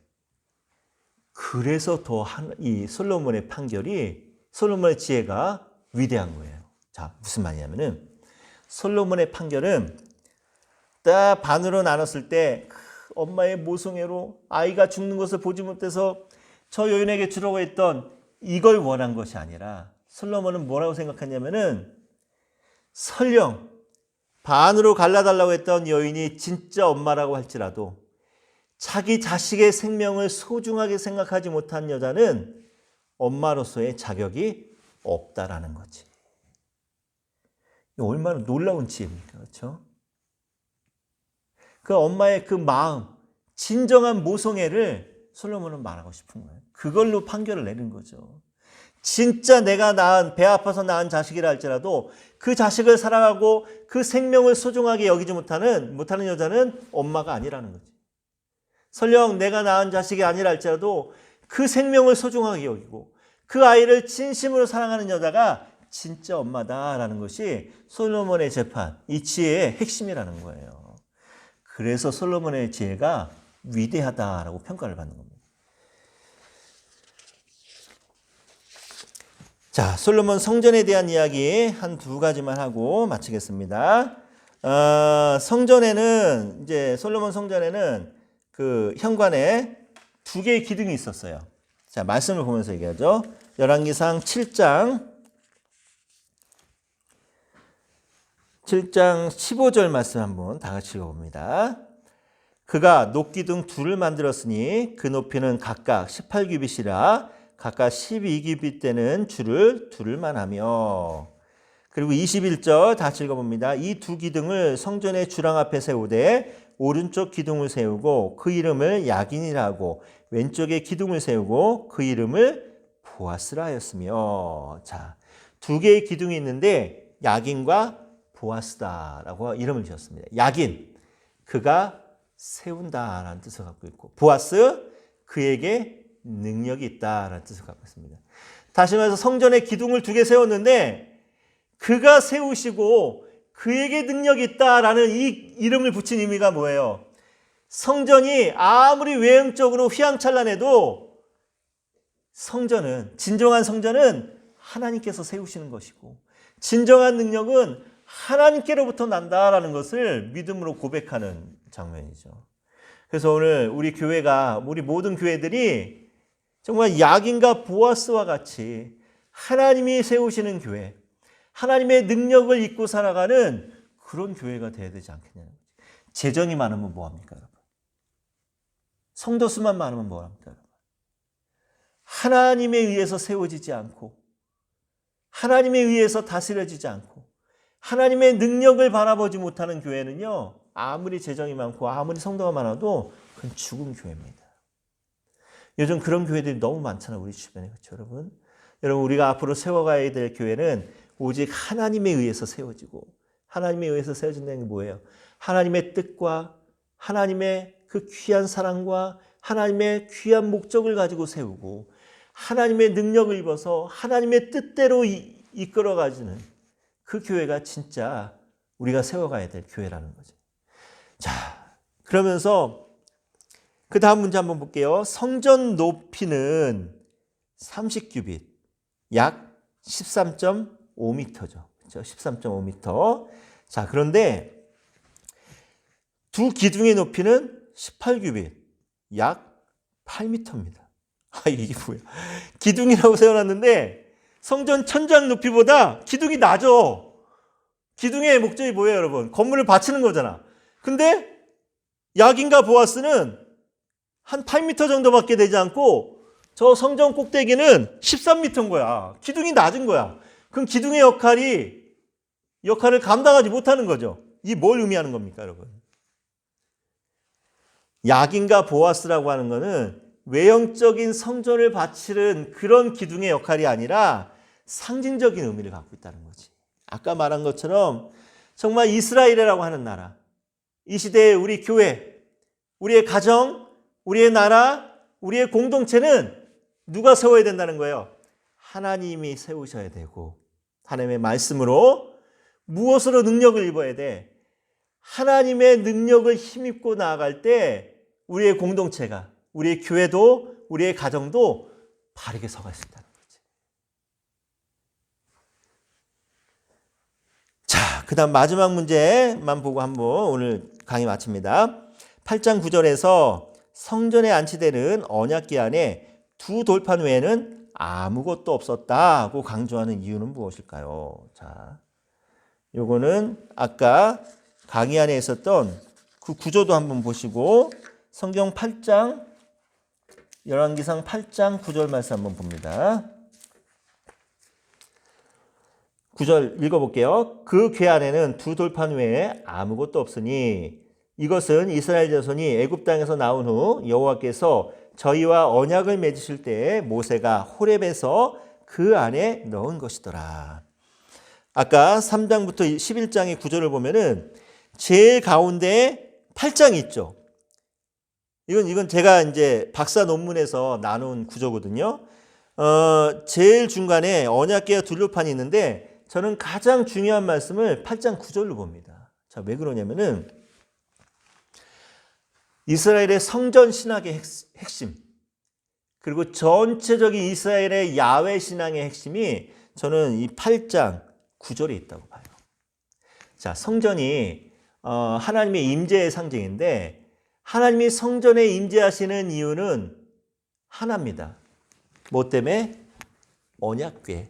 그래서 더 이 솔로몬의 판결이 솔로몬의 지혜가 위대한 거예요. 자, 무슨 말이냐면은 솔로몬의 판결은 딱 반으로 나눴을 때 엄마의 모성애로 아이가 죽는 것을 보지 못해서 저 여인에게 주라고 했던 이걸 원한 것이 아니라 솔로몬은 뭐라고 생각했냐면은 설령 반으로 갈라달라고 했던 여인이 진짜 엄마라고 할지라도 자기 자식의 생명을 소중하게 생각하지 못한 여자는 엄마로서의 자격이 없다라는 거지. 얼마나 놀라운 지혜입니까? 그렇죠? 그 엄마의 그 마음, 진정한 모성애를 솔로몬은 말하고 싶은 거예요. 그걸로 판결을 내는 거죠. 진짜 내가 낳은, 배 아파서 낳은 자식이라 할지라도 그 자식을 사랑하고 그 생명을 소중하게 여기지 못하는 여자는 엄마가 아니라는 거지. 설령 내가 낳은 자식이 아니라 할지라도 그 생명을 소중하게 여기고 그 아이를 진심으로 사랑하는 여자가 진짜 엄마다라는 것이 솔로몬의 재판, 이 지혜의 핵심이라는 거예요. 그래서 솔로몬의 지혜가 위대하다라고 평가를 받는 겁니다. 자, 솔로몬 성전에 대한 이야기 한 두 가지만 하고 마치겠습니다. 성전에는, 이제 솔로몬 성전에는 그 현관에 두 개의 기둥이 있었어요. 자, 말씀을 보면서 얘기하죠. 열왕기상 7장 15절 말씀 한번 다 같이 읽어봅니다. 그가 녹기둥 둘을 만들었으니 그 높이는 각각 18규빗이라 각각 12규빗 되는 줄을 두를만 하며. 그리고 21절 다시 읽어봅니다. 이 두 기둥을 성전의 주랑 앞에 세우되 오른쪽 기둥을 세우고 그 이름을 야긴이라 하고 왼쪽에 기둥을 세우고 그 이름을 보아스라 하였으며. 자, 두 개의 기둥이 있는데 야긴과 보아스다라고 이름을 지었습니다. 야긴, 그가 세운다라는 뜻을 갖고 있고, 보아스, 그에게 능력이 있다라는 뜻을 갖고 있습니다. 다시 말해서 성전에 기둥을 두 개 세웠는데 그가 세우시고 그에게 능력이 있다라는 이 이름을 붙인 의미가 뭐예요? 성전이 아무리 외형적으로 휘황찬란해도 성전은, 진정한 성전은 하나님께서 세우시는 것이고 진정한 능력은 하나님께로부터 난다라는 것을 믿음으로 고백하는 장면이죠. 그래서 오늘 우리 교회가, 우리 모든 교회들이 정말 야긴과 보아스와 같이 하나님이 세우시는 교회, 하나님의 능력을 잊고 살아가는 그런 교회가 되어야 되지 않겠냐는 거죠. 재정이 많으면 뭐합니까, 여러분? 성도 수만 많으면 뭐합니까, 여러분? 하나님에 의해서 세워지지 않고 하나님에 의해서 다스려지지 않고 하나님의 능력을 바라보지 못하는 교회는요, 아무리 재정이 많고 아무리 성도가 많아도 그건 죽은 교회입니다. 요즘 그런 교회들이 너무 많잖아요, 우리 주변에. 그렇죠, 여러분? 여러분, 우리가 앞으로 세워가야 될 교회는 오직 하나님에 의해서 세워지고, 하나님에 의해서 세워진다는 게 뭐예요? 하나님의 뜻과 하나님의 그 귀한 사랑과 하나님의 귀한 목적을 가지고 세우고 하나님의 능력을 입어서 하나님의 뜻대로 이끌어가지는 그 교회가 진짜 우리가 세워가야 될 교회라는 거죠. 자, 그러면서 그 다음 문제 한번 볼게요. 성전 높이는 30규빗, 약 13.5m죠. 그렇죠? 13.5m. 자, 그런데 두 기둥의 높이는 18규빗, 약 8m입니다. 아, 이게 뭐야? 기둥이라고 세워놨는데 성전 천장 높이보다 기둥이 낮아. 기둥의 목적이 뭐예요, 여러분? 건물을 받치는 거잖아. 근데 야긴과 보아스는 한 8m 정도밖에 되지 않고 저 성전 꼭대기는 13m인 거야. 기둥이 낮은 거야. 그럼 기둥의 역할을 감당하지 못하는 거죠. 이게 뭘 의미하는 겁니까, 여러분? 야긴과 보아스라고 하는 거는 외형적인 성전을 바치는 그런 기둥의 역할이 아니라 상징적인 의미를 갖고 있다는 거지. 아까 말한 것처럼 정말 이스라엘이라고 하는 나라, 이 시대의 우리 교회, 우리의 가정, 우리의 나라, 우리의 공동체는 누가 세워야 된다는 거예요? 하나님이 세우셔야 되고, 하나님의 말씀으로 무엇으로 능력을 입어야 돼? 하나님의 능력을 힘입고 나아갈 때 우리의 공동체가, 우리의 교회도, 우리의 가정도 바르게 서갈 수 있다는 거지. 자, 그 다음 마지막 문제만 보고 한번 오늘 강의 마칩니다. 8장 9절에서 성전에 안치되는 언약궤 안에 두 돌판 외에는 아무것도 없었다고 강조하는 이유는 무엇일까요? 자, 요거는 아까 강의 안에 있었던 그 구조도 한번 보시고 성경 8장, 열왕기상 8장 9절 말씀 한번 봅니다. 9절 읽어볼게요. 그 궤 안에는 두 돌판 외에 아무것도 없으니 이것은 이스라엘 자손이 애굽 땅에서 나온 후 여호와께서 저희와 언약을 맺으실 때에 모세가 호렙에서 그 안에 넣은 것이더라. 아까 3장부터 11장의 구절을 보면은 제일 가운데에 8장이 있죠. 이건 제가 이제 박사 논문에서 나눈 구조거든요. 제일 중간에 언약궤와 둘로판이 있는데 저는 가장 중요한 말씀을 8장 9절로 봅니다. 자, 왜 그러냐면은 이스라엘의 성전 신학의 핵심, 그리고 전체적인 이스라엘의 야훼 신앙의 핵심이 저는 이 8장 9절에 있다고 봐요. 자, 성전이 하나님의 임재의 상징인데 하나님이 성전에 임재하시는 이유는 하나입니다. 뭐 때문에? 언약궤.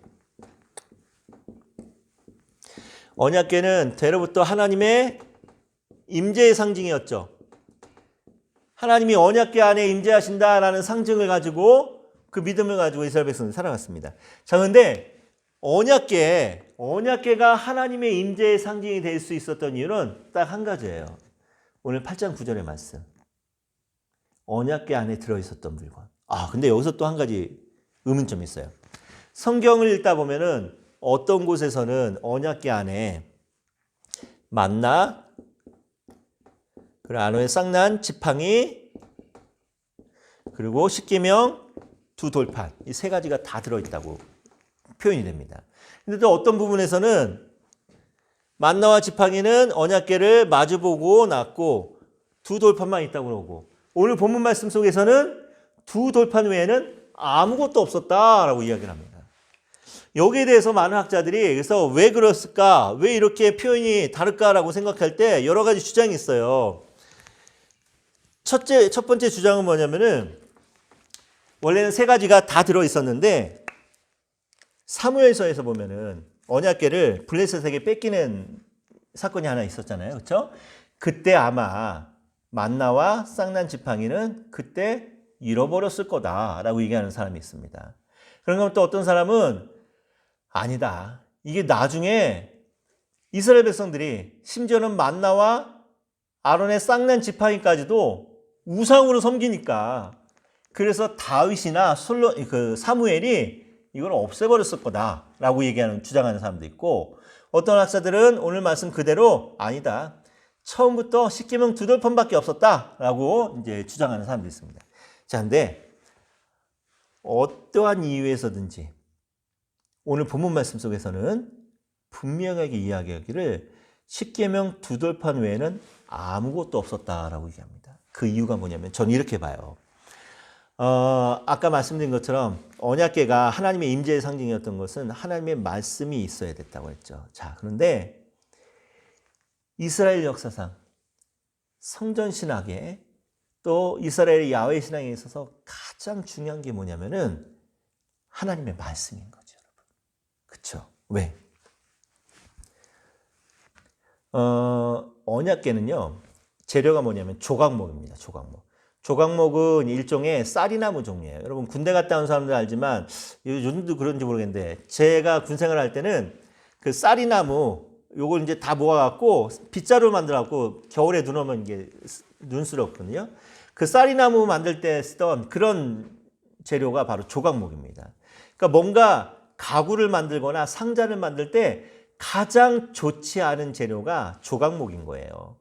언약궤는 대로부터 하나님의 임재의 상징이었죠. 하나님이 언약궤 안에 임재하신다라는 상징을 가지고 그 믿음을 가지고 이스라엘 백성들이 살아갔습니다. 자, 그런데 언약궤가 하나님의 임재의 상징이 될 수 있었던 이유는 딱 한 가지예요. 오늘 8장 9절의 말씀. 언약궤 안에 들어있었던 물건. 근데 여기서 또 한 가지 의문점이 있어요. 성경을 읽다 보면은 어떤 곳에서는 언약궤 안에 만나, 그리고 안에 쌍난 지팡이, 그리고 십계명, 두 돌판, 이 세 가지가 다 들어있다고 표현이 됩니다. 근데 또 어떤 부분에서는 만나와 지팡이는 언약궤를 마주보고 놨고 두 돌판만 있다고 그러고, 오늘 본문 말씀 속에서는 두 돌판 외에는 아무것도 없었다라고 이야기를 합니다. 여기에 대해서 많은 학자들이 그래서 왜 그랬을까, 왜 이렇게 표현이 다를까라고 생각할 때 여러 가지 주장이 있어요. 첫 번째 주장은 뭐냐면은 원래는 세 가지가 다 들어 있었는데 사무엘서에서 보면은 언약궤를 블레셋에게 뺏기는 사건이 하나 있었잖아요. 그렇죠? 그때 아마 만나와 쌍난 지팡이는 그때 잃어버렸을 거다라고 얘기하는 사람이 있습니다. 그런가 또 어떤 사람은 아니다. 이게 나중에 이스라엘 백성들이 심지어는 만나와 아론의 쌍난 지팡이까지도 우상으로 섬기니까 그래서 다윗이나 사무엘이 이걸 없애버렸을 거다라고 주장하는 사람도 있고, 어떤 학자들은 오늘 말씀 그대로 아니다. 처음부터 십계명 두 돌판밖에 없었다라고 이제 주장하는 사람도 있습니다. 자, 근데 어떠한 이유에서든지 오늘 본문 말씀 속에서는 분명하게 이야기하기를 십계명 두 돌판 외에는 아무것도 없었다라고 얘기합니다. 그 이유가 뭐냐면 저는 이렇게 봐요. 아까 말씀드린 것처럼 언약궤가 하나님의 임재의 상징이었던 것은 하나님의 말씀이 있어야 됐다고 했죠. 자, 그런데 이스라엘 역사상 성전 신학에 또 이스라엘의 야훼 신앙에 있어서 가장 중요한 게 뭐냐면은 하나님의 말씀인 거죠, 여러분. 그렇죠? 왜? 언약궤는요, 재료가 뭐냐면 조각목입니다. 조각목은 일종의 쌀이나무 종류예요. 여러분 군대 갔다 온 사람들 알지만 요즘도 그런지 모르겠는데 제가 군 생활할 때는 그 쌀이나무 요걸 이제 다 모아갖고 빗자루 만들어갖고 겨울에 눈 오면 이게 눈스럽거든요. 그 쌀이나무 만들 때 쓰던 그런 재료가 바로 조각목입니다. 그러니까 뭔가 가구를 만들거나 상자를 만들 때 가장 좋지 않은 재료가 조각목인 거예요.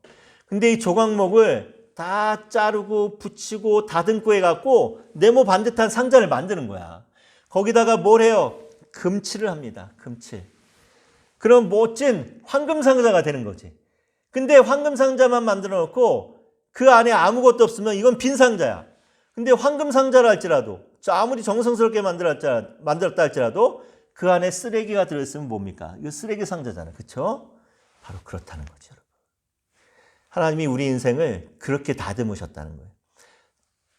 근데 이 조각목을 다 자르고 붙이고 다듬고 해갖고 네모 반듯한 상자를 만드는 거야. 거기다가 뭘 해요? 금칠을 합니다. 금칠. 그럼 멋진 황금 상자가 되는 거지. 근데 황금 상자만 만들어 놓고 그 안에 아무것도 없으면 이건 빈 상자야. 근데 황금 상자라 할지라도, 아무리 정성스럽게 만들었다 할지라도 그 안에 쓰레기가 들어있으면 뭡니까? 이거 쓰레기 상자잖아요. 그렇죠? 바로 그렇다는 거죠, 여러분. 하나님이 우리 인생을 그렇게 다듬으셨다는 거예요.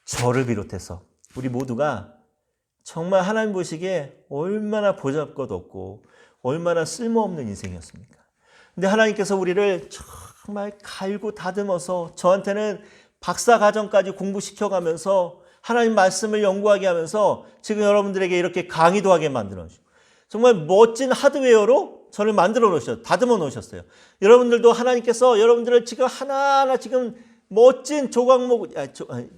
저를 비롯해서 우리 모두가 정말 하나님 보시기에 얼마나 보잘것없고 얼마나 쓸모없는 인생이었습니까? 근데 하나님께서 우리를 정말 갈고 다듬어서 저한테는 박사과정까지 공부시켜가면서 하나님 말씀을 연구하게 하면서 지금 여러분들에게 이렇게 강의도 하게 만들어 주시고 정말 멋진 하드웨어로 저를 만들어 놓으셨어요. 다듬어 놓으셨어요. 여러분들도 하나님께서 여러분들을 지금 하나하나 지금 멋진 조각목,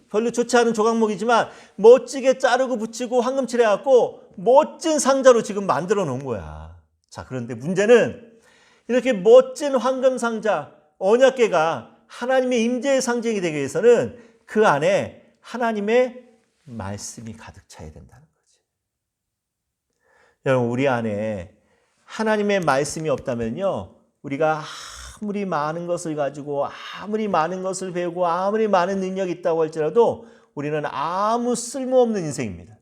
별로 좋지 않은 조각목이지만 멋지게 자르고 붙이고 황금칠 해갖고 멋진 상자로 지금 만들어 놓은 거야. 자, 그런데 문제는 이렇게 멋진 황금 상자, 언약궤가 하나님의 임재의 상징이 되기 위해서는 그 안에 하나님의 말씀이 가득 차야 된다는 거지. 여러분, 우리 안에 하나님의 말씀이 없다면요, 우리가 아무리 많은 것을 가지고 아무리 많은 것을 배우고 아무리 많은 능력이 있다고 할지라도 우리는 아무 쓸모없는 인생입니다.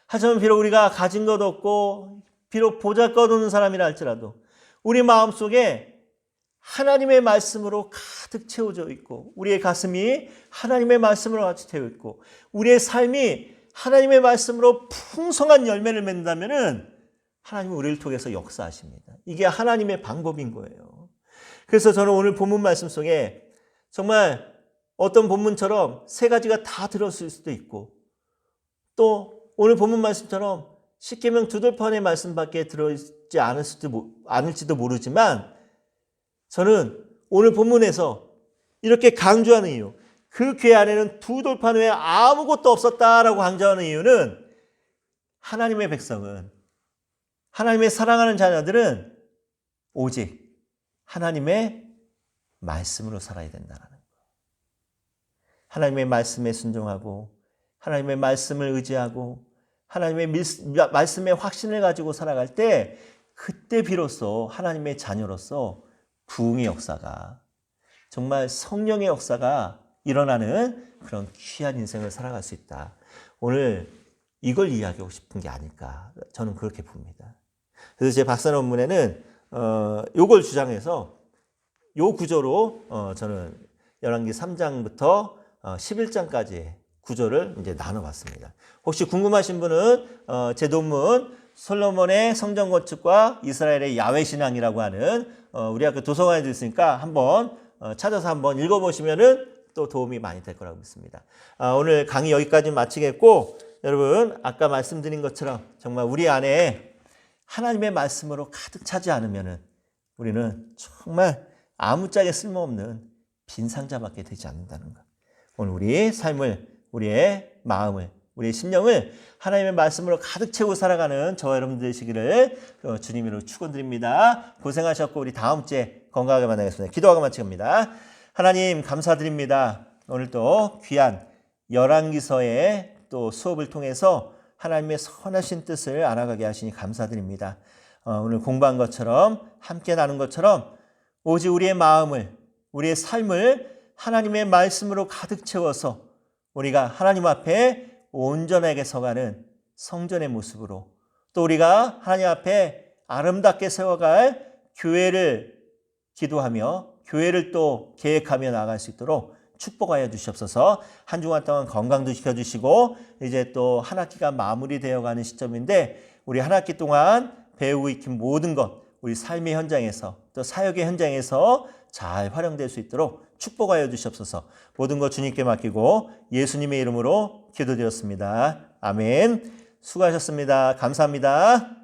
하지만 비록 우리가 가진 것 없고 비록 보잘것없는 사람이라 할지라도 우리 마음속에 하나님의 말씀으로 가득 채워져 있고 우리의 가슴이 하나님의 말씀으로 가득 채워 있고 우리의 삶이 하나님의 말씀으로 풍성한 열매를 맺는다면 하나님은 우리를 통해서 역사하십니다. 이게 하나님의 방법인 거예요. 그래서 저는 오늘 본문 말씀 속에 정말 어떤 본문처럼 세 가지가 다 들었을 수도 있고 또 오늘 본문 말씀처럼 십계명 두 돌판의 말씀밖에 들어있지 않을지도 모르지만 저는 오늘 본문에서 이렇게 강조하는 이유, 그 궤 안에는 두 돌판 외에 아무것도 없었다라고 강조하는 이유는 하나님의 백성은, 하나님의 사랑하는 자녀들은 오직 하나님의 말씀으로 살아야 된다는 거예요. 하나님의 말씀에 순종하고 하나님의 말씀을 의지하고 하나님의 말씀의 확신을 가지고 살아갈 때 그때 비로소 하나님의 자녀로서 부흥의 역사가, 정말 성령의 역사가 일어나는 그런 귀한 인생을 살아갈 수 있다. 오늘 이걸 이야기하고 싶은 게 아닐까, 저는 그렇게 봅니다. 그래서 제 박사 논문에는 요걸 주장해서 요 구조로 저는 열왕기 3장부터 11장까지의 구조를 이제 나눠봤습니다. 혹시 궁금하신 분은 제 논문 솔로몬의 성전 건축과 이스라엘의 야훼 신앙이라고 하는 우리 학교 도서관에 있으니까 한번 찾아서 한번 읽어보시면은 또 도움이 많이 될 거라고 믿습니다. 오늘 강의 여기까지 마치겠고, 여러분 아까 말씀드린 것처럼 정말 우리 안에 하나님의 말씀으로 가득 차지 않으면은 우리는 정말 아무짝에 쓸모없는 빈 상자밖에 되지 않는다는 것. 오늘 우리의 삶을, 우리의 마음을, 우리의 심령을 하나님의 말씀으로 가득 채우고 살아가는 저와 여러분들 되시기를 주님으로 축원드립니다. 고생하셨고 우리 다음 주에 건강하게 만나겠습니다. 기도하고 마치겠습니다. 하나님 감사드립니다. 오늘 또 귀한 열왕기서의 또 수업을 통해서 하나님의 선하신 뜻을 알아가게 하시니 감사드립니다. 오늘 공부한 것처럼 함께 나눈 것처럼 오직 우리의 마음을, 우리의 삶을 하나님의 말씀으로 가득 채워서 우리가 하나님 앞에 온전하게 서가는 성전의 모습으로, 또 우리가 하나님 앞에 아름답게 세워갈 교회를 기도하며 교회를 또 계획하며 나아갈 수 있도록 축복하여 주시옵소서. 한 주간 동안 건강도 지켜주시고 이제 또 한 학기가 마무리되어가는 시점인데 우리 한 학기 동안 배우고 익힌 모든 것 우리 삶의 현장에서 또 사역의 현장에서 잘 활용될 수 있도록 축복하여 주시옵소서. 모든 것 주님께 맡기고 예수님의 이름으로 기도드렸습니다. 아멘. 수고하셨습니다. 감사합니다.